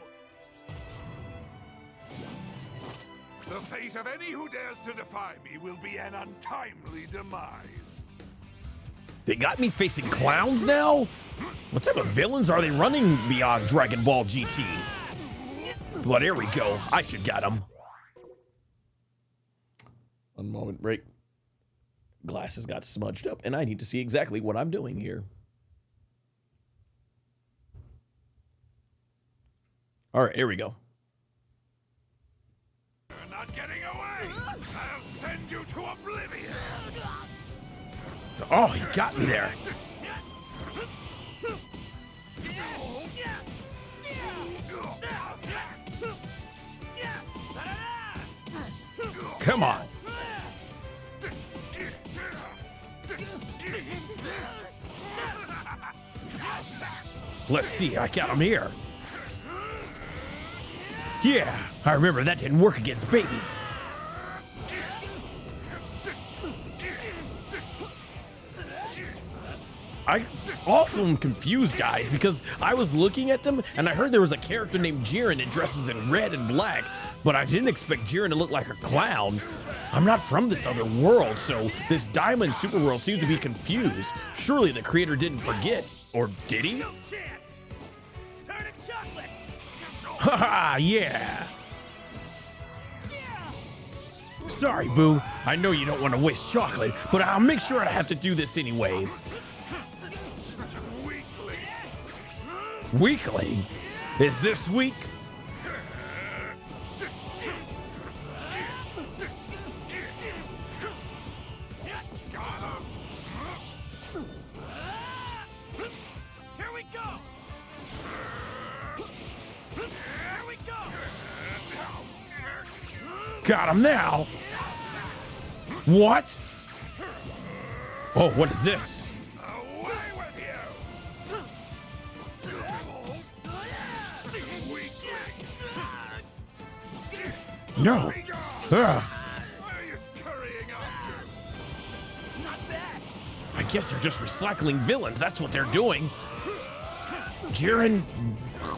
The fate of any who dares to defy me will be an untimely demise. They got me facing clowns now? What type of villains are they running beyond Dragon Ball GT? But here we go. I should get them. One moment break. Glasses got smudged up, and I need to see exactly what I'm doing here. All right, here we go. You're not getting away! I'll send you to oblivion! Oh, he got me there. Come on. Let's see, I got him here. Yeah, I remember that didn't work against Baby. I also am confused, guys, because I was looking at them and I heard there was a character named Jiren that dresses in red and black, but I didn't expect Jiren to look like a clown. I'm not from this other world, so this Diamond Super World seems to be confused. Surely the creator didn't forget, or did he? No chance! Turn to chocolate! Haha, yeah. Sorry, Boo. I know you don't want to waste chocolate, but I'll make sure I have to do this anyways. Weakling? Is this weak? Here we go! Here we go! Got him now. What? Oh, what is this? Away with you! No. Where are you scurrying off Not bad! I guess they're just recycling villains. That's what they're doing. Jiren,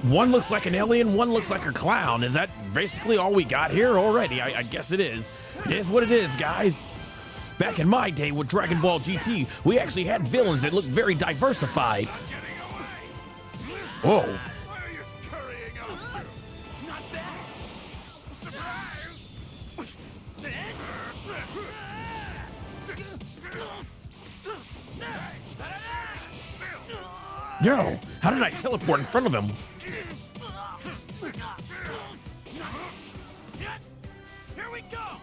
one looks like an alien, one looks like a clown. Is that basically all we got here already? I guess it is. It is what it is, guys. Back in my day with Dragon Ball GT, we actually had villains that looked very diversified. Whoa. Where are you scurrying off to? Not bad! Surprise! No, how did I teleport in front of him? Here we go!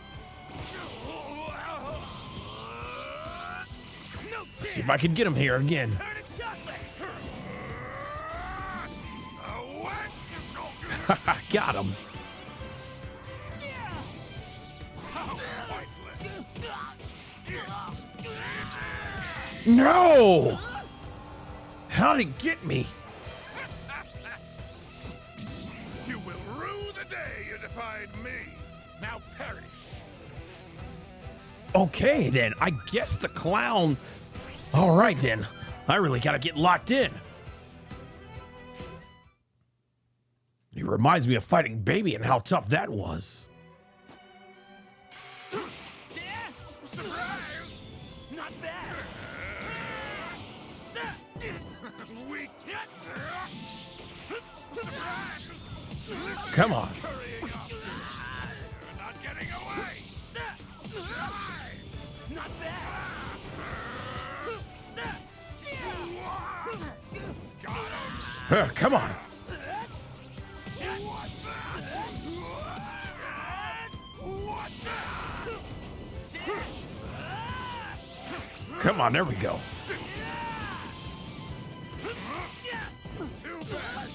Let's see if I can get him here again. Got him. No! How'd it get me? You will rue the day you defied me. Now perish. Okay, then. I guess the clown... All right, then. I really gotta get locked in. He reminds me of fighting Baby and how tough that was. Surprise! Not bad. Weak. Surprise! Come on. Hurrying up. You're not getting away. Not bad. Come on. Come on, there we go. Too bad.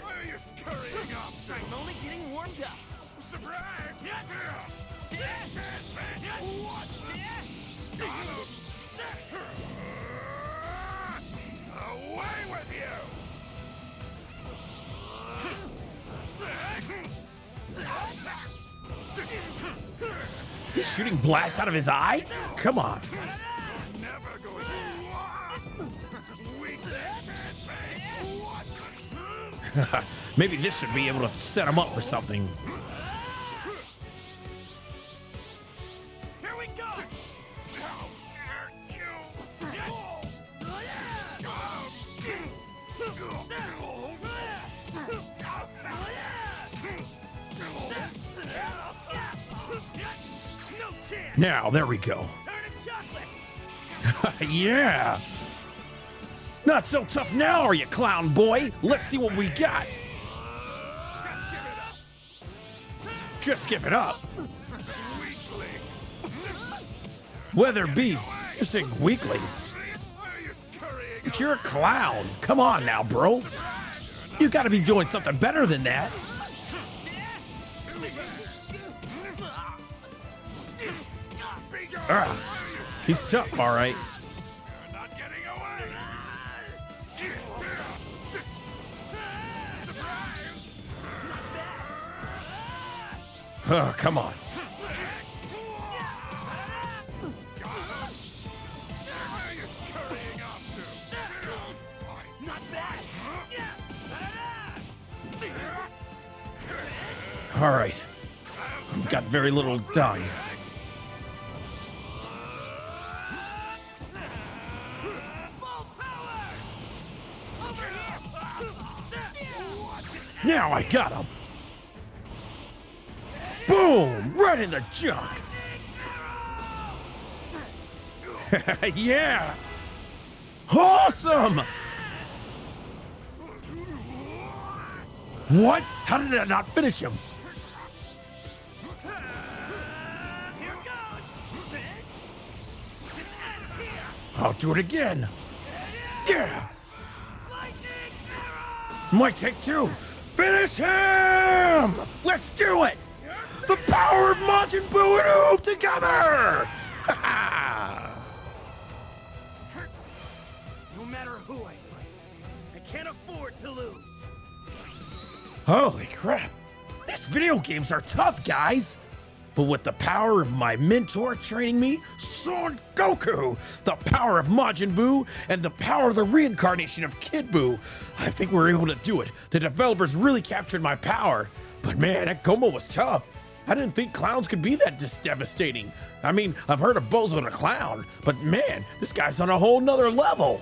Where are you scurrying off to? I'm only getting warmed up. Surprise! Away with you! He's shooting blasts out of his eye? Come on. Never going to. Maybe this should be able to set him up for something. Here we go. How dare you! No chance. Now, there we go. Turn to chocolate. Yeah. Not so tough now, are you, clown boy? Let's see what we got. Just give it up. Weakling! Whether be, you're saying weakling, Where are you scurrying but you're a clown. Come on now, bro. You gotta be doing something better than that. He's tough, all right. You're not getting away! Surprise! Come on. Where are you scurrying off to? Not bad. All right. We've got very little time. Now I got him. Boom! Right in the junk. Yeah. Awesome. What? How did I not finish him? Here goes. This ends here. I'll do it again. Yeah. Lightning arrow. Might take two. Finish him! Let's do it! The power of Majin Buu and Oob together! No matter who I fight, I can't afford to lose. Holy crap! These video games are tough, guys! But with the power of my mentor training me, Son Goku, the power of Majin Buu, and the power of the reincarnation of Kid Buu, I think we're able to do it. The developers really captured my power. But man, that Gomu was tough. I didn't think clowns could be that devastating. I mean, I've heard of Bozo the Clown, but man, this guy's on a whole nother level.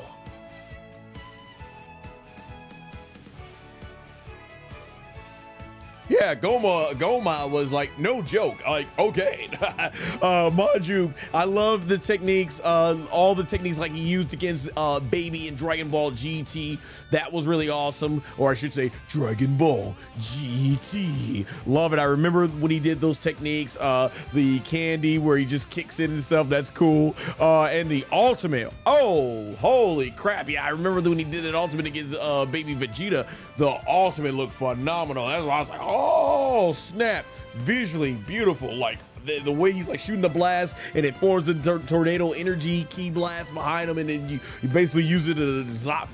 Yeah, Yeah, Goma was like no joke. Like, okay. Majuub, I love the techniques, all the techniques like he used against Baby in Dragon Ball GT. That was really awesome. Or I should say Dragon Ball GT. Love it. I remember when he did those techniques, the candy where he just kicks in and stuff. That's cool. And the ultimate. Oh, holy crap. Yeah, I remember when he did an ultimate against Baby Vegeta. The ultimate looked phenomenal. That's why I was like, oh snap, visually beautiful. Like the way he's like shooting the blast and it forms the tornado energy key blast behind him, and then you basically use it to stop,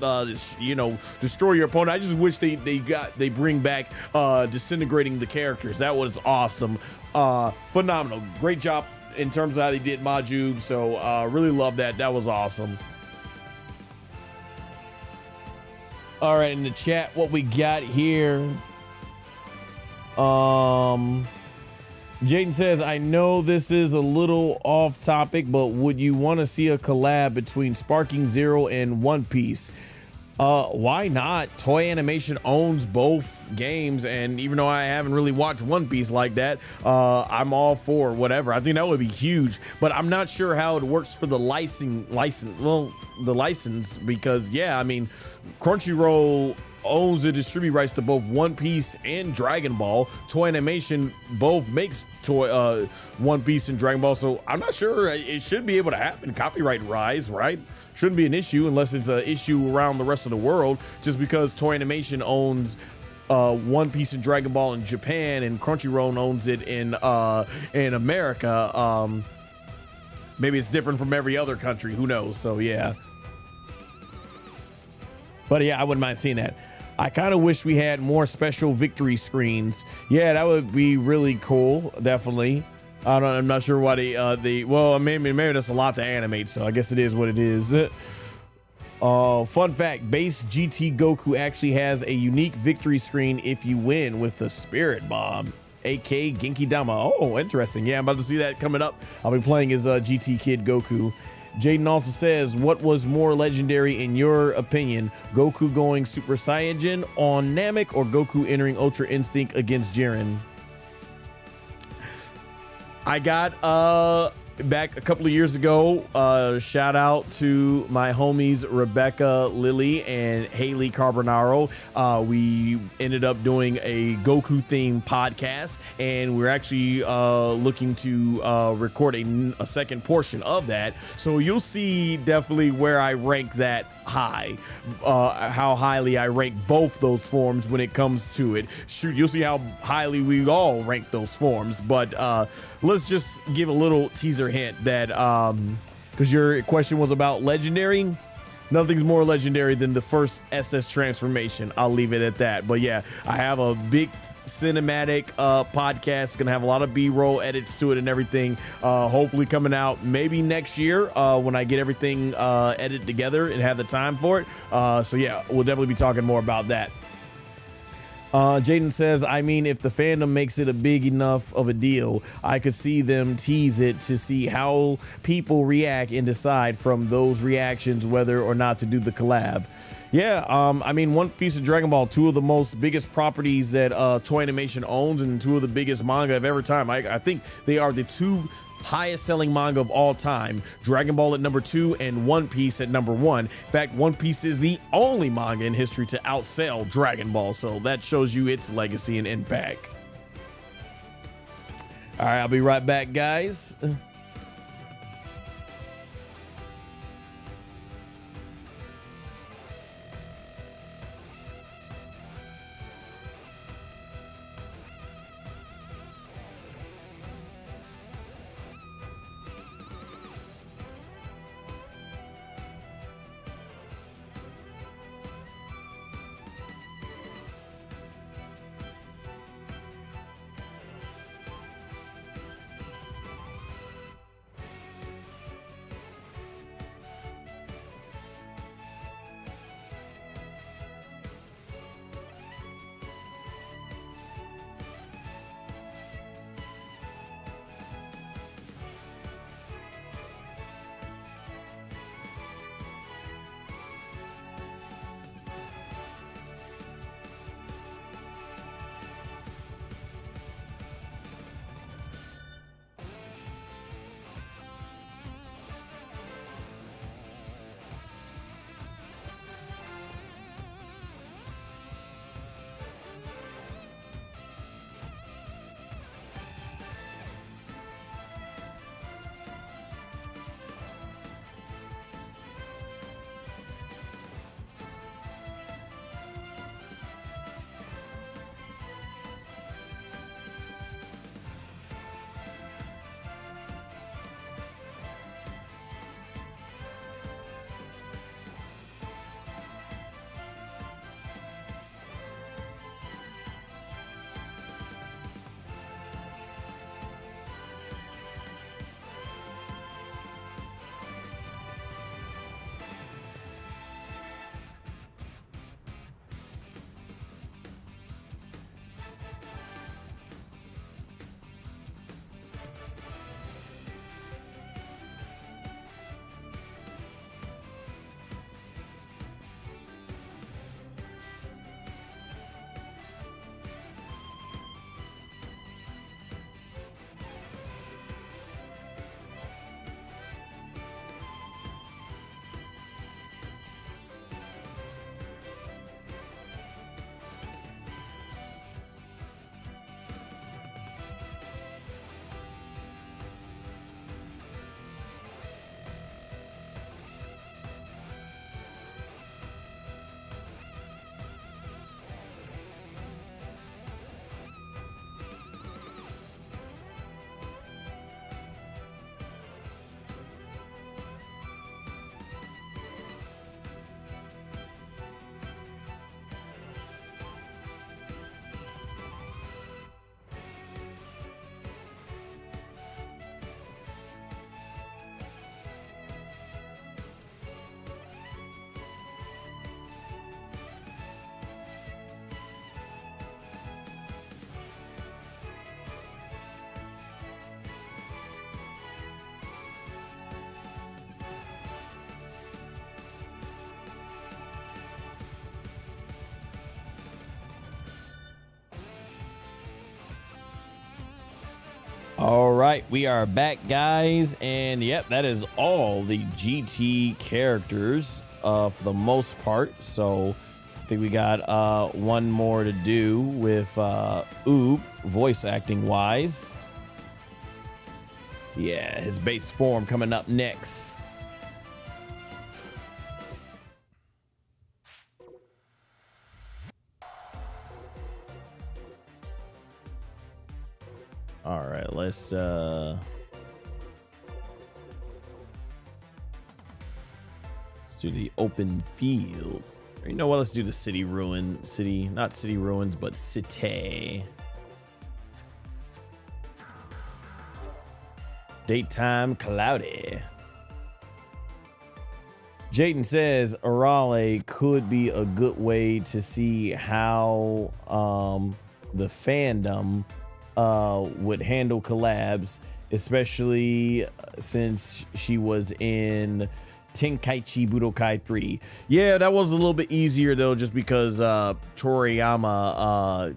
destroy your opponent. I just wish they bring back disintegrating the characters. That was awesome. Phenomenal. Great job in terms of how they did Majuub. So really love that. That was awesome. All right, in the chat, what we got here. Jaden says, I know this is a little off topic, but would you want to see a collab between Sparking Zero and One Piece? Why not? Toei Animation owns both games, and even though I haven't really watched One Piece like that, I'm all for whatever. I think that would be huge, but I'm not sure how it works for the license, because yeah, I mean, Crunchyroll owns the distribute rights to both One Piece and Dragon Ball. Toei Animation both makes One Piece and Dragon Ball, so I'm not sure. It should be able to happen. Copyright rise, right? Shouldn't be an issue unless it's an issue around the rest of the world. Just because Toei Animation owns One Piece and Dragon Ball in Japan and Crunchyroll owns it in America. Maybe it's different from every other country. Who knows? So yeah. But yeah, I wouldn't mind seeing that. I kind of wish we had more special victory screens. Yeah, that would be really cool. Definitely. I'm not sure why well, maybe that's a lot to animate, so I guess it is what it is. Fun fact, base GT Goku actually has a unique victory screen if you win with the Spirit Bomb, aka Genki Dama. Oh, interesting. Yeah, I'm about to see that coming up. I'll be playing as GT Kid Goku. Jaden also says, what was more legendary in your opinion? Goku going Super Saiyan on Namek or Goku entering Ultra Instinct against Jiren? I got back a couple of years ago, shout out to my homies Rebecca Lilly and Haley Carbonaro. We ended up doing a Goku themed podcast, and we're actually looking to record a second portion of that, so you'll see definitely where I rank that high, how highly I rank both those forms when it comes to it. Shoot, you'll see how highly we all rank those forms. But let's just give a little teaser hint that because your question was about legendary, nothing's more legendary than the first SS transformation. I'll leave it at that. But yeah, I have a big cinematic podcast. Gonna have a lot of B-roll edits to it and everything, hopefully coming out maybe next year when I get everything edited together and have the time for it. So yeah, we'll definitely be talking more about that. Jaden says, I mean, if the fandom makes it a big enough of a deal, I could see them tease it to see how people react and decide from those reactions whether or not to do the collab. Yeah, I mean, One Piece and Dragon Ball, two of the most biggest properties that Toei Animation owns, and two of the biggest manga of every time. I think they are the two highest selling manga of all time. Dragon Ball at number 2 and One Piece at number 1. In fact, One Piece is the only manga in history to outsell Dragon Ball, so that shows you its legacy and impact. All right, I'll be right back, guys. All right, we are back, guys, and yep, that is all the GT characters for the most part. So I think we got one more to do with Oob, voice acting wise. Yeah, his base form coming up next. All right, let's do the open field. You know what? Let's do the city not city ruins, but city. Daytime cloudy. Jayden says Arale could be a good way to see how the fandom would handle collabs, especially since she was in Tenkaichi Budokai 3. Yeah, that was a little bit easier though, just because Toriyama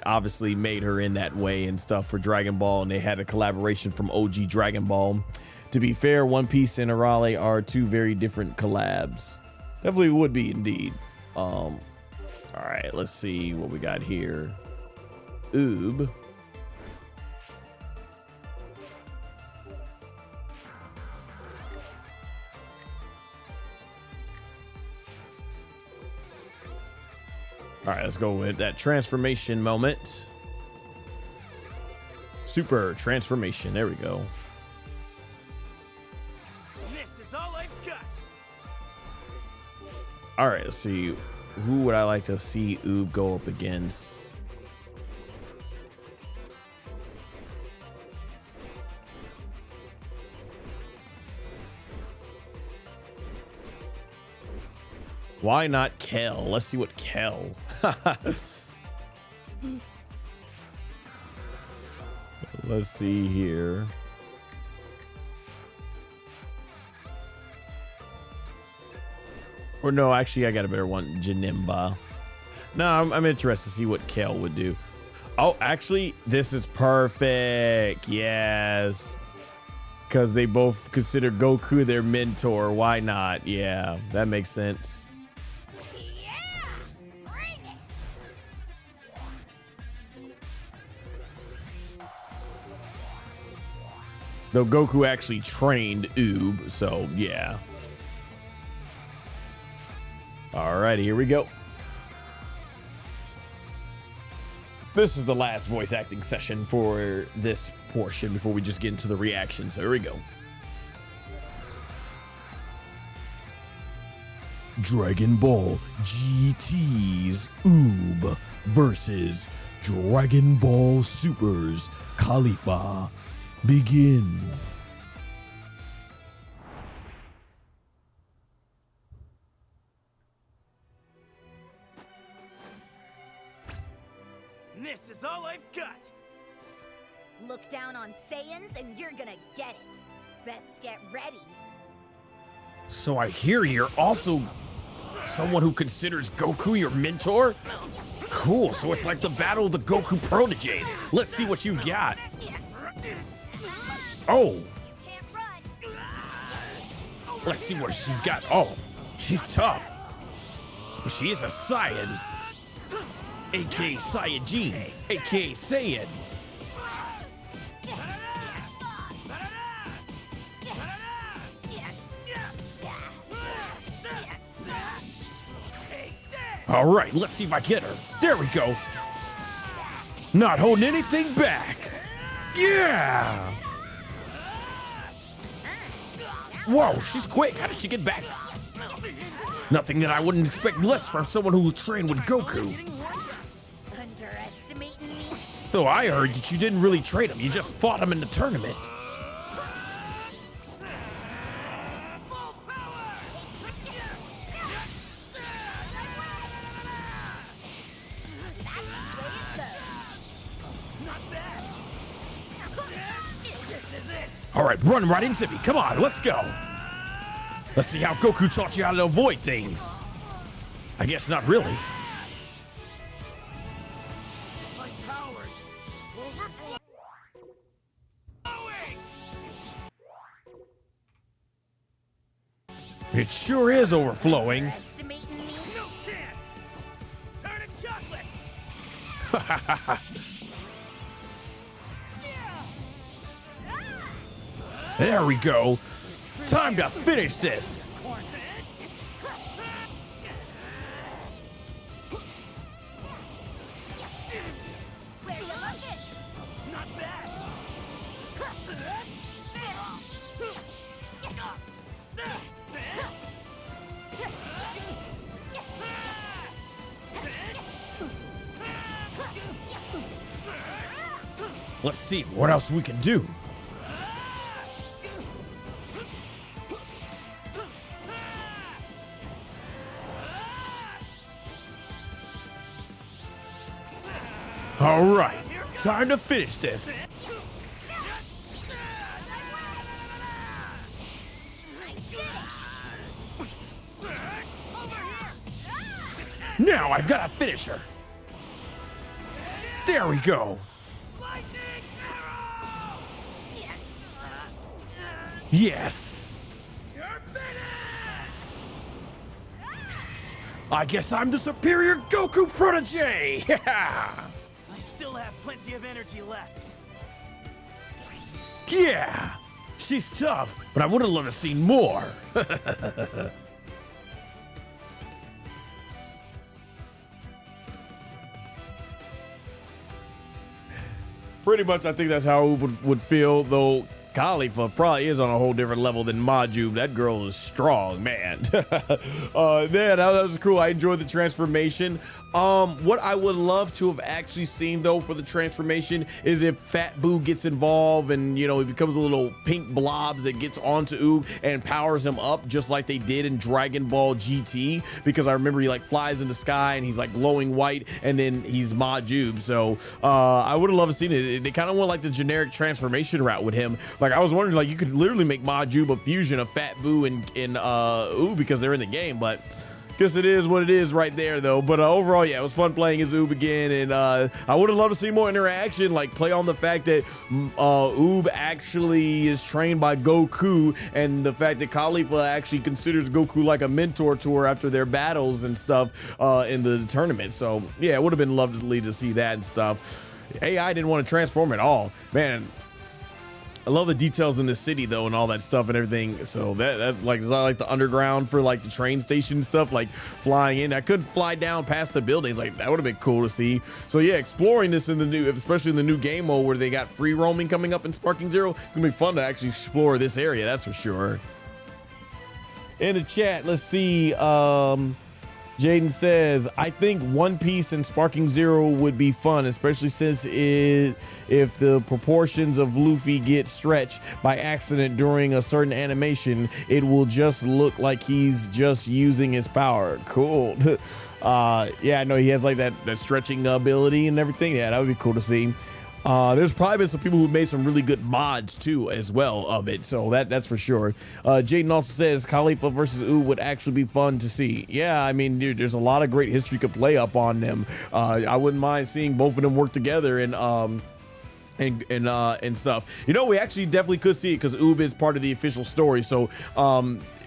obviously made her in that way and stuff for Dragon Ball, and they had a collaboration from OG Dragon Ball. To be fair, One Piece and Arale are two very different collabs. Definitely would be indeed. All right, let's see what we got here. Oob. All right, let's go with that transformation moment. Super transformation. There we go. This is all I've got. All right, let's see. Who would I like to see Oob go up against? Why not Kel? Let's see what Kel. Let's see here. Or no, actually, I got a better one. Janimba. No, I'm interested to see what Kel would do. Oh, actually, this is perfect. Yes. Because they both consider Goku their mentor. Why not? Yeah, that makes sense. Though Goku actually trained Oob, so yeah. Alrighty, here we go. This is the last voice acting session for this portion before we just get into the reaction. So here we go. Dragon Ball GT's Oob versus Dragon Ball Super's Khalifa. Begin. This is all I've got. Look down on Saiyans and you're gonna get it. Best get ready. So I hear you're also someone who considers Goku your mentor? Cool, so it's like the battle of the Goku proteges. Let's see what you've got. Oh. Let's see what she's got. Oh, she's tough. But she is a Saiyan. A.K.A. Saiyajin. A.K.A. Saiyan. All right, let's see if I get her. There we go. Not holding anything back. Yeah. Whoa, she's quick. How did she get back? Nothing that I wouldn't expect less from someone who trained with Goku. Underestimating me? Though I heard that you didn't really train him, you just fought him in the tournament. All right, run right into me. Come on, let's go. Let's see how Goku taught you how to avoid things. I guess not really. My powers overflow. It sure is overflowing. Estimating me? No chance! Turn it chocolate! There we go. Time to finish this. Where you looking? Not bad! Let's see what else we can do. All right, time to finish this. Now I gotta finish her. There we go. Yes. I guess I'm the superior Goku protege. I still have plenty of energy left. Yeah. She's tough, but I would have loved to see more. Pretty much, I think that's how it would feel, though. Khalifa probably is on a whole different level than Majuub. That girl is strong, man. That was cool. I enjoyed the transformation. What I would love to have actually seen, though, for the transformation is if Fat Boo gets involved and, you know, he becomes a little pink blobs that gets onto Oob and powers him up just like they did in Dragon Ball GT, because I remember he, like, flies in the sky and he's, like, glowing white and then he's Majuub. So I would have loved to see it. They kind of went, like, the generic transformation route with him. Like, I was wondering, like, you could literally make Majuub a fusion of Fat Boo and Oob because they're in the game, but guess it is what it is right there, though. But overall, yeah, it was fun playing as Oob again, and I would have loved to see more interaction, like play on the fact that Oob actually is trained by Goku, and the fact that Khalifa actually considers Goku like a mentor to her after their battles and stuff in the tournament. So yeah, it would have been lovely to see that and stuff. AI didn't want to transform at all, man. I love the details in the city, though, and all that stuff and everything. So that's like, is that like the underground for like the train station and stuff, like flying in. I couldn't fly down past the buildings. Like, that would have been cool to see. So yeah, exploring this in the new, especially in the new game mode where they got free roaming coming up in Sparking Zero, it's gonna be fun to actually explore this area. That's for sure. In the chat, let's see. Jaden says, I think One Piece and Sparking Zero would be fun, especially since if the proportions of Luffy get stretched by accident during a certain animation, it will just look like he's just using his power. Cool. Yeah, I know he has like that stretching ability and everything. Yeah, that would be cool to see. There's probably been some people who made some really good mods too as well of it, so that's for sure. Jaden also says Khalifa versus Oob would actually be fun to see. Yeah, I mean, dude, there's a lot of great history to play up on them. I wouldn't mind seeing both of them work together and stuff. You know, we actually definitely could see it because Oob is part of the official story, so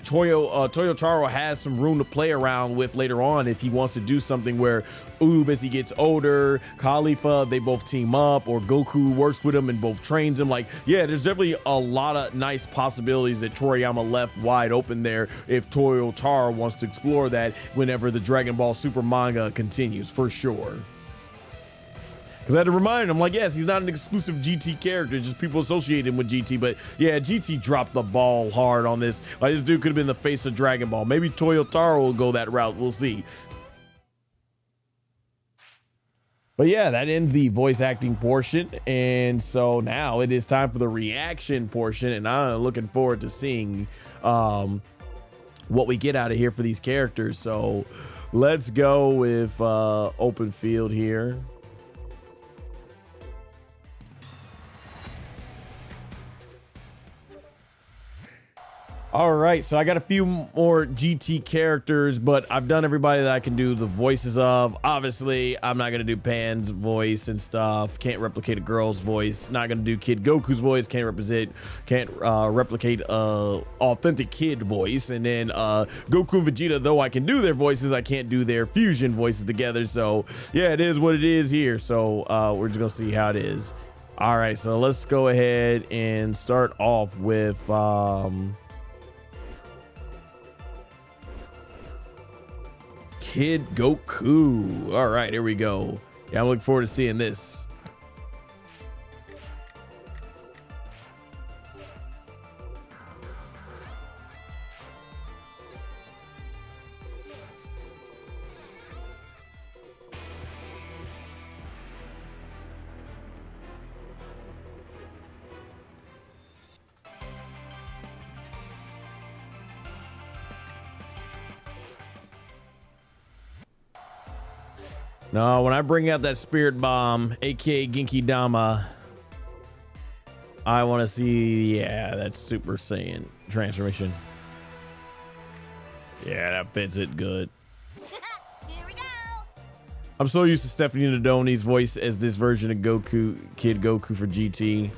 Toyotaro has some room to play around with later on if he wants to do something where Oob, as he gets older, Khalifa, they both team up, or Goku works with him and both trains him. Like, yeah, there's definitely a lot of nice possibilities that Toriyama left wide open there if Toyotaro wants to explore that whenever the Dragon Ball Super manga continues, for sure. Because I had to remind him, like, yes, he's not an exclusive GT character, just people associate him with GT. But yeah, GT dropped the ball hard on this. Like, this dude could have been the face of Dragon Ball. Maybe Toyotaro will go that route. We'll see. But yeah, that ends the voice acting portion. And so now it is time for the reaction portion. And I'm looking forward to seeing what we get out of here for these characters. So let's go with open field here. All right, so I got a few more GT characters, but I've done everybody that I can do the voices of. Obviously, I'm not gonna do Pan's voice and stuff. Can't replicate a girl's voice. Not gonna do Kid Goku's voice. Can't replicate authentic kid voice. And then Goku and Vegeta, though I can do their voices, I can't do their fusion voices together. So yeah, it is what it is here. So we're just gonna see how it is. All right, so let's go ahead and start off with Kid Goku. All right, here we go. Yeah, I'm looking forward to seeing this. No, when I bring out that spirit bomb, aka Genki Dama, I want to see, yeah, that Super Saiyan transformation. Yeah, that fits it good. Here we go. I'm so used to Stephanie Nadoni's voice as this version of Goku, Kid Goku for GT.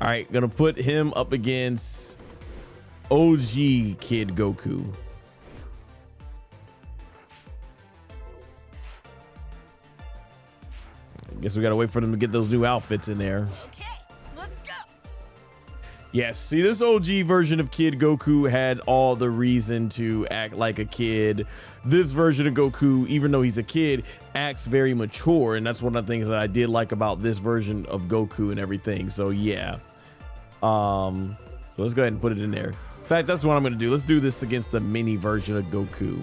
All right, gonna put him up against OG Kid Goku. Guess we gotta wait for them to get those new outfits in there. Okay, let's go. Yes, see, this OG version of Kid Goku had all the reason to act like a kid. This version of Goku, even though he's a kid, acts very mature, and that's one of the things that I did like about this version of Goku and everything. So yeah, so let's go ahead and put it in there. In fact, that's what I'm gonna do. Let's do this against the mini version of Goku.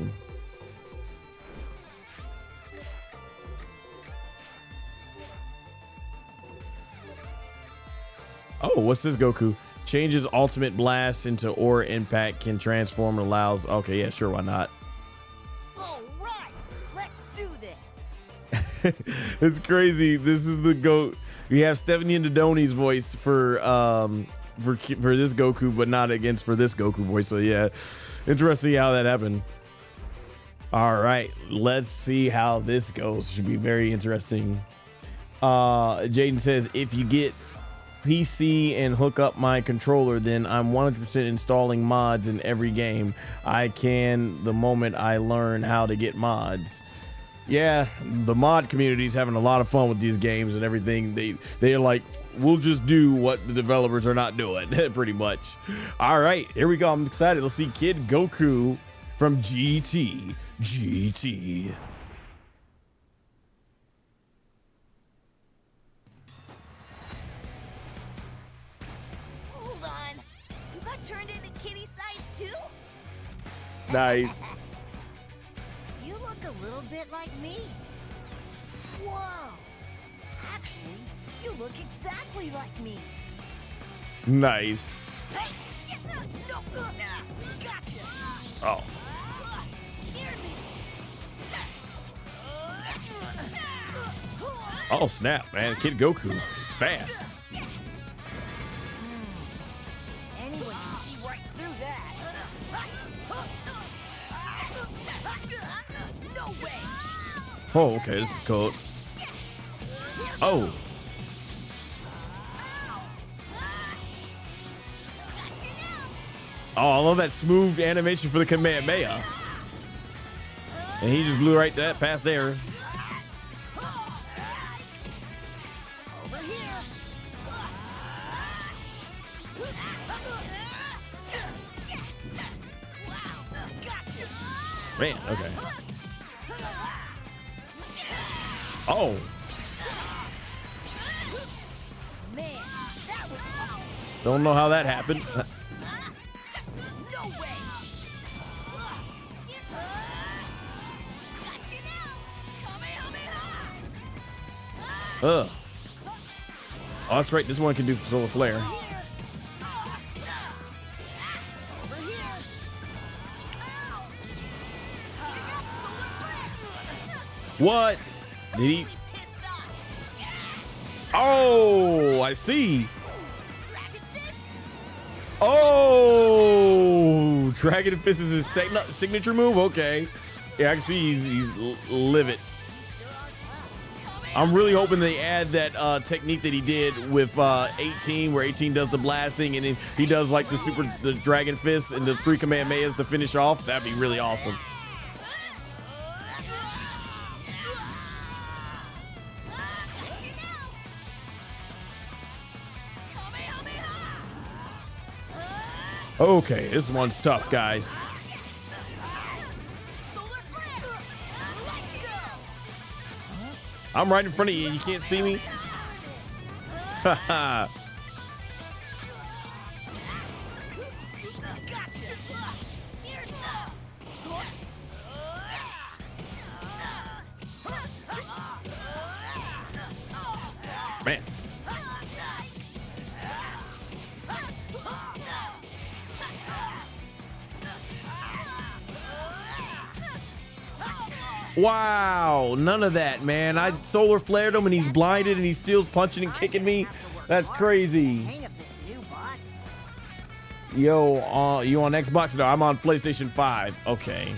Oh, what's this Goku? Changes ultimate blast into aura impact, can transform, allows. Okay, yeah, sure, why not? All right, let's do this. It's crazy. This is the we have Stephanie Nadoni's voice for this Goku, but not for this Goku voice. So yeah, interesting how that happened. All right, let's see how this goes. Should be very interesting. Jaden says, if you get PC and hook up my controller, then I'm 100% installing mods in every game I can the moment I learn how to get mods. Yeah, the mod community is having a lot of fun with these games and everything. They're like, we'll just do what the developers are not doing, pretty much. All right, here we go. I'm excited. Let's see Kid Goku from GT. Hold on. You got turned into kitty size too? Nice. You look a little bit like me. Whoa. Actually, you look exactly like me. Nice. Hey! No! Gotcha! Oh. Scared me! Oh snap, man. Kid Goku is fast. Anyone can see right through that. No way! Oh, okay, this is cool. Oh. Oh, I love that smooth animation for the Kamehameha. And he just blew right past there. Over here! Gotcha! Man, okay. Oh. Man, that was... Don't know how that happened. No way! Ugh. Oh, that's right. This one can do solar flare. What? Did he? Oh, I see. Oh, Ooh, Dragon Fist is his signature move? Okay. Yeah, I can see he's livid. I'm really hoping they add that technique that he did with 18, where 18 does the blasting and then he does like the Dragon Fist and the 3 Kamehamehas to finish off. That'd be really awesome. Okay, this one's tough, guys. I'm right in front of you and you can't see me? Haha. Man. Wow, none of that, man. I solar flared him and he's blinded and he still's punching and kicking me. That's crazy. Yo, you on Xbox? No, I'm on PlayStation 5. Okay.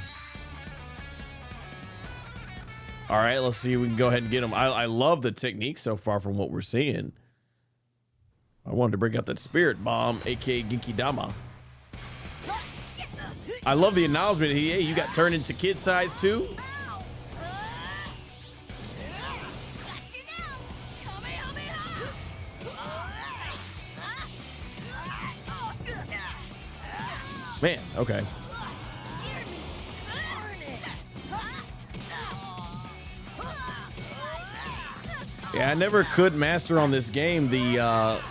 All right, let's see if we can go ahead and get him. I love the technique so far from what we're seeing. I wanted to bring out that Spirit Bomb, aka Genki Dama. I love the announcement. Hey, you got turned into kid size too? Man, okay. Yeah, I never could master on this game the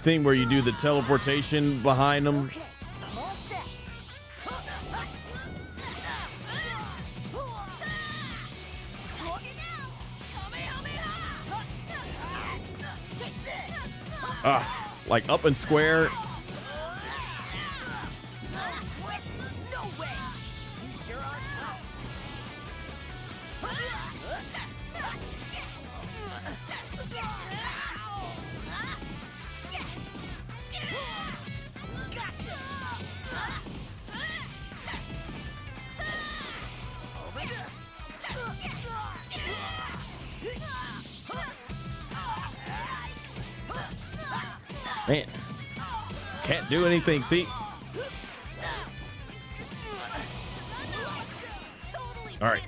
thing where you do the teleportation behind them. Like up and square. Man, can't do anything. See? All right.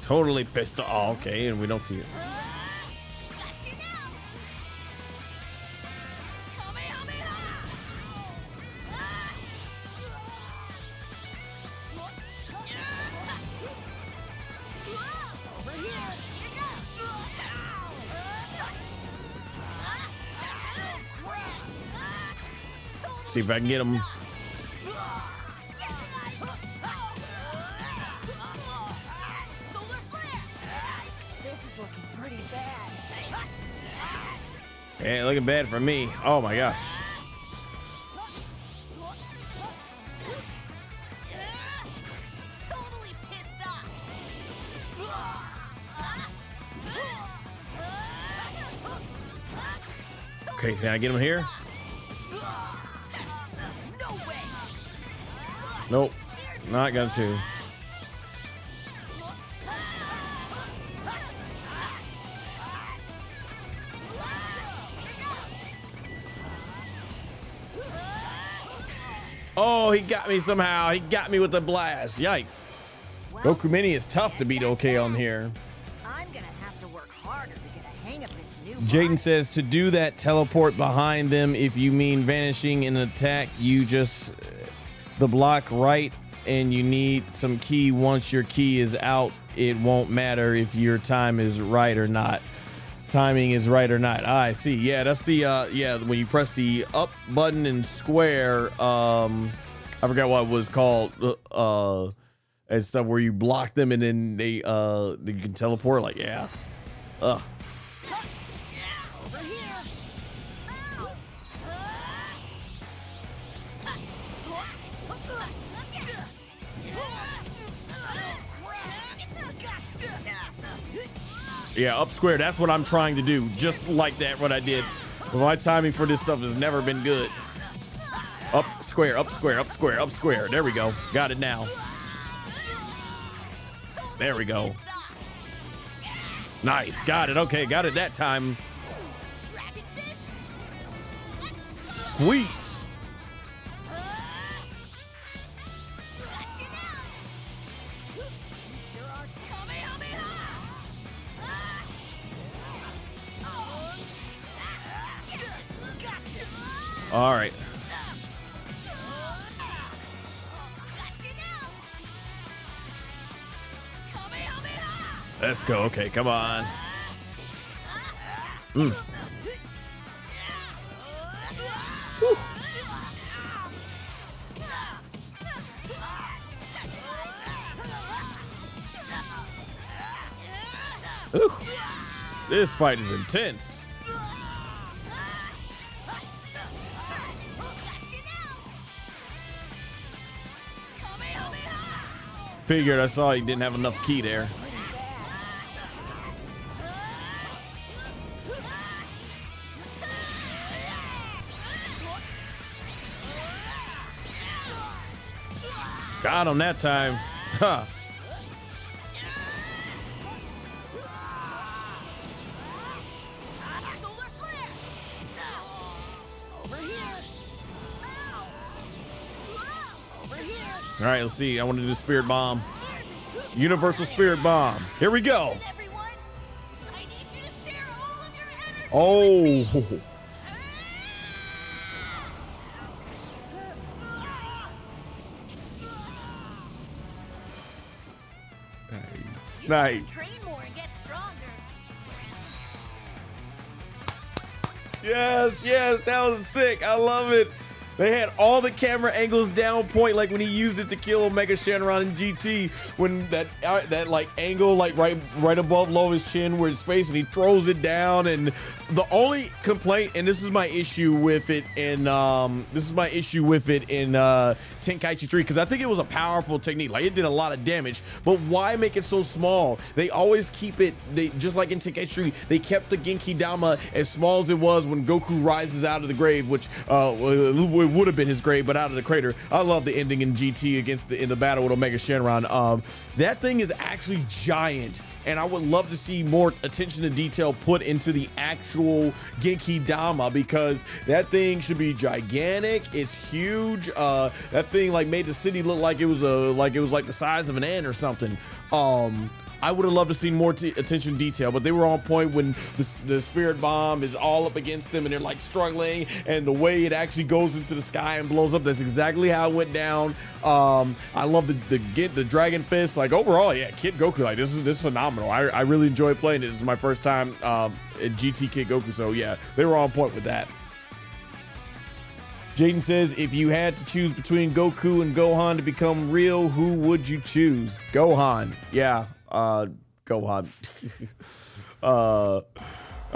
Totally pissed off. Oh, okay, and we don't see it. See if I can get him. Yeah, looking bad for me. Oh my gosh. Okay, can I get him here? Nope, not going to. Oh, he got me somehow. He got me with the blast. Yikes. Goku Mini is tough to beat okay on here. I'm gonna have to work harder to get a hang of this new Jaden says to do that teleport behind them, if you mean vanishing in an attack, you just the block right and you need some key. Once your key is out, it won't matter if your time is right or not. Timing is right or not. I see. Yeah, that's the yeah, when you press the up button and square, I forgot what it was called, and stuff where you block them and then they you can teleport. Like, yeah. Ugh. Yeah, up square. That's what I'm trying to do. Just like that, what I did. But my timing for this stuff has never been good. Up square, up square, up square, up square. There we go. Got it now. There we go. Nice. Got it. Okay, got it that time. Sweet. All right. Let's go. Okay, come on. Whew. Ooh. This fight is intense. Figured, I saw he didn't have enough ki there. Got him that time. Huh. All right, let's see. I want to do Spirit Bomb. Universal Spirit Bomb. Here we go. Oh. Nice. Nice. Yes, yes, that was sick. I love it. They had all the camera angles down point, like when he used it to kill Omega Shenron in GT, when that like angle like right above low his chin where his face, and he throws it down. And the only complaint, and this is my issue with it in Tenkaichi 3, because I think it was a powerful technique, like it did a lot of damage, but why make it so small? They always keep it, they just like in Tenkaichi 3, they kept the Genki Dama as small as it was when Goku rises out of the grave, which would have been his grave, but out of the crater. I love the ending in GT against in the battle with Omega Shenron. That thing is actually giant, and I would love to see more attention to detail put into the actual Genki Dama, because that thing should be gigantic. It's huge. That thing like made the city look like it was like the size of an ant or something. I would have loved to see more attention to detail, but they were on point when the Spirit Bomb is all up against them and they're like struggling, and the way it actually goes into the sky and blows up, that's exactly how it went down. I love the Dragon Fist. Like overall, yeah, Kid Goku, like this is phenomenal. I really enjoyed playing it. This is my first time in GT Kid Goku, so yeah, they were on point with that. Jaden says, if you had to choose between Goku and Gohan to become real, who would you choose? Gohan. Yeah. Gohan. I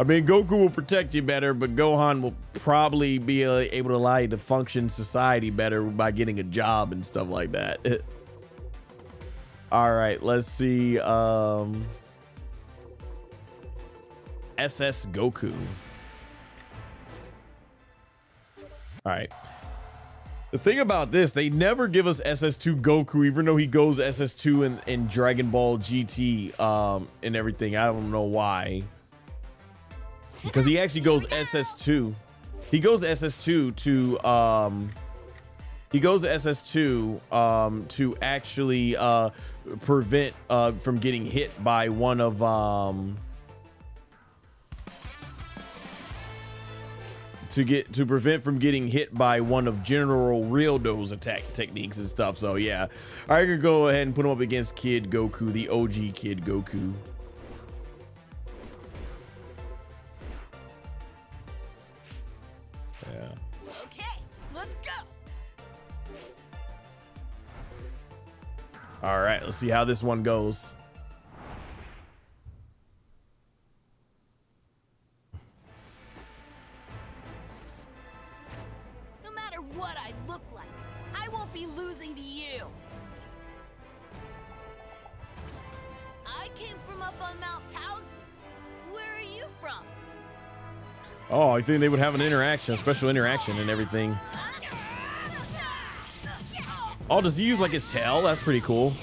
mean, Goku will protect you better, but Gohan will probably be able to allow you to function society better by getting a job and stuff like that. All right, let's see. SS Goku. All right. The thing about this, they never give us SS2 Goku, even though he goes SS2 in Dragon Ball GT and everything. I don't know why. Because he actually goes SS2. He goes SS2 to actually prevent from getting hit by one of to prevent from getting hit by one of General Realdo's attack techniques and stuff. So yeah, I could go ahead and put him up against Kid Goku, the OG Kid Goku. Yeah. Okay, let's go. All right, let's see how this one goes. What I look like, I won't be losing to you. I came from up on Mount Paozu. Where are you from? Oh, I think they would have an interaction, a special interaction and everything. Oh, does he use like his tail? That's pretty cool.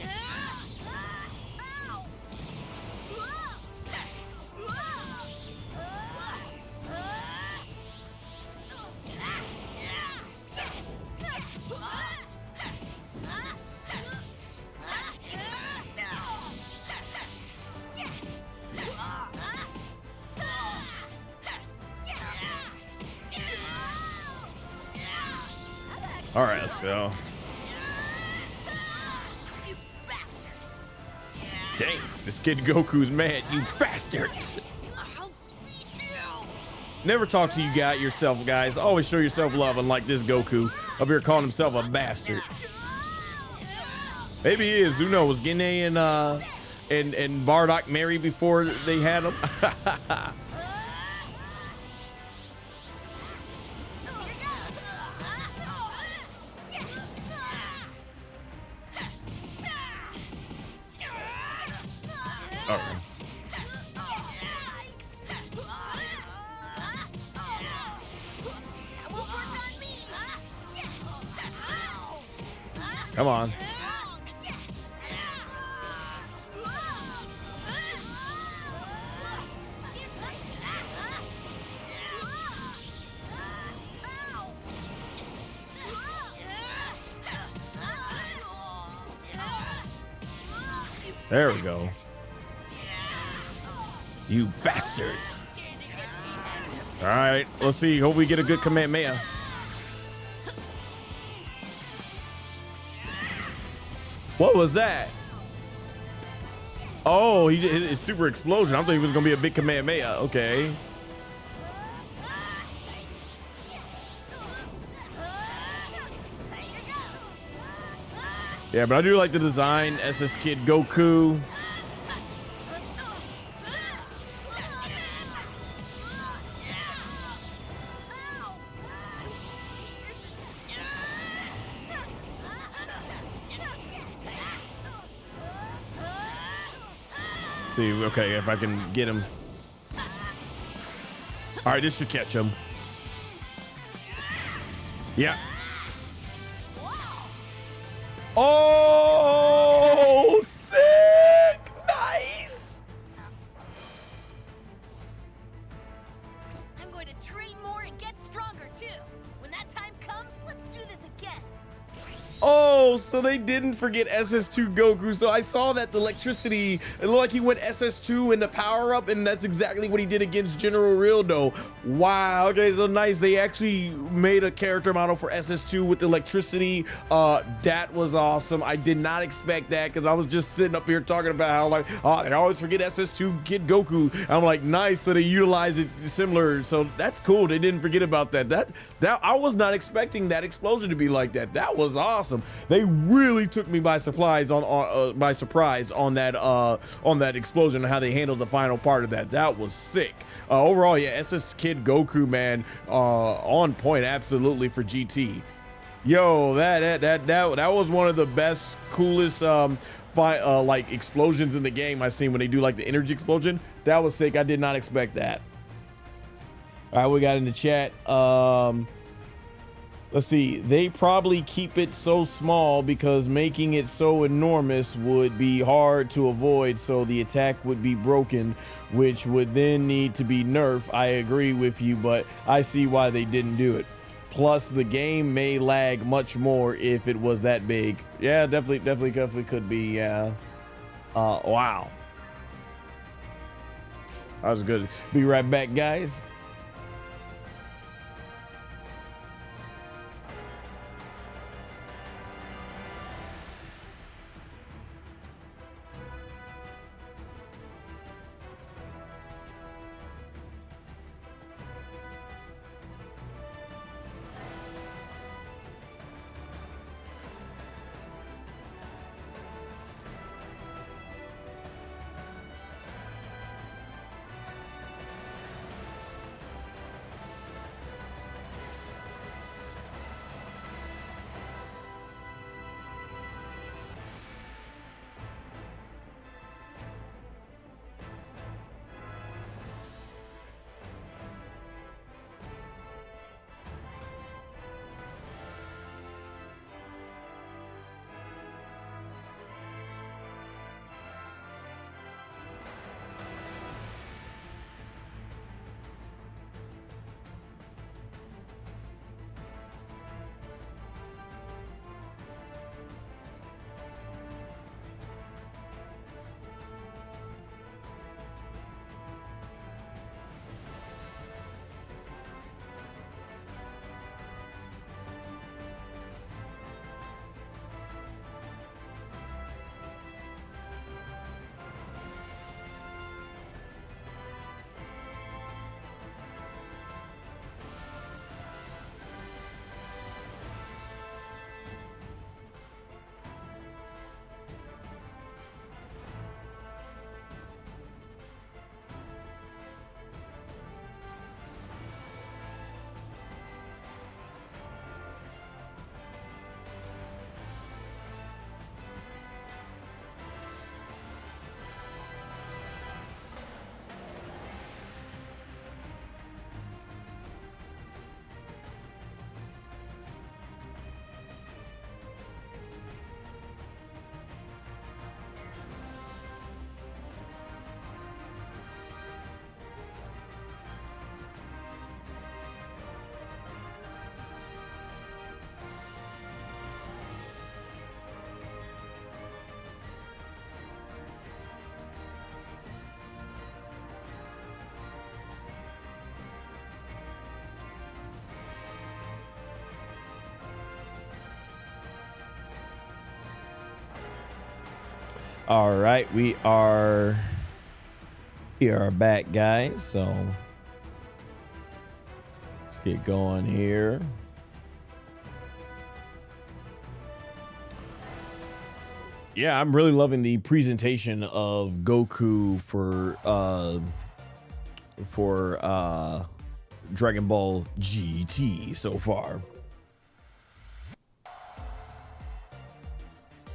All right, let's go. Dang, this kid Goku's mad, you bastards. Never talk to you yourself, guys. Always show yourself love, unlike this Goku up here calling himself a bastard. Maybe he is, who knows? Gine and Bardock married before they had him. All right. Come on. There we go. You bastard. All right, let's see. Hope we get a good Kamehameha. What was that? Oh, his super explosion. I thought he was gonna be a big Kamehameha. Okay. Yeah, but I do like the design. SS Kid Goku. See, okay, if I can get him. All right, this should catch him. Yeah. Oh, sick! Nice! I'm going to train more and get stronger too. When that time comes, let's do this again. Oh, so they didn't forget SS2 Goku. So I saw that the electricity, it looked like he went SS2 in the power up, and that's exactly what he did against General Rildo. Wow, okay, so nice. They actually made a character model for SS2 with the electricity. That was awesome. I did not expect that, because I was just sitting up here talking about how, like, oh, they always forget SS2 Kid Goku. I'm like, nice, so they utilize it similar. So that's cool. They didn't forget about that. That I was not expecting that explosion to be like that. That was awesome. They really took me by surprise on that explosion and how they handled the final part of that. That was sick. Overall, yeah, SS Kid Goku, man, on point, absolutely, for GT. Yo, that was one of the best, coolest like explosions in the game I've seen when they do like the energy explosion. That was sick. I did not expect that. All right, we got in the chat. Let's see. They probably keep it so small because making it so enormous would be hard to avoid, so the attack would be broken, which would then need to be nerfed. I agree with you, but I see why they didn't do it. Plus, the game may lag much more if it was that big. Yeah, definitely could be. Yeah. Wow. That was good. Be right back, guys. All right, we are back, guys. So let's get going here. Yeah, I'm really loving the presentation of Goku for Dragon Ball GT so far.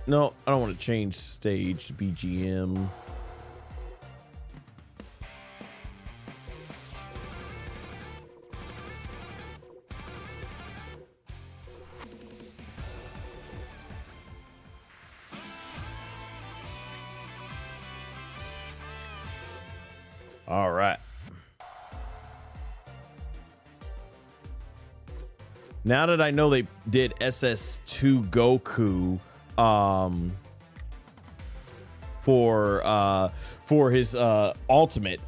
No, I don't want to change stage to BGM. All right. Now that I know they did SS2 Goku for his ultimate,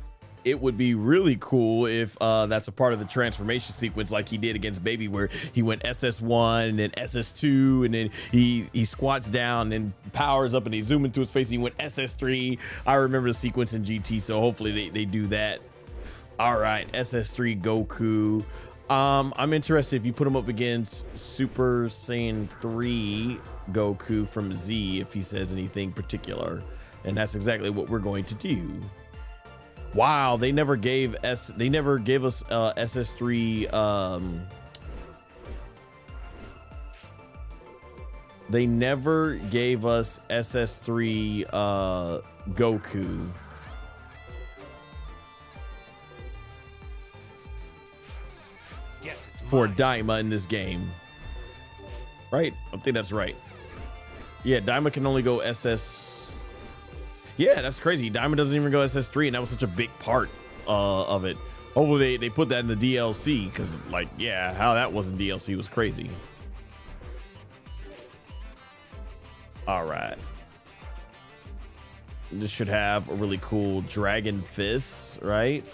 it would be really cool if that's a part of the transformation sequence like he did against Baby, where he went SS1 and then SS2 and then he squats down and powers up and they zoom into his face. He went SS3. I remember the sequence in GT, so hopefully they do that. All right, SS3 Goku. I'm interested if you put him up against Super Saiyan 3 Goku from Z, if he says anything particular, and that's exactly what we're going to do. Wow, they never gave us SS3 they never gave us SS3 Goku. Yes, it's For mine. Daima in this game, right? I think that's right. Yeah, Daima can only go SS. Yeah, that's crazy. Daima doesn't even go SS3, and that was such a big part of it. Hopefully they put that in the DLC, because like, yeah, how that wasn't DLC was crazy. All right. This should have a really cool dragon fist, right?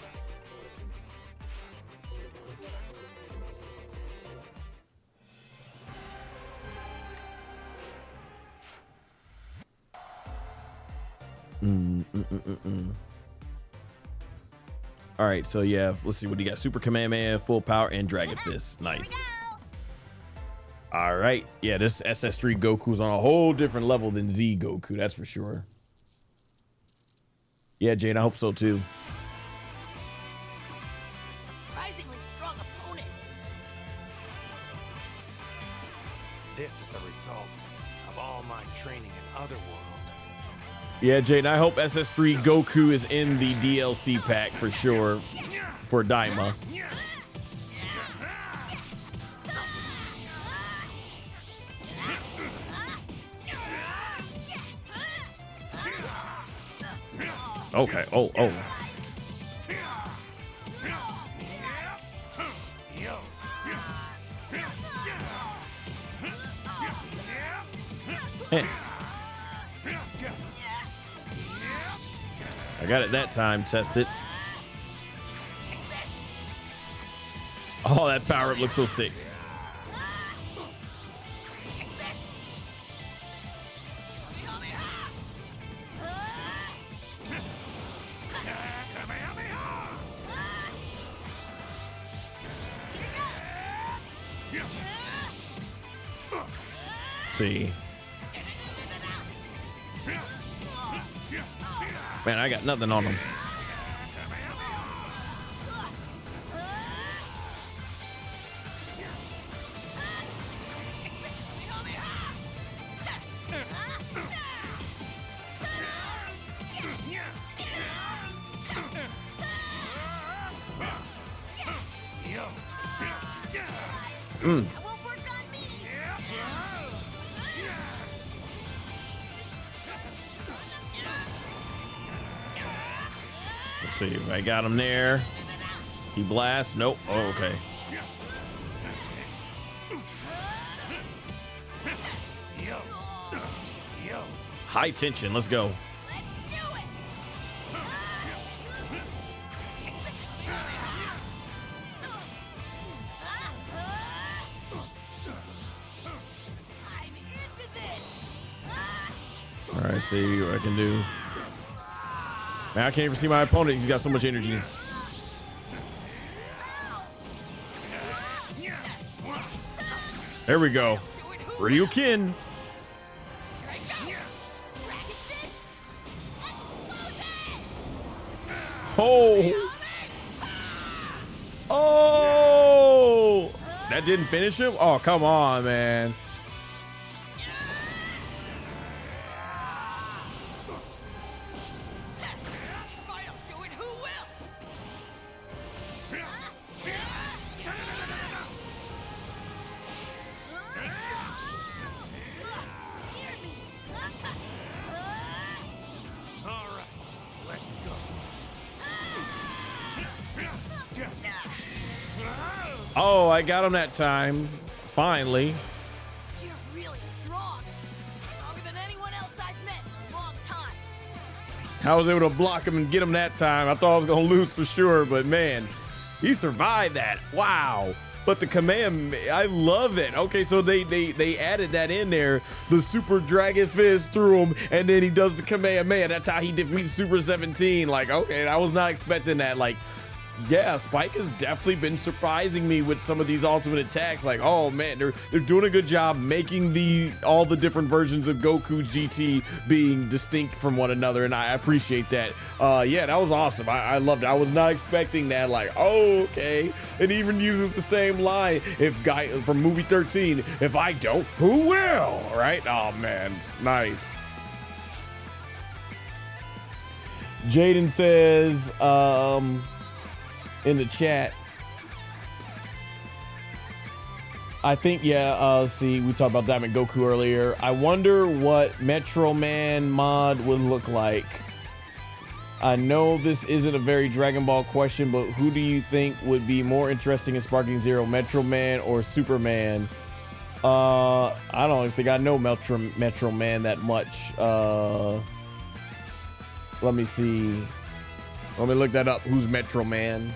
All right, so yeah, let's see what you got. Super Kamehameha, full power, and Dragon Fist. Nice. All right, yeah, this SS3 Goku's on a whole different level than Z Goku, that's for sure. Yeah, Jane, I hope so too. Surprisingly strong opponent. This is the result of all my training in Otherworld. Yeah, Jane, I hope SS3 Goku is in the DLC pack for sure for Daima. Okay, oh. Hey. I got it that time, test it. Oh, that power up looks so sick. Let's see. Man, I got nothing on him. Let's see if I got him there. He blasts. Nope. Oh, okay. High tension. Let's go. All right, Let's see what I can do. Man, I can't even see my opponent. He's got so much energy. There we go. Ryukin. Oh. Oh. That didn't finish him? Oh, come on, man. Oh, I got him that time. Finally. You're really strong. Stronger than anyone else I've met in a long time. I was able to block him and get him that time. I thought I was going to lose for sure, but man, he survived that. Wow. But the command, I love it. Okay, so they added that in there. The Super Dragon Fist through him, and then he does the Kamehameha. That's how he defeats Super 17. Like, okay, I was not expecting that. Like, yeah, Spike has definitely been surprising me with some of these ultimate attacks. Like, oh man, they're doing a good job making all the different versions of Goku GT being distinct from one another, and I appreciate that. Yeah, that was awesome. I loved it. I was not expecting that. Like, oh, okay. It even uses the same line from movie 13. If I don't, who will? Right? Oh man, it's nice. Jaden says, in the chat, I think, yeah, see, we talked about Diamond Goku earlier. I wonder what Metro Man mod would look like. I know this isn't a very Dragon Ball question, but who do you think would be more interesting in Sparking Zero, Metro Man or Superman? I don't think I know Metro Man that much. Let me see. Let me look that up. Who's Metro Man?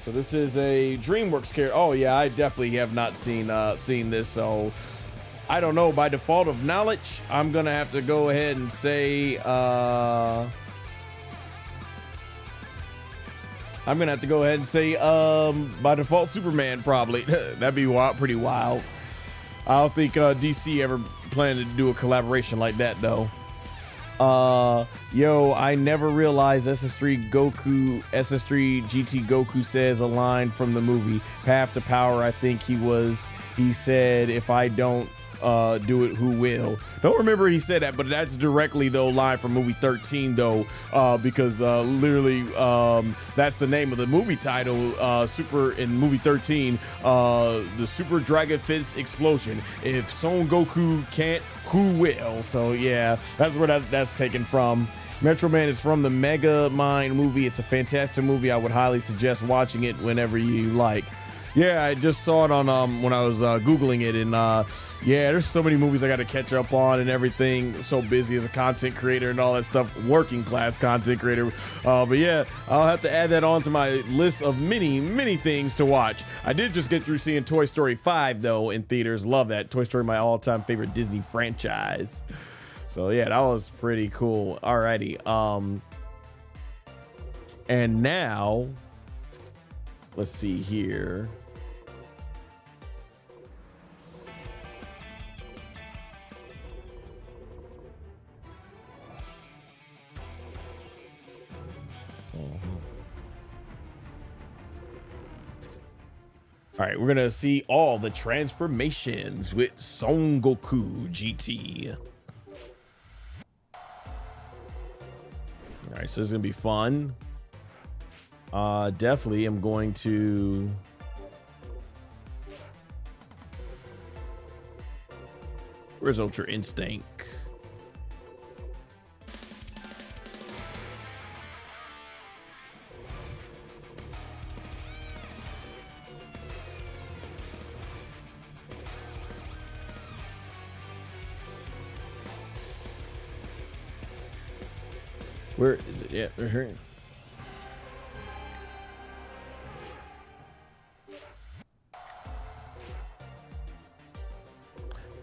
So this is a DreamWorks character. Oh yeah, I definitely have not seen this, so I don't know. By default of knowledge, I'm gonna have to go ahead and say by default Superman probably. That'd be pretty wild. I don't think DC ever planned to do a collaboration like that though. Yo, I never realized SS3 GT Goku says a line from the movie Path to Power. I think he said, if I don't do it, who will? Don't remember he said that, but that's directly though line from movie 13 though, because literally that's the name of the movie title. Super in movie 13, the Super Dragon Fist explosion. If Son Goku can't, who will? So yeah, that's where that's taken from. Metro Man is from the Mega Mind movie. It's a fantastic movie. I would highly suggest watching it whenever you like. Yeah, I just saw it on when I was Googling it, and yeah, there's so many movies I got to catch up on and everything. So busy as a content creator and all that stuff, working class content creator. But yeah, I'll have to add that on to my list of many things to watch. I did just get through seeing Toy Story 5 though in theaters. Love that. Toy Story, my all-time favorite Disney franchise. So yeah, that was pretty cool. Alrighty. And now let's see here. All right, we're gonna see all the transformations with Son Goku GT. All right, so this is gonna be fun. Definitely am going to where's Ultra Instinct? Where is it? Yeah, right here.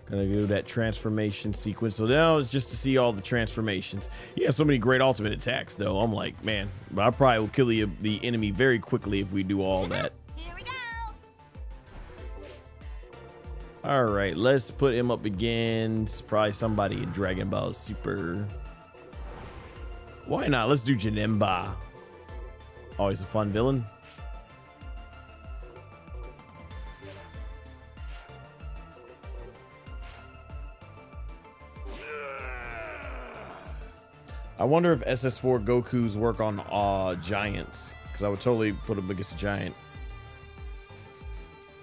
Gonna do that transformation sequence. So now it's just to see all the transformations. He has so many great ultimate attacks, though. I'm like, man, but I probably will kill the enemy very quickly if we do all that. Here we go. All right, let's put him up against probably somebody in Dragon Ball Super. Why not? Let's do Janemba. Always a fun villain. I wonder if SS4 Goku's work on giants, because I would totally put him against a giant.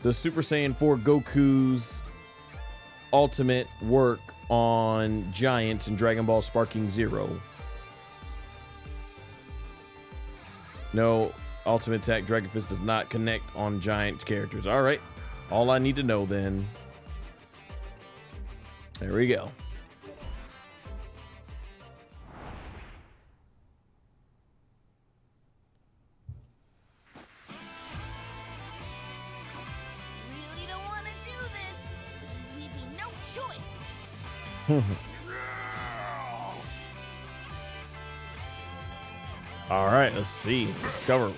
Does Super Saiyan 4 Goku's ultimate work on giants in Dragon Ball Sparking Zero? No, ultimate attack Dragon Fist does not connect on giant characters. All right, all I need to know then. There we go. Really don't want to do this, but you leave me no choice. All right, let's see. Discover.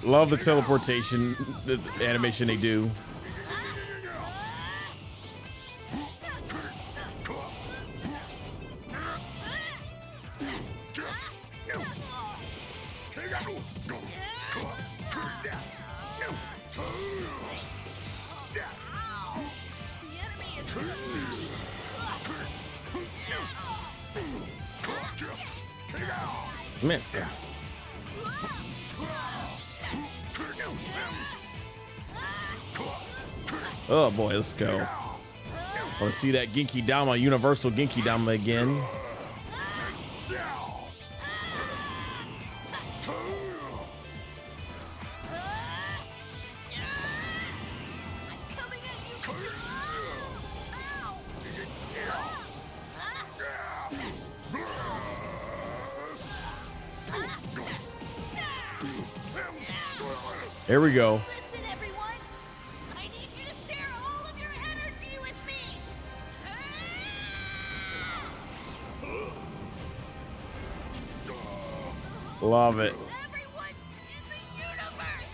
Love the teleportation the animation they do. Man. Oh boy, let's go. Let's see that Genki Dama, Universal Genki Dama again. Here we go. Listen, everyone. I need you to share all of your energy with me. Love it. Everyone in the universe.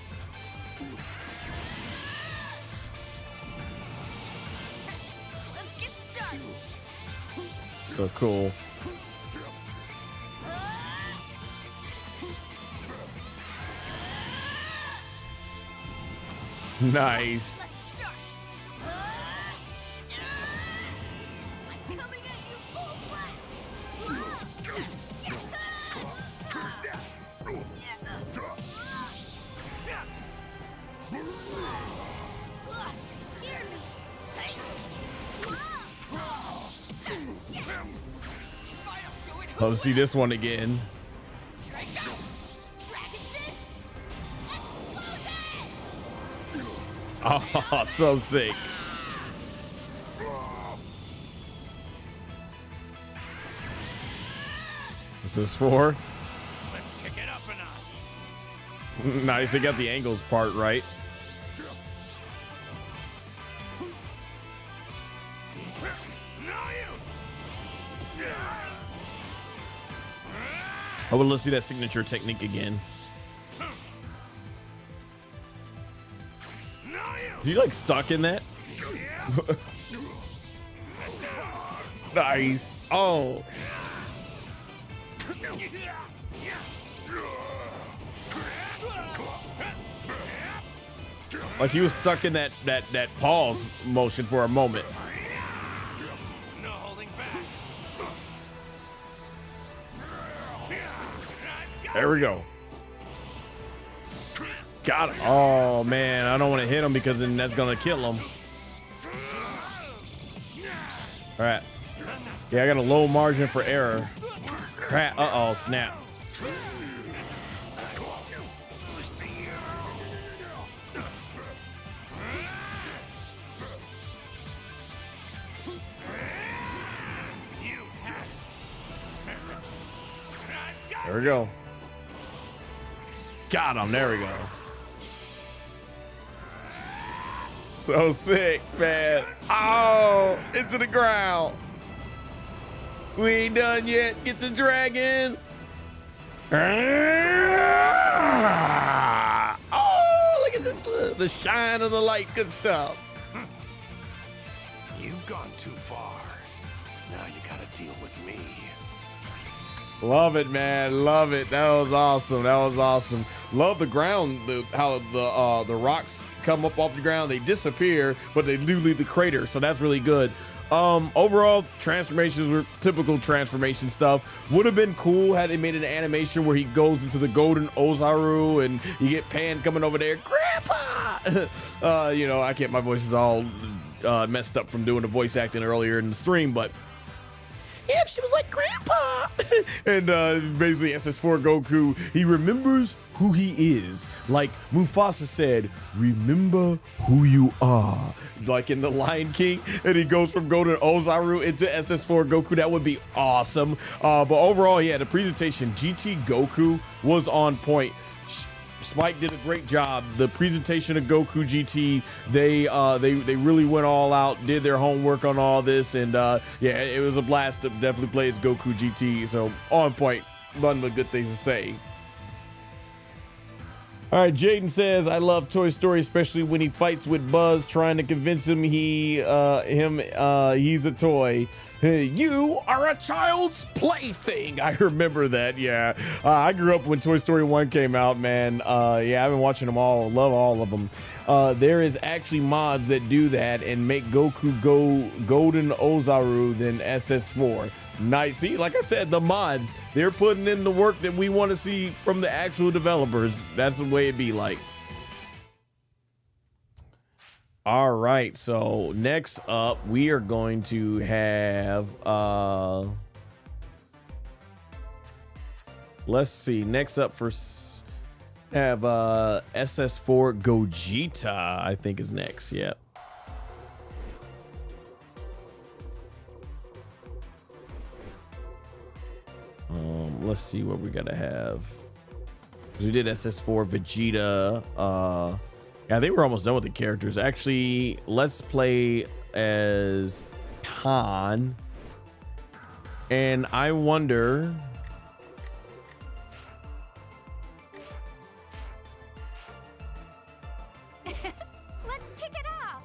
Let's get started. So cool. Nice. Let's see this one again. Oh, so sick. This is 4. Let's kick it up a notch. Nice, they got the angles part right. Oh, well, let's see that signature technique again. Is he like stuck in that? Nice. Oh. Like he was stuck in that pause motion for a moment. No holding back. There we go. Got him. Oh man, I don't want to hit him because then that's gonna kill him. All right. Yeah, I got a low margin for error. Crap. Uh-oh, snap. There we go. Got him. There we go. So sick, man. Oh, into the ground. We ain't done yet. Get the dragon. Oh, look at this. The shine of the light. Good stuff. You've gone too far. Now you gotta deal with me. Love it, man. Love it. That was awesome. That was awesome. Love the ground, how the rocks come up off the ground. They disappear, but they do leave the crater. So that's really good. Overall, transformations were typical transformation stuff. Would have been cool had they made an animation where he goes into the Golden Oozaru and you get Pan coming over there. Grandpa! You know, my voice is all messed up from doing the voice acting earlier in the stream, but yeah, if she was like Grandpa. And basically SS4 Goku, he remembers who he is. Like Mufasa said, remember who you are. Like in The Lion King, and he goes from Golden Oozaru into SS4 Goku. That would be awesome. But overall, yeah, the presentation, GT Goku was on point. Spike did a great job. The presentation of Goku GT, they really went all out, did their homework on all this, and yeah, it was a blast to definitely play as Goku GT. So on point, nothing but good things to say. All right, Jaden says, I love Toy Story, especially when he fights with Buzz, trying to convince him he's a toy. You are a child's plaything. I remember that, yeah. I grew up when Toy Story 1 came out, man. Yeah, I've been watching them all, love all of them. There is actually mods that do that and make Goku go Golden Oozaru than SS4. Nice. See, like I said, the mods, they're putting in the work that we want to see from the actual developers. That's the way it be like. All right, so next up we are going to have let's see, next up have SS4 Gogeta, I think is next. Yep. Let's see what we gotta have. We did SS4 Vegeta. Yeah, I think we're almost done with the characters. Actually, let's play as Han. And I wonder, Let's kick it off.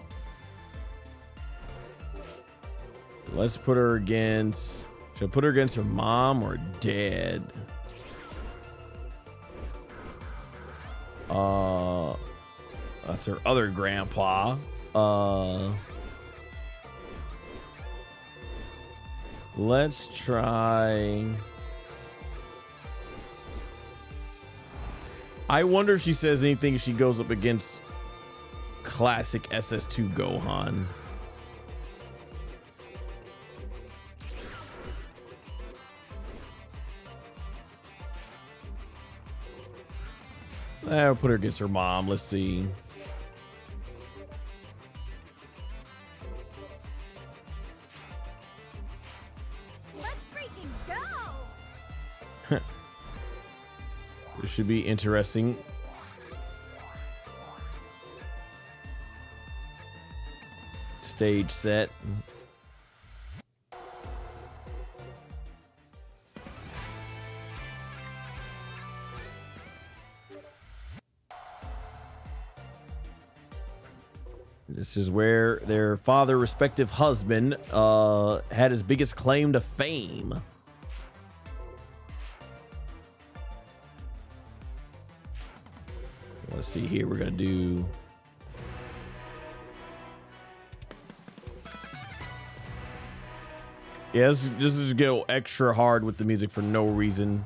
let's put her against, should I put her against her mom or dad? That's her other grandpa. Let's try. I wonder if she says anything if she goes up against classic SS2 Gohan. I'll put her against her mom. Let's see. Let's freaking go. This should be interesting. Stage set. This is where their father, respective husband, had his biggest claim to fame. Let's see here. We're going to do. Yeah, this is go extra hard with the music for no reason.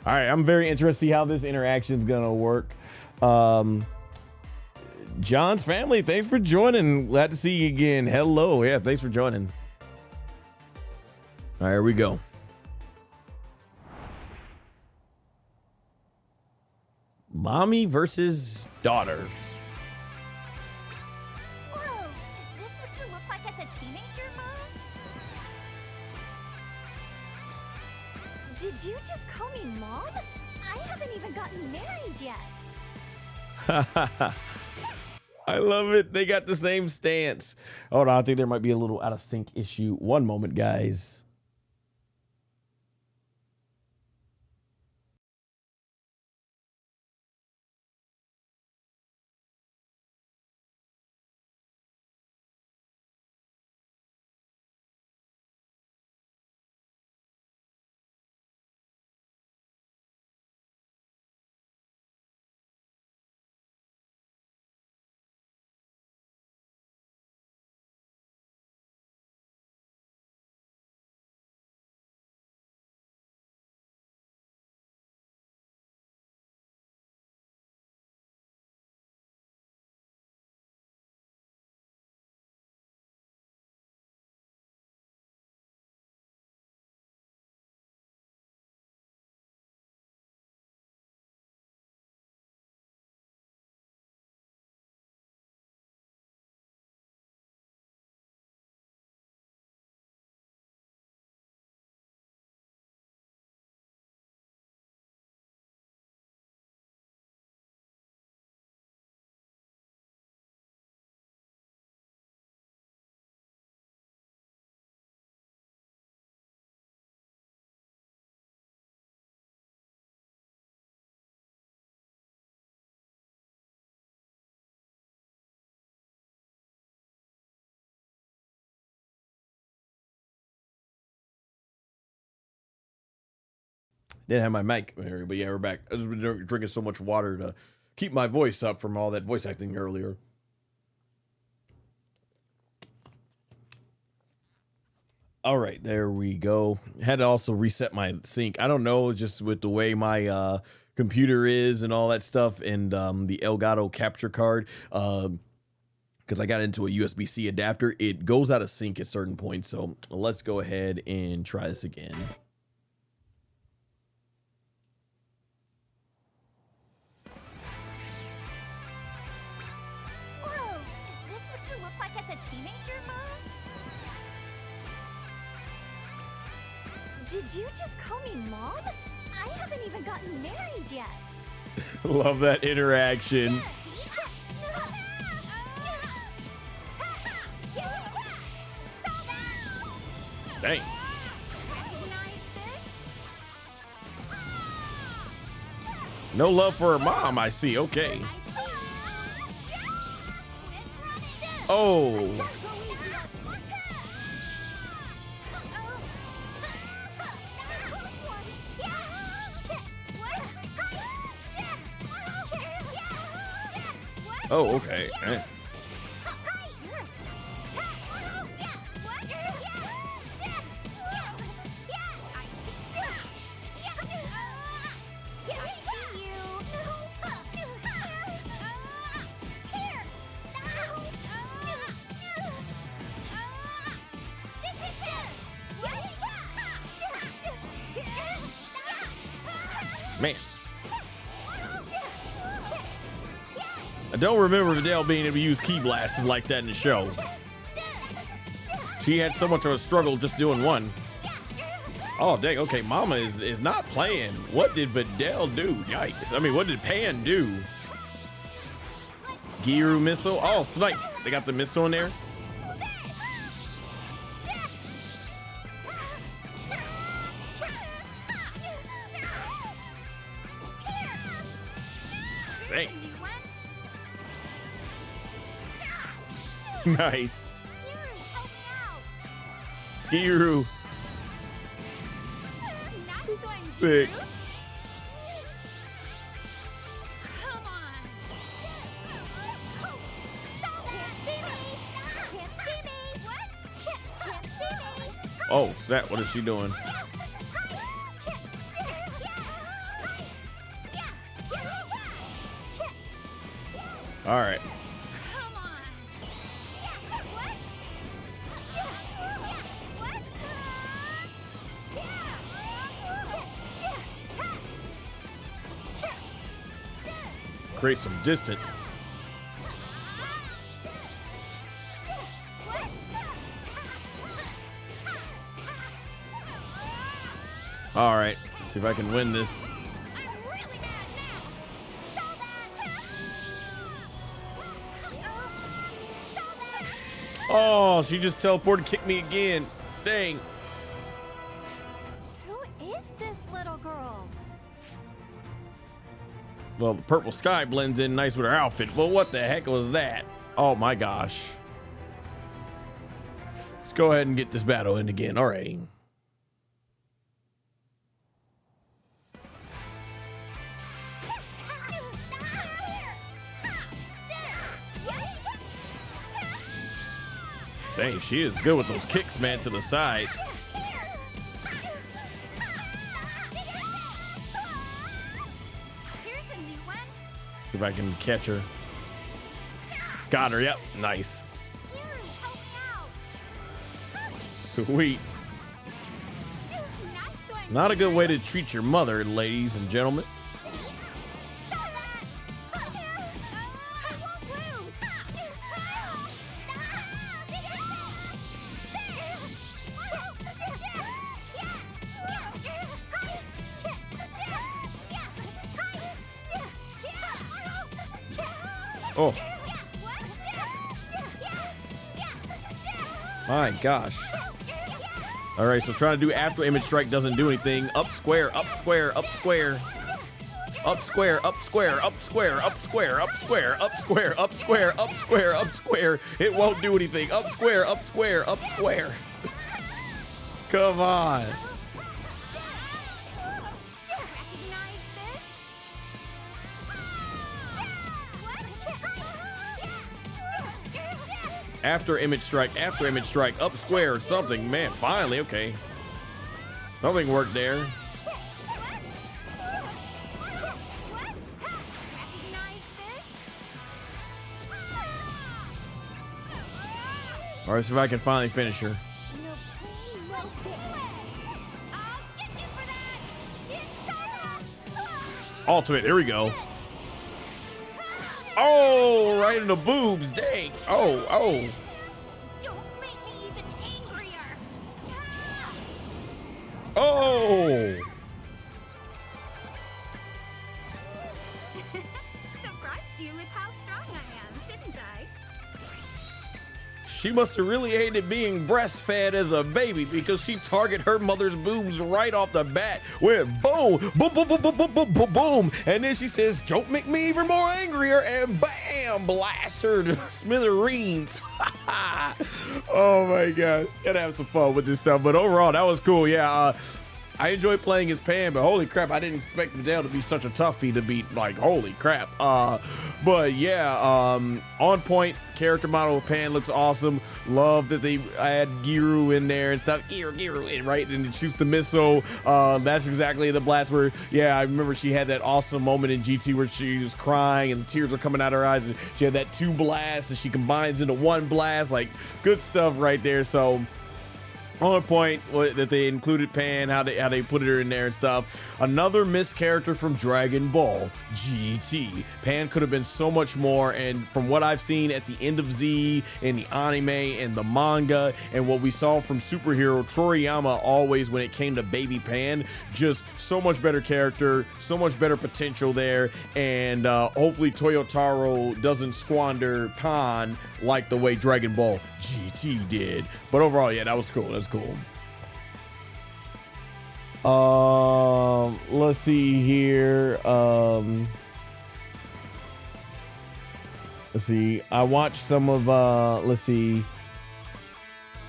All right, I'm very interested to see how this interaction is going to work. John's family, thanks for joining. Glad to see you again. Hello. Yeah, thanks for joining. All right, here we go. Mommy versus daughter. Whoa, is this what you look like as a teenager, Mom? Did you just call me Mom? I haven't even gotten married yet. I love it. They got the same stance. Hold on, I think there might be a little out of sync issue. One moment, guys. Didn't have my mic, but yeah, we're back. I was drinking so much water to keep my voice up from all that voice acting earlier. All right, there we go. Had to also reset my sync. I don't know, just with the way my computer is and all that stuff, and the Elgato capture card, because I got into a USB-C adapter, it goes out of sync at certain points. So let's go ahead and try this again. Did you just call me Mom? I haven't even gotten married yet. Love that interaction. Dang. No love for her mom, I see. Okay. Oh. Oh, okay. Man. I don't remember Videl being able to use key blasters like that in the show. She had so much of a struggle just doing one. Oh, dang. Okay, Mama is not playing. What did Videl do? Yikes. I mean, what did Pan do? Giru missile? Oh, snipe. They got the missile in there? Dang. Nice. Giru. Sick. Oh, snap. What is she doing? All right. Create some distance. All right, let's see if I can win this. Oh, she just teleported, kicked me again. Dang. Who is this little girl? Well, the purple sky blends in nice with her outfit. Well, what the heck was that? Oh my gosh. Let's go ahead and get this battle in again. All right. Dang, she is good with those kicks, man, to the side. Here's a new one. See if I can catch her. Got her, yep, nice. Here, help me out. Sweet. Nice one. Not a good way to treat your mother, ladies and gentlemen. I won't lose. Oh. My gosh. All right, so trying to do after image strike doesn't do anything. Up square, up square, up square. Up square, up square, up square, up square, up square, up square, up square, up square, up square. It won't do anything. Up square, up square, up square. Come on. After image strike, up square or something. Man, finally, okay. Something worked there. All right, so if I can finally finish her. Ultimate, here we go. Oh, right in the boobs, dang. Oh, oh. Don't make me even angrier. Oh. Surprised you with how strong I am, didn't I? She must have really hated being breastfed as a baby because she targeted her mother's boobs right off the bat. Went boom, boom, boom, boom, boom, boom, boom, boom, boom. And then she says, don't make me even more angrier. And bam, blast her to smithereens. Oh my gosh. Gotta have some fun with this stuff. But overall, that was cool. Yeah. I enjoy playing as Pan, but holy crap, I didn't expect Videl to be such a toughie to beat. Like, holy crap. But yeah, on point character model of Pan looks awesome. Love that they add Giru in there and stuff. Giru, right? And it shoots the missile. That's exactly the blast where, yeah, I remember she had that awesome moment in GT where she was crying and the tears are coming out of her eyes, and she had that 2 blasts and she combines into 1 blast. Like, good stuff right there. So on point that they included Pan, how they put her in there and stuff. Another missed character from Dragon Ball GT. Pan could have been so much more, and from what I've seen at the end of Z in the anime and the manga, and what we saw from Superhero Toriyama always when it came to Baby Pan, just so much better character, so much better potential there, and hopefully Toyotaro doesn't squander Pan like the way Dragon Ball GT did. But overall, yeah, that was cool. That's cool. Let's see here. Let's see. I watched some of let's see.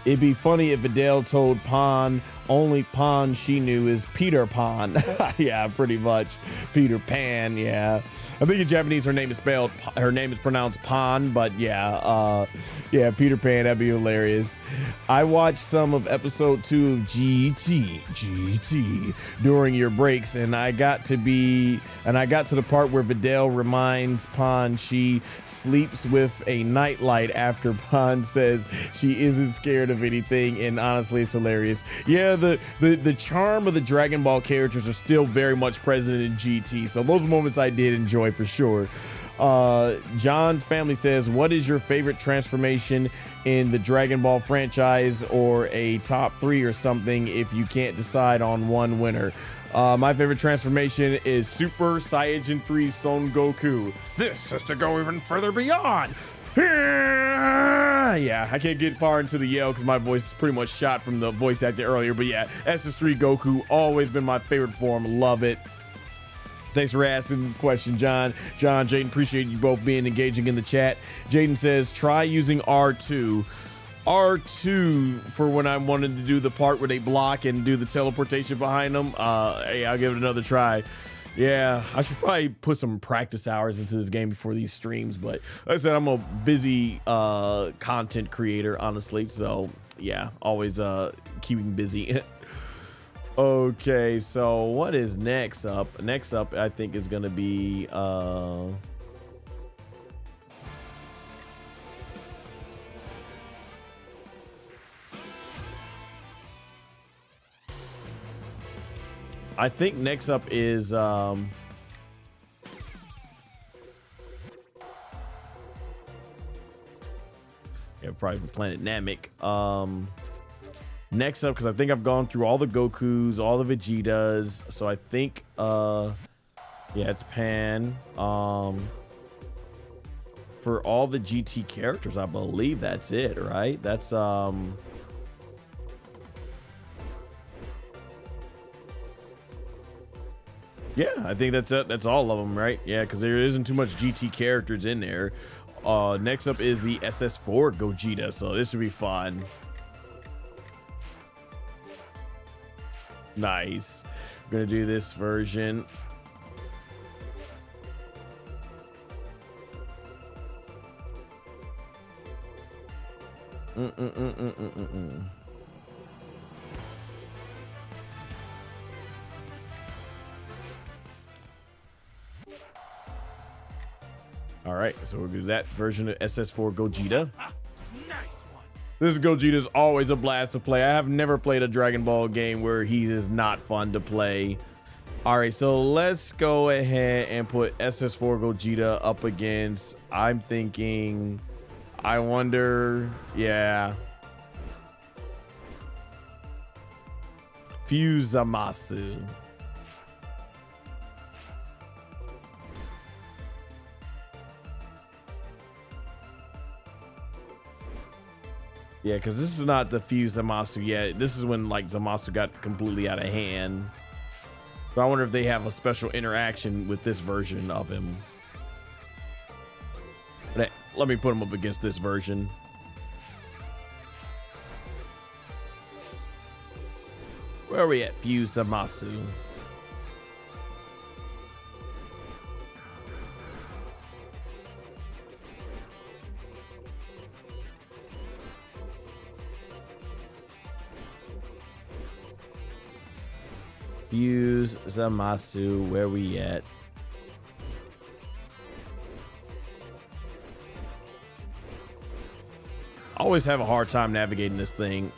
It'd be funny if Videl told Pan only Pan she knew is Peter Pan. Yeah, pretty much. Peter Pan, yeah. I think in Japanese her name is pronounced Pan, but yeah, yeah, Peter Pan, that'd be hilarious. I watched some of episode 2 of GT during your breaks, and I got to the part where Videl reminds Pan she sleeps with a nightlight after Pan says she isn't scared of anything, and honestly, it's hilarious. Yeah, the charm of the Dragon Ball characters are still very much present in GT, so those moments I did enjoy for sure. John's family says, what is your favorite transformation in the Dragon Ball franchise, or a top 3 or something if you can't decide on one winner? My favorite transformation is Super Saiyan 3 Son Goku. This is to go even further beyond. Yeah, I can't get far into the yell because my voice is pretty much shot from the voice acting earlier. But yeah, SS3 Goku, always been my favorite form. Love it. Thanks for asking the question, John. John, Jaden, appreciate you both being engaging in the chat. Jaden says, try using R2. R2 for when I wanted to do the part where they block and do the teleportation behind them. Hey, I'll give it another try. Yeah, I should probably put some practice hours into this game before these streams, but like I said, I'm a busy content creator, honestly, so yeah, always keeping busy. Okay, so what is next up? Next up, I think, is gonna be I think next up is yeah, probably Planet Namek. Next up, because I think I've gone through all the Gokus, all the Vegetas, so I think yeah, it's Pan. For all the GT characters, I believe that's it, right? That's yeah, I think that's it. That's all of them, right? Yeah, because there isn't too much GT characters in there. Next up is the SS4 Gogeta, so this should be fun. Nice. We're gonna do this version. All right, so we'll do that version of SS4 Gogeta. This Gogeta is always a blast to play. I have never played a Dragon Ball game where he is not fun to play. All right, so let's go ahead and put SS4 Gogeta up against, I'm thinking, I wonder, yeah. Fusamasu. Yeah, because this is not the Fuse Zamasu yet. This is when like Zamasu got completely out of hand. So I wonder if they have a special interaction with this version of him. But hey, let me put him up against this version. Where are we at, Fuse Zamasu? Fuse Zamasu, where we at? I always have a hard time navigating this thing.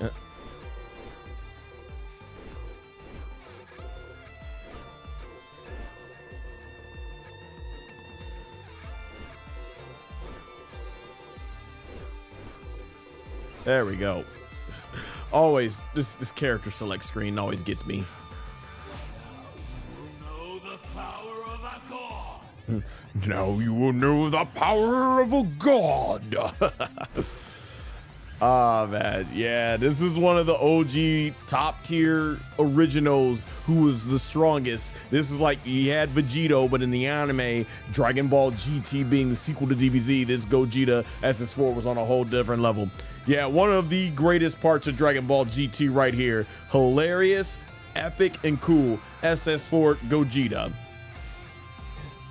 There we go. Always, this character select screen always gets me. Now you will know the power of a god. Ah, man, yeah, this is one of the OG top tier originals who was the strongest. This is like, he had Vegito, but in the anime, Dragon Ball GT being the sequel to DBZ, this Gogeta SS4 was on a whole different level. Yeah, one of the greatest parts of Dragon Ball GT right here. Hilarious, epic, and cool. SS4 Gogeta.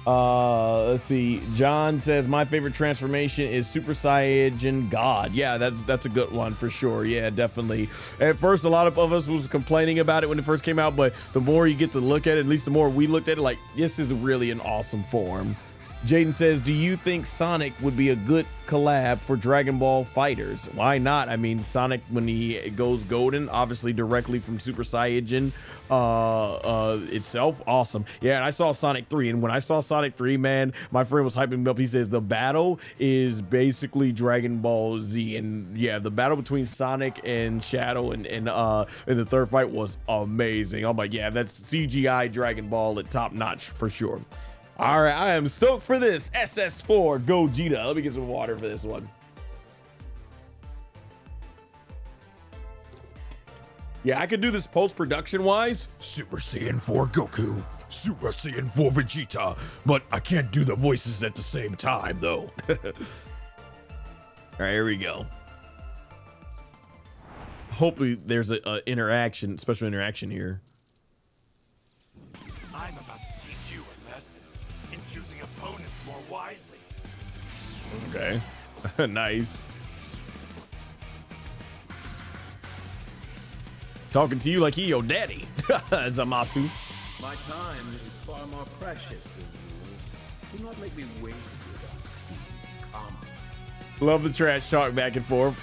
Let's see. John says my favorite transformation is Super Saiyan God. Yeah, that's a good one for sure. Yeah, definitely. At first, a lot of us was complaining about it when it first came out, but the more you get to look at it, at least the more we looked at it, like, this is really an awesome form. Jaden says, do you think Sonic would be a good collab for Dragon Ball Fighters? Why not? I mean, Sonic, when he goes golden, obviously directly from Super Saiyan itself, awesome. Yeah, and I saw Sonic 3, and when I saw Sonic 3, man, my friend was hyping me up. He says the battle is basically Dragon Ball Z, and yeah, the battle between Sonic and Shadow and in the third fight was amazing. I'm like, yeah, that's CGI Dragon Ball at top notch for sure. All right, I am stoked for this SS4 Gogeta. Let me get some water for this one. Yeah, I could do this post-production wise. Super Saiyan 4 Goku, Super Saiyan 4 Vegeta, but I can't do the voices at the same time though. All right, here we go. Hopefully there's a interaction, special interaction here. I'm about to teach you a lesson in choosing opponents more wisely. Okay, nice. Talking to you like he your daddy, Zamasu. My time is far more precious than yours. Do not make me waste it on thieves. Come. Love the trash talk back and forth.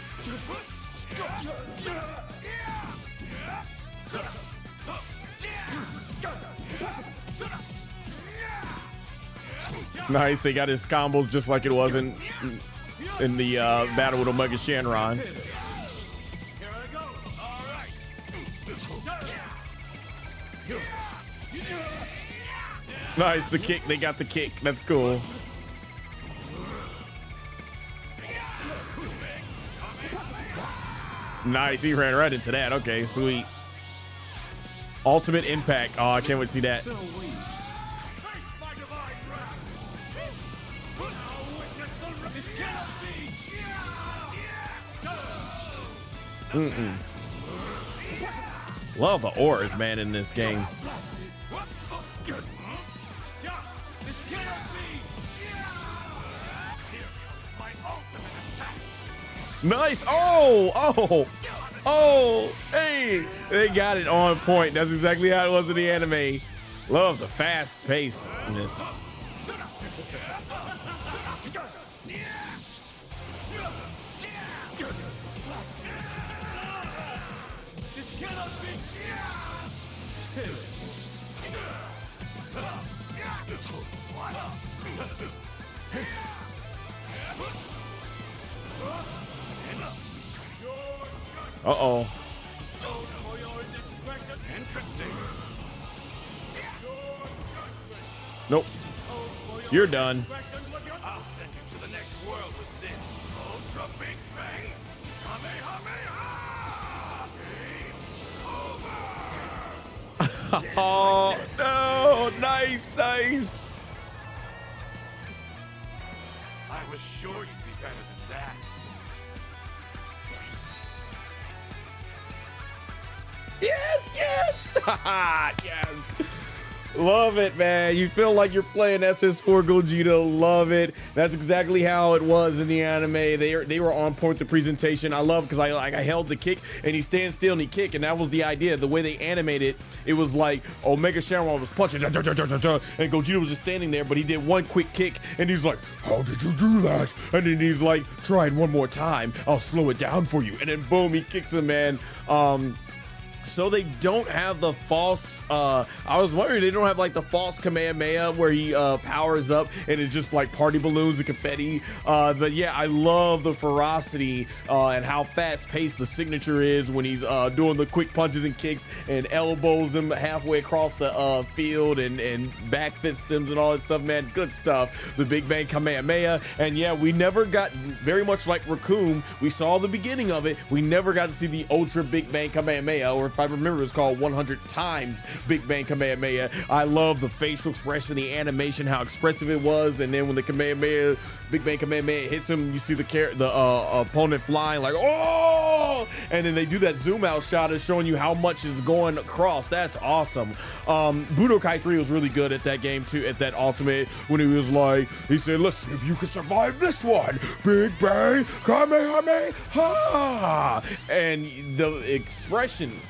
Nice, they got his combos just like it was in the battle with Omega Shenron. Nice, the kick, they got the kick, that's cool. Nice, he ran right into that, okay, sweet. Ultimate impact, oh, I can't wait to see that. Love the auras, man, in this game. Nice. Oh, hey, they got it on point. That's exactly how it was in the anime. Love the fast pace in this. Uh-oh. Nope. You're done. I'll send you to the next world with this Ultra Big Bang. Kamehameha! Oh, no. Nice, nice. I was sure you'd be better than that. Yes, yes. Yes. Love it, man. You feel like you're playing SS4 Gogeta. Love it. That's exactly how it was in the anime. They were on point. The presentation I love because I held the kick and he stands still and he kick, and that was the idea. The way they animated it was like Omega Shenron was punching and Gogeta was just standing there, but he did one quick kick and he's like, "How did you do that?" And then he's like, "Try it one more time. I'll slow it down for you." And then boom, he kicks him, man. So they don't have the false, I was wondering, they don't have like the false Kamehameha where he powers up and it's just like party balloons and confetti. But yeah, I love the ferocity and how fast paced the signature is when he's doing the quick punches and kicks and elbows them halfway across the field and back fist stems and all that stuff, man. Good stuff. The Big Bang Kamehameha. And yeah, we never got, very much like Raccoon, we saw the beginning of it. We never got to see the Ultra Big Bang Kamehameha, or if I remember, it's called 100 times Big Bang Kamehameha. I love the facial expression, the animation, how expressive it was, and then when the Kamehameha, Big Bang Kamehameha hits him, you see the opponent flying like, oh! And then they do that zoom out shot of showing you how much is going across. That's awesome. Budokai 3 was really good at that game too, at that ultimate, when he was like, he said, "Listen, if you can survive this one, Big Bang Kamehameha!" And the expression,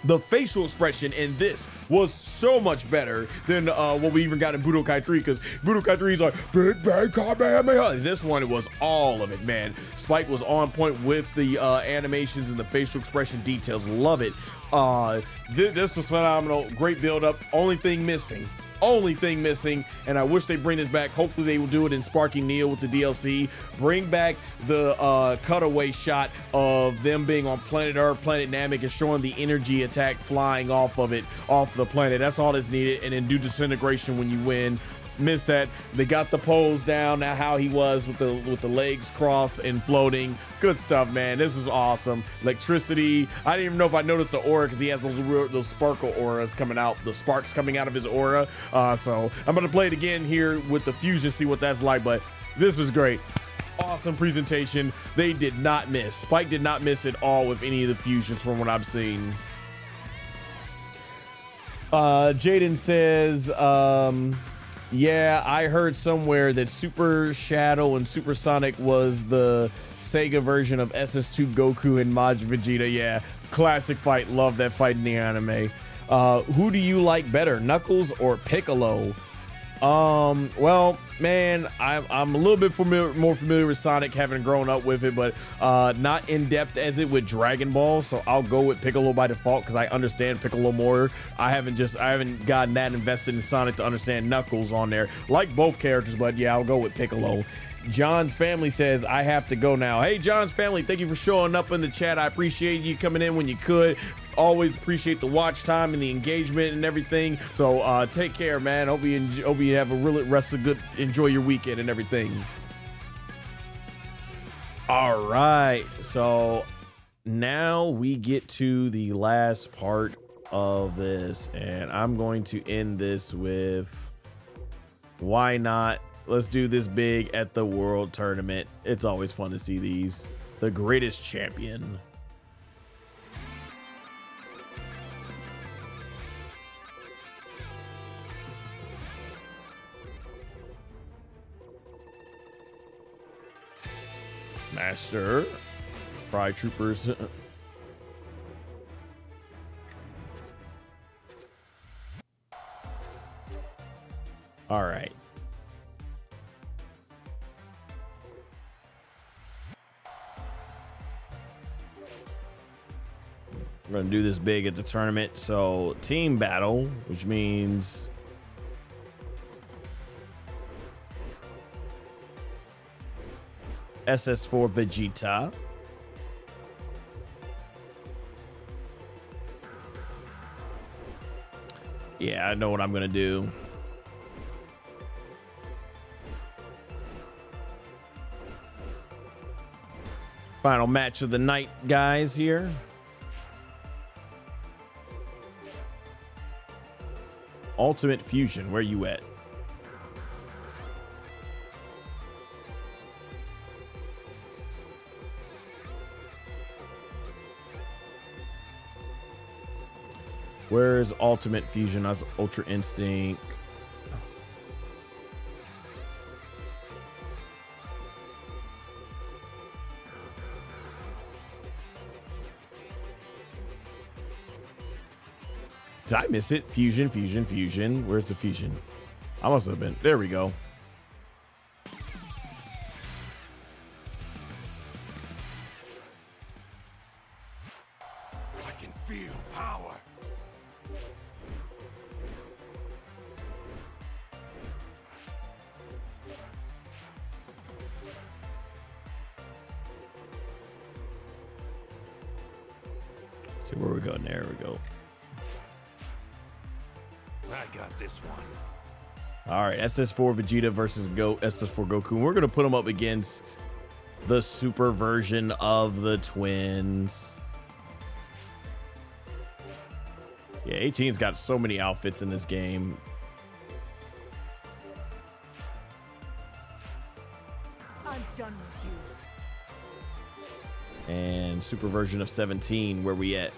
the facial expression in this was so much better than what we even got in Budokai 3, because Budokai 3 is like, "Big Bang Kamehameha." This one, it was all of it, man. Spike was on point with the animations and the facial expression details. Love it. This was phenomenal. Great build up. Only thing missing, and I wish they bring this back. Hopefully they will do it in Sparking Neo with the DLC. Bring back the cutaway shot of them being on planet Earth, planet Namek, and showing the energy attack flying off of it, off the planet. That's all that's needed. And then do disintegration when you win. missed that. They got the pose down, now how he was with the legs crossed and floating. Good stuff, man. This is awesome. Electricity. I didn't even know if I noticed the aura because he has those sparkle auras coming out, the sparks coming out of his aura. So I'm gonna play it again here with the fusion, see what that's like. But this was great. Awesome presentation. They did not miss. Spike did not miss at all with any of the fusions from what I've seen. Jaden says, yeah, I heard somewhere that Super Shadow and Super Sonic was the Sega version of SS2 Goku and Majuub Vegeta. Yeah, classic fight. Love that fight in the anime. Who do you like better, Knuckles or Piccolo? Well, man, I'm a little bit more familiar with Sonic, having grown up with it, but not in depth as it with Dragon Ball. So I'll go with Piccolo by default because I understand Piccolo more. I haven't gotten that invested in Sonic to understand Knuckles on there. Like both characters, but yeah, I'll go with Piccolo. John's family says I have to go now. Hey, John's family, thank you for showing up in the chat. I appreciate you coming in when you could. Always appreciate the watch time and the engagement and everything. So take care, man. Hope you have a really enjoy your weekend and everything. All right, so now we get to the last part of this, and I'm going to end this with why not? Let's do this big at the World Tournament. It's always fun to see these. The greatest champion. Master. Pride Troopers. All right. We're gonna do this big at the tournament. So team battle, which means SS4 Vegeta. Yeah, I know what I'm gonna do. Final match of the night, guys, here. Ultimate Fusion, where you at? Where's Ultimate Fusion? That's Ultra Instinct. Did I miss it? Fusion, fusion, fusion. Where's the fusion? I must have been. There we go. I can feel power. Let's see where we go. There we go. I got this one. All right, SS4 Vegeta versus SS4 Goku. We're gonna put them up against the super version of the twins. Yeah, 18's got so many outfits in this game. I'm done with you. And super version of 17, where we at?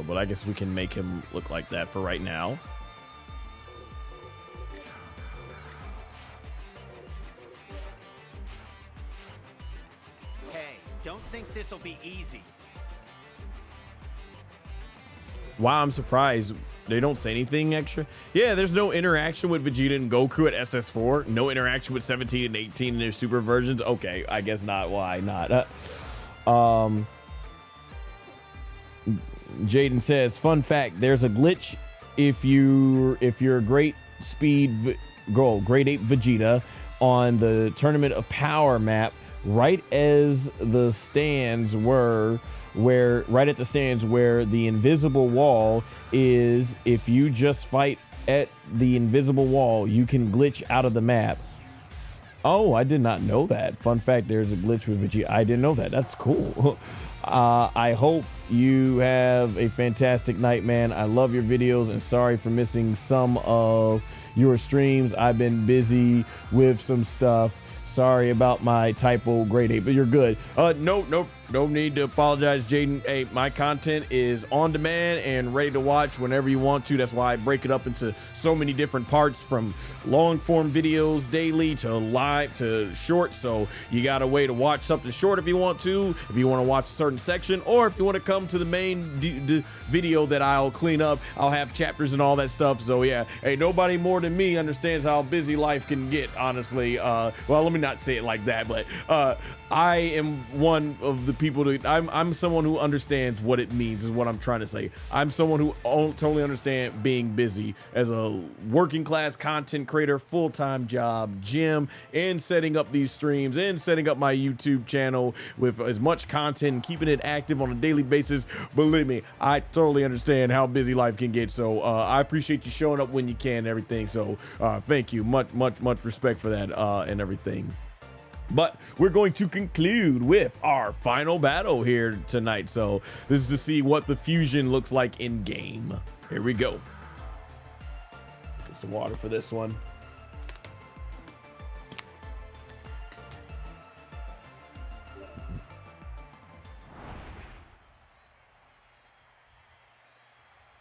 But I guess we can make him look like that for right now. Hey, don't think this'll be easy. Wow, I'm surprised they don't say anything extra. Yeah, there's no interaction with Vegeta and Goku at SS4. No interaction with 17 and 18 in their super versions. Okay, I guess not. Why not? Jaden says, fun fact, there's a glitch if you're a Great Ape Vegeta on the Tournament of Power map right as the stands were, right at the stands where the invisible wall is. If you just fight at the invisible wall, you can glitch out of the map. Oh, I did not know that. Fun fact, there's a glitch with Vegeta. I didn't know that. That's cool. I hope you have a fantastic night, man. I love your videos, and sorry for missing some of your streams. I've been busy with some stuff. Sorry about my typo, Great Ape, but you're good. No need to apologize, Jaden. Hey, my content is on demand and ready to watch whenever you want to. That's why I break it up into so many different parts, from long form videos daily to live to short. So you got a way to watch something short if you want to, if you want to watch a certain section, or if you want to come to the main video that I'll clean up. I'll have chapters and all that stuff. So yeah, hey, nobody more than me understands how busy life can get, honestly. Well, let me not say it like that, but I am one of the people that I'm someone who understands what it means, is what I'm trying to say. I'm someone who totally understands being busy as a working class content creator, full-time job, gym, and setting up these streams and setting up my YouTube channel with as much content and keeping it active on a daily basis. Believe me, I totally understand how busy life can get. So I appreciate you showing up when you can and everything. So thank you. Much respect for that and everything. But we're going to conclude with our final battle here tonight. So this is to see what the fusion looks like in game. Here we go. Get some water for this one.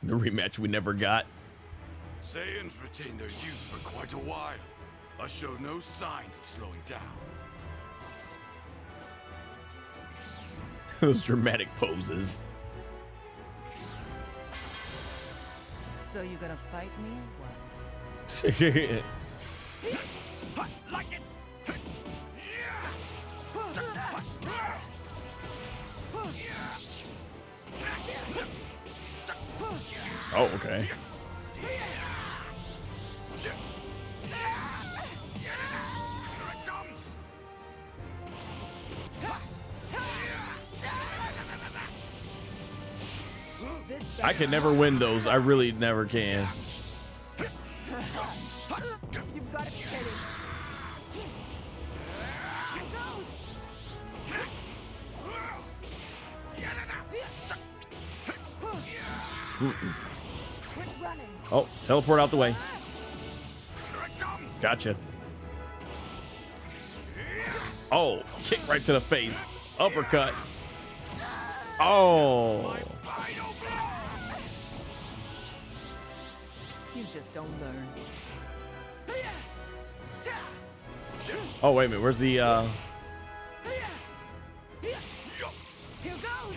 The rematch we never got. Saiyans retained their youth for quite a while, but showed no signs of slowing down. Those dramatic poses. So you gonna fight me or what? Like it. Oh, okay. I can never win those. I really never can. You've got to be kidding. Quit running. Oh, teleport out the way. Gotcha. Oh, kick right to the face. Uppercut. Oh. You just don't learn. Oh, wait a minute. Where's the Here goes.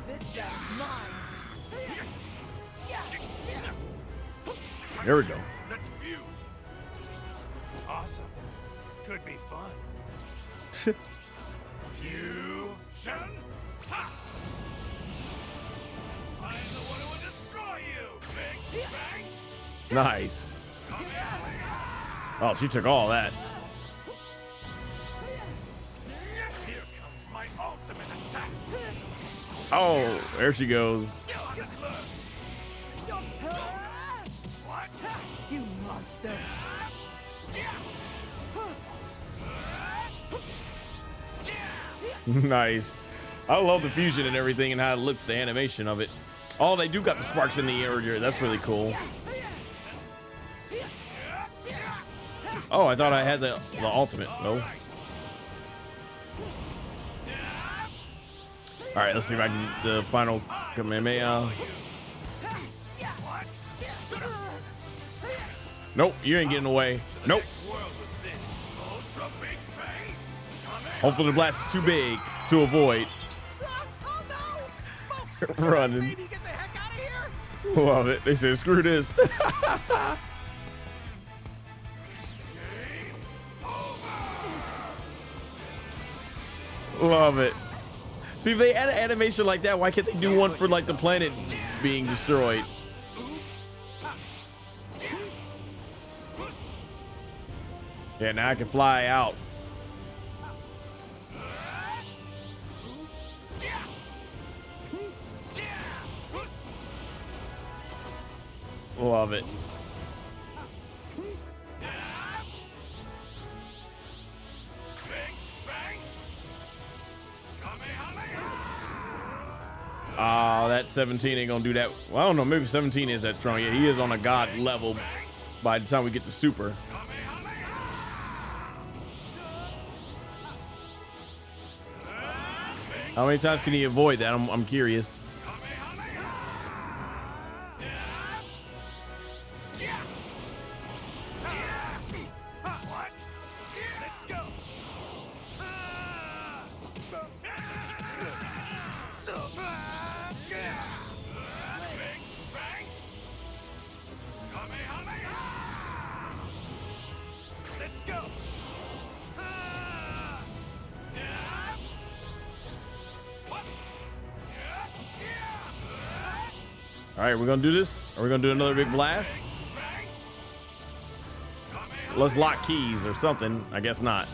This guy's mine. There we go. Let's fuse. Awesome. Could be fun. Fusion. Ha! I am the one who will destroy you. Big bang. Nice. Oh, she took all that. Here comes my ultimate attack. Oh, there she goes. What? You monster. Nice. I love the fusion and everything and how it looks, the animation of it. Oh, they do got the sparks in the area. That's really cool. Oh, I thought I had the ultimate. No. All right, let's see if I can get the final Kamehameha. Nope, you ain't getting away. Nope. Hopefully the blast is too big to avoid. Running. Love it. They said, screw this. Love it. See, if they had an animation like that, why can't they do one for like the planet being destroyed? Yeah, now I can fly out. Love it. That 17 ain't gonna do that. Well, I don't know, maybe 17 is that strong. Yeah, he is on a god level by the time we get to super. How many times can he avoid that? I'm curious. All right, we're gonna do this. Are we gonna do another big blast? Let's lock keys or something. I guess not.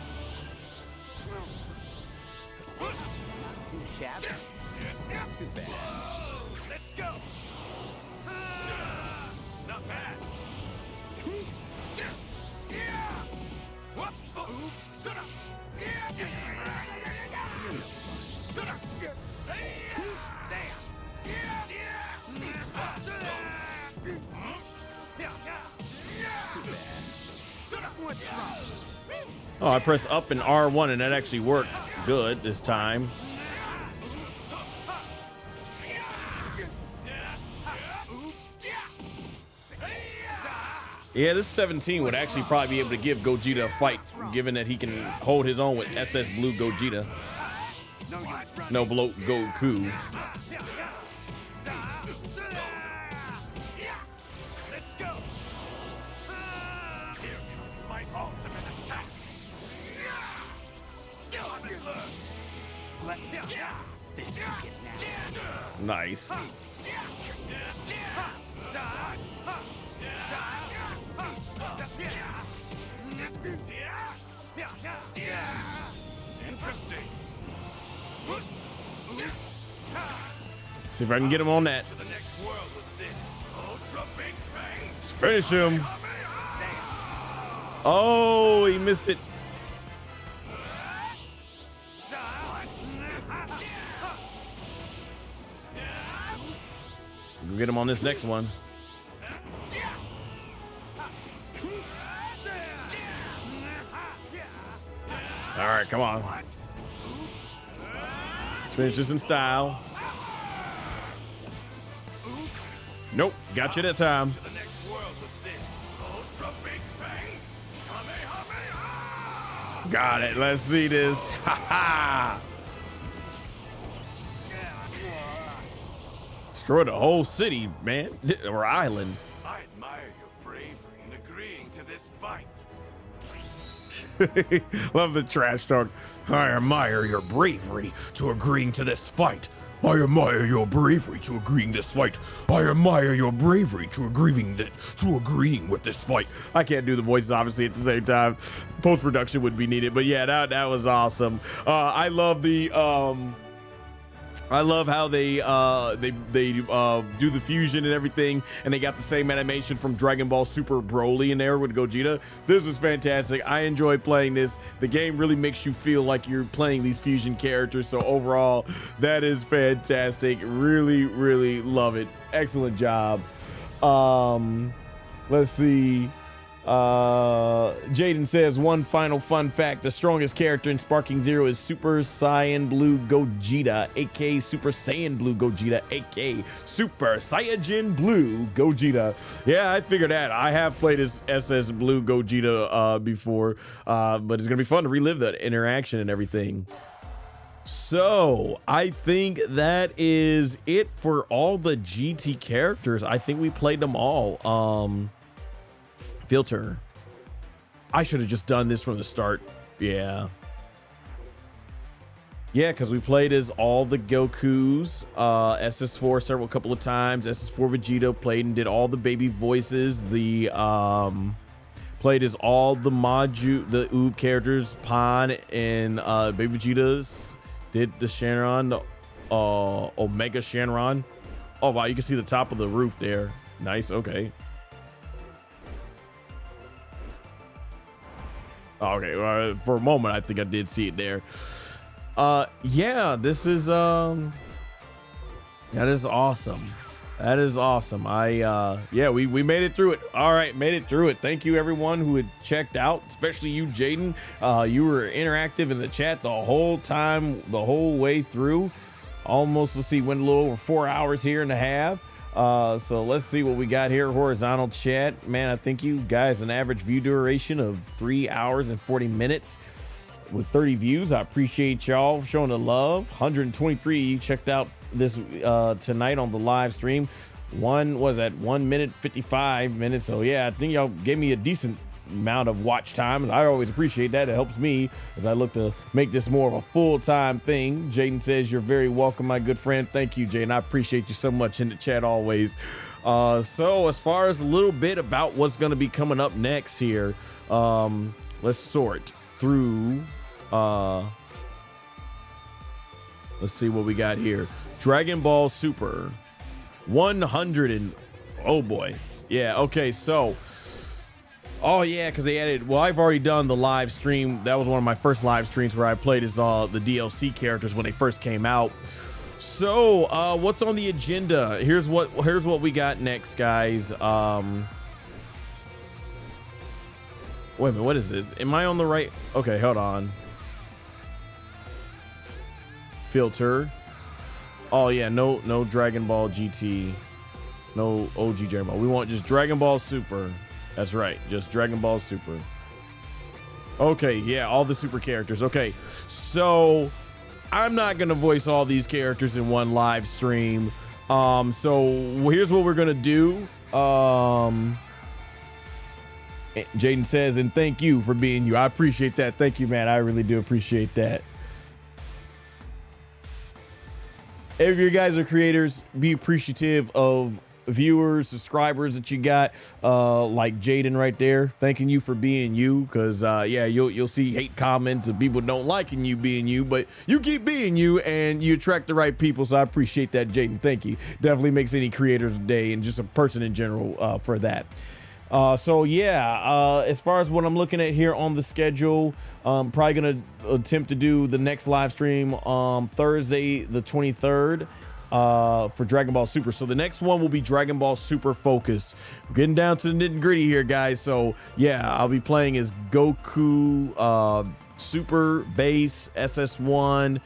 Oh, I press up and R1 and that actually worked good this time. Yeah, this 17 would actually probably be able to give Gogeta a fight, given that he can hold his own with SS Blue Gogeta. No bloat Goku. Nice. Interesting. See if I can get him on that. Let's finish him. Oh, he missed it. We'll get him on this next one. All right, come on. Let's finish this in style. Nope, got you that time. Got it. Let's see this. Ha ha. Destroy the whole city, man, or island. I admire your bravery in agreeing to this fight. Love the trash talk. I admire your bravery to agreeing to this fight. I admire your bravery to agreeing this fight. I admire your bravery to agreeing with this fight. I can't do the voices obviously at the same time. Post-production would be needed, but yeah, that was awesome. I love the I love how they do the fusion and everything, and they got the same animation from Dragon Ball Super Broly in there with Gogeta. This is fantastic. I enjoy playing this. The game really makes you feel like you're playing these fusion characters. So overall, that is fantastic. Really, really love it. Excellent job. Let's see. Jaden says, one final fun fact: the strongest character in Sparking Zero is Super Saiyan Blue Gogeta, aka Super Saiyan Blue Gogeta, aka Super Saiyajin Blue Gogeta. Yeah, I figured that. I have played as SS Blue Gogeta before, but it's gonna be fun to relive that interaction and everything. So I think that is it for all the GT characters. I think we played them all. Filter. I should have just done this from the start. Yeah, because we played as all the Gokus, SS4 several couple of times, SS4 Vegeta, played and did all the baby voices, the played played as all the Majuub, the Oob characters, Pan and Baby Vegeta's. Did the Shenron, Omega Shenron. Oh wow, you can see the top of the roof there. Nice, okay. Okay, for a moment I think I did see it there. Yeah, this is that is awesome. That is awesome. Yeah, we made it through it. All right, made it through it. Thank you everyone who had checked out, especially you, Jaden. You were interactive in the chat the whole time, the whole way through. Almost, let's see, went a little over 4 hours here and a half. So let's see what we got here. Horizontal chat, man. I think you guys an average view duration of 3 hours and 40 minutes with 30 views. I appreciate y'all showing the love. 123 checked out this tonight on the live stream. One was at 1 minute 55 minutes. So yeah, I think y'all gave me a decent amount of watch time, and I always appreciate that. It helps me as I look to make this more of a full-time thing. Jaden says you're very welcome, my good friend. Thank you, Jaden. I appreciate you so much in the chat always. So as far as a little bit about what's going to be coming up next here, let's sort through. Let's see what we got here. Dragon Ball Super 100 and oh boy, yeah, okay. So oh yeah, because they added, well, I've already done the live stream. That was one of my first live streams where I played as the DLC characters when they first came out. So what's on the agenda? Here's what we got next, guys. Wait a minute, what is this? Am I on the right? Okay, hold on. Filter. Oh yeah, no Dragon Ball GT, no OG Dragon Ball. We want just Dragon Ball Super. That's right, just Dragon Ball Super. Okay, yeah, all the super characters. Okay, so I'm not gonna voice all these characters in one live stream. So here's what we're gonna do. Jaden says, and thank you for being you. I appreciate that. Thank you, man. I really do appreciate that. If you guys are creators, be appreciative of viewers, subscribers that you got, like Jaden right there, thanking you for being you, because yeah, you'll see hate comments of people don't liking you being you, but you keep being you and you attract the right people. So I appreciate that, Jaden. Thank you. Definitely makes any creator's day and just a person in general for that. So yeah, as far as what I'm looking at here on the schedule, probably gonna attempt to do the next live stream Thursday the 23rd for Dragon Ball Super. So the next one will be Dragon Ball Super Focus. We're getting down to the nitty gritty here, guys. So yeah, I'll be playing as Goku, Super Base, SS1,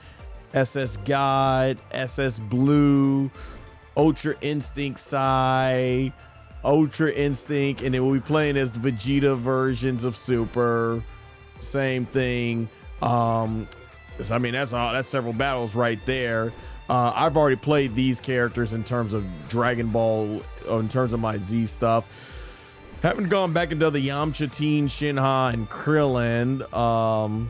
SS God, SS Blue, Ultra Instinct Sai, Ultra Instinct, and then we'll be playing as the Vegeta versions of Super. Same thing. I mean, that's several battles right there. I've already played these characters in terms of Dragon Ball, in terms of my Z stuff. Haven't gone back into the Yamcha, Teen, Shinha, and Krillin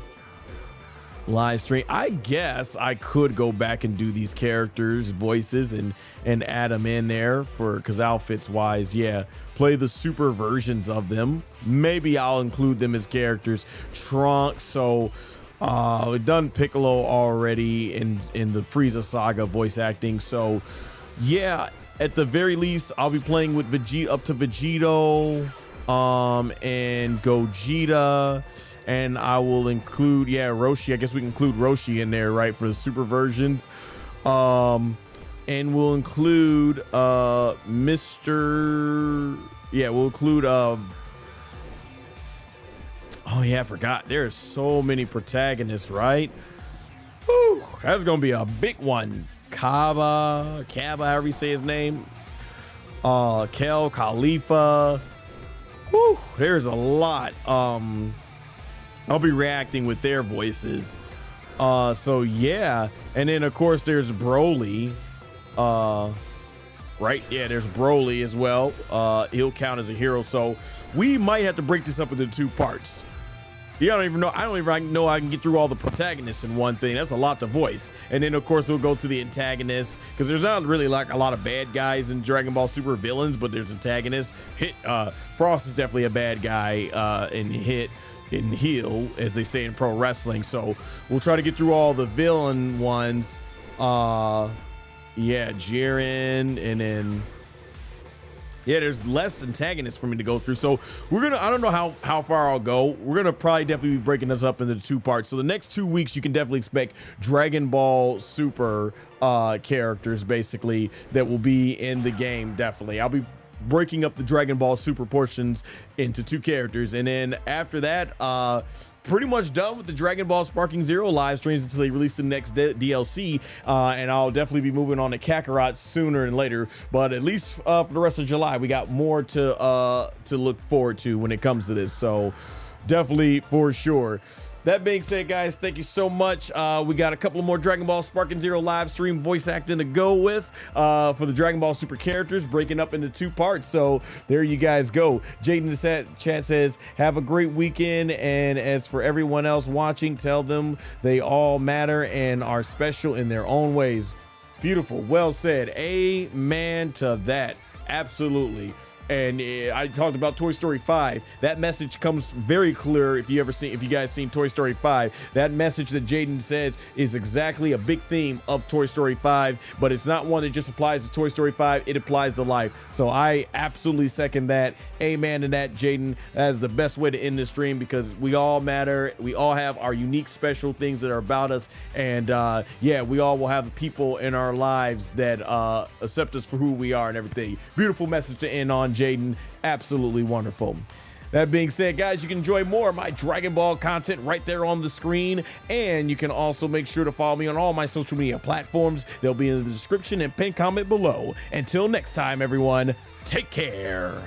live stream. I guess I could go back and do these characters' voices and add them in there because outfits wise, yeah, play the super versions of them. Maybe I'll include them as characters. Trunks, so we've done Piccolo already in the Frieza saga voice acting. So yeah, at the very least, I'll be playing with Vegeta up to Vegito, and Gogeta. And I will include, yeah, Roshi. I guess we can include Roshi in there, right, for the super versions. And we'll include Mr. Yeah, we'll include oh yeah, I forgot. There's so many protagonists, right? Whew, that's gonna be a big one. Kaba, however you say his name. Kel, Khalifa. Whew, there's a lot. I'll be reacting with their voices. So yeah, and then of course there's Broly. Right, yeah, there's Broly as well. He'll count as a hero. So we might have to break this up into two parts. Yeah, I don't even know I can get through all the protagonists in one thing. That's a lot to voice. And then of course we'll go to the antagonists, because there's not really like a lot of bad guys in Dragon Ball Super villains, but there's antagonists. Frost is definitely a bad guy in heel, as they say in pro wrestling. So we'll try to get through all the villain ones. Yeah, Jiren, and then there's less antagonists for me to go through. So I don't know how far I'll go. We're gonna probably definitely be breaking this up into 2 parts. So the next 2 weeks, you can definitely expect Dragon Ball Super characters, basically, that will be in the game. Definitely, I'll be breaking up the Dragon Ball Super portions into 2 characters, and then after that, pretty much done with the Dragon Ball Sparking Zero live streams until they release the next DLC, and I'll definitely be moving on to Kakarot sooner than later. But at least for the rest of July, we got more to look forward to when it comes to this. So definitely, for sure. That being said, guys, thank you so much. We got a couple more Dragon Ball Sparking Zero live stream voice acting to go with for the Dragon Ball Super characters, breaking up into 2 parts. So there you guys go. Jaden in the chat says, have a great weekend. And as for everyone else watching, tell them they all matter and are special in their own ways. Beautiful. Well said. Amen to that. Absolutely. And I talked about Toy Story 5. That message comes very clear. If you guys seen Toy Story 5, that message that Jaden says is exactly a big theme of Toy Story 5, but it's not one that just applies to Toy Story 5. It applies to life. So I absolutely second that. Amen to that, Jaden. That is the best way to end this stream, because we all matter. We all have our unique, special things that are about us. And yeah, we all will have people in our lives that accept us for who we are and everything. Beautiful message to end on, Jaden. Absolutely wonderful. That being said, guys, you can enjoy more of my Dragon Ball content right there on the screen, and you can also make sure to follow me on all my social media platforms. They'll be in the description and pinned comment below. Until next time, everyone, take care.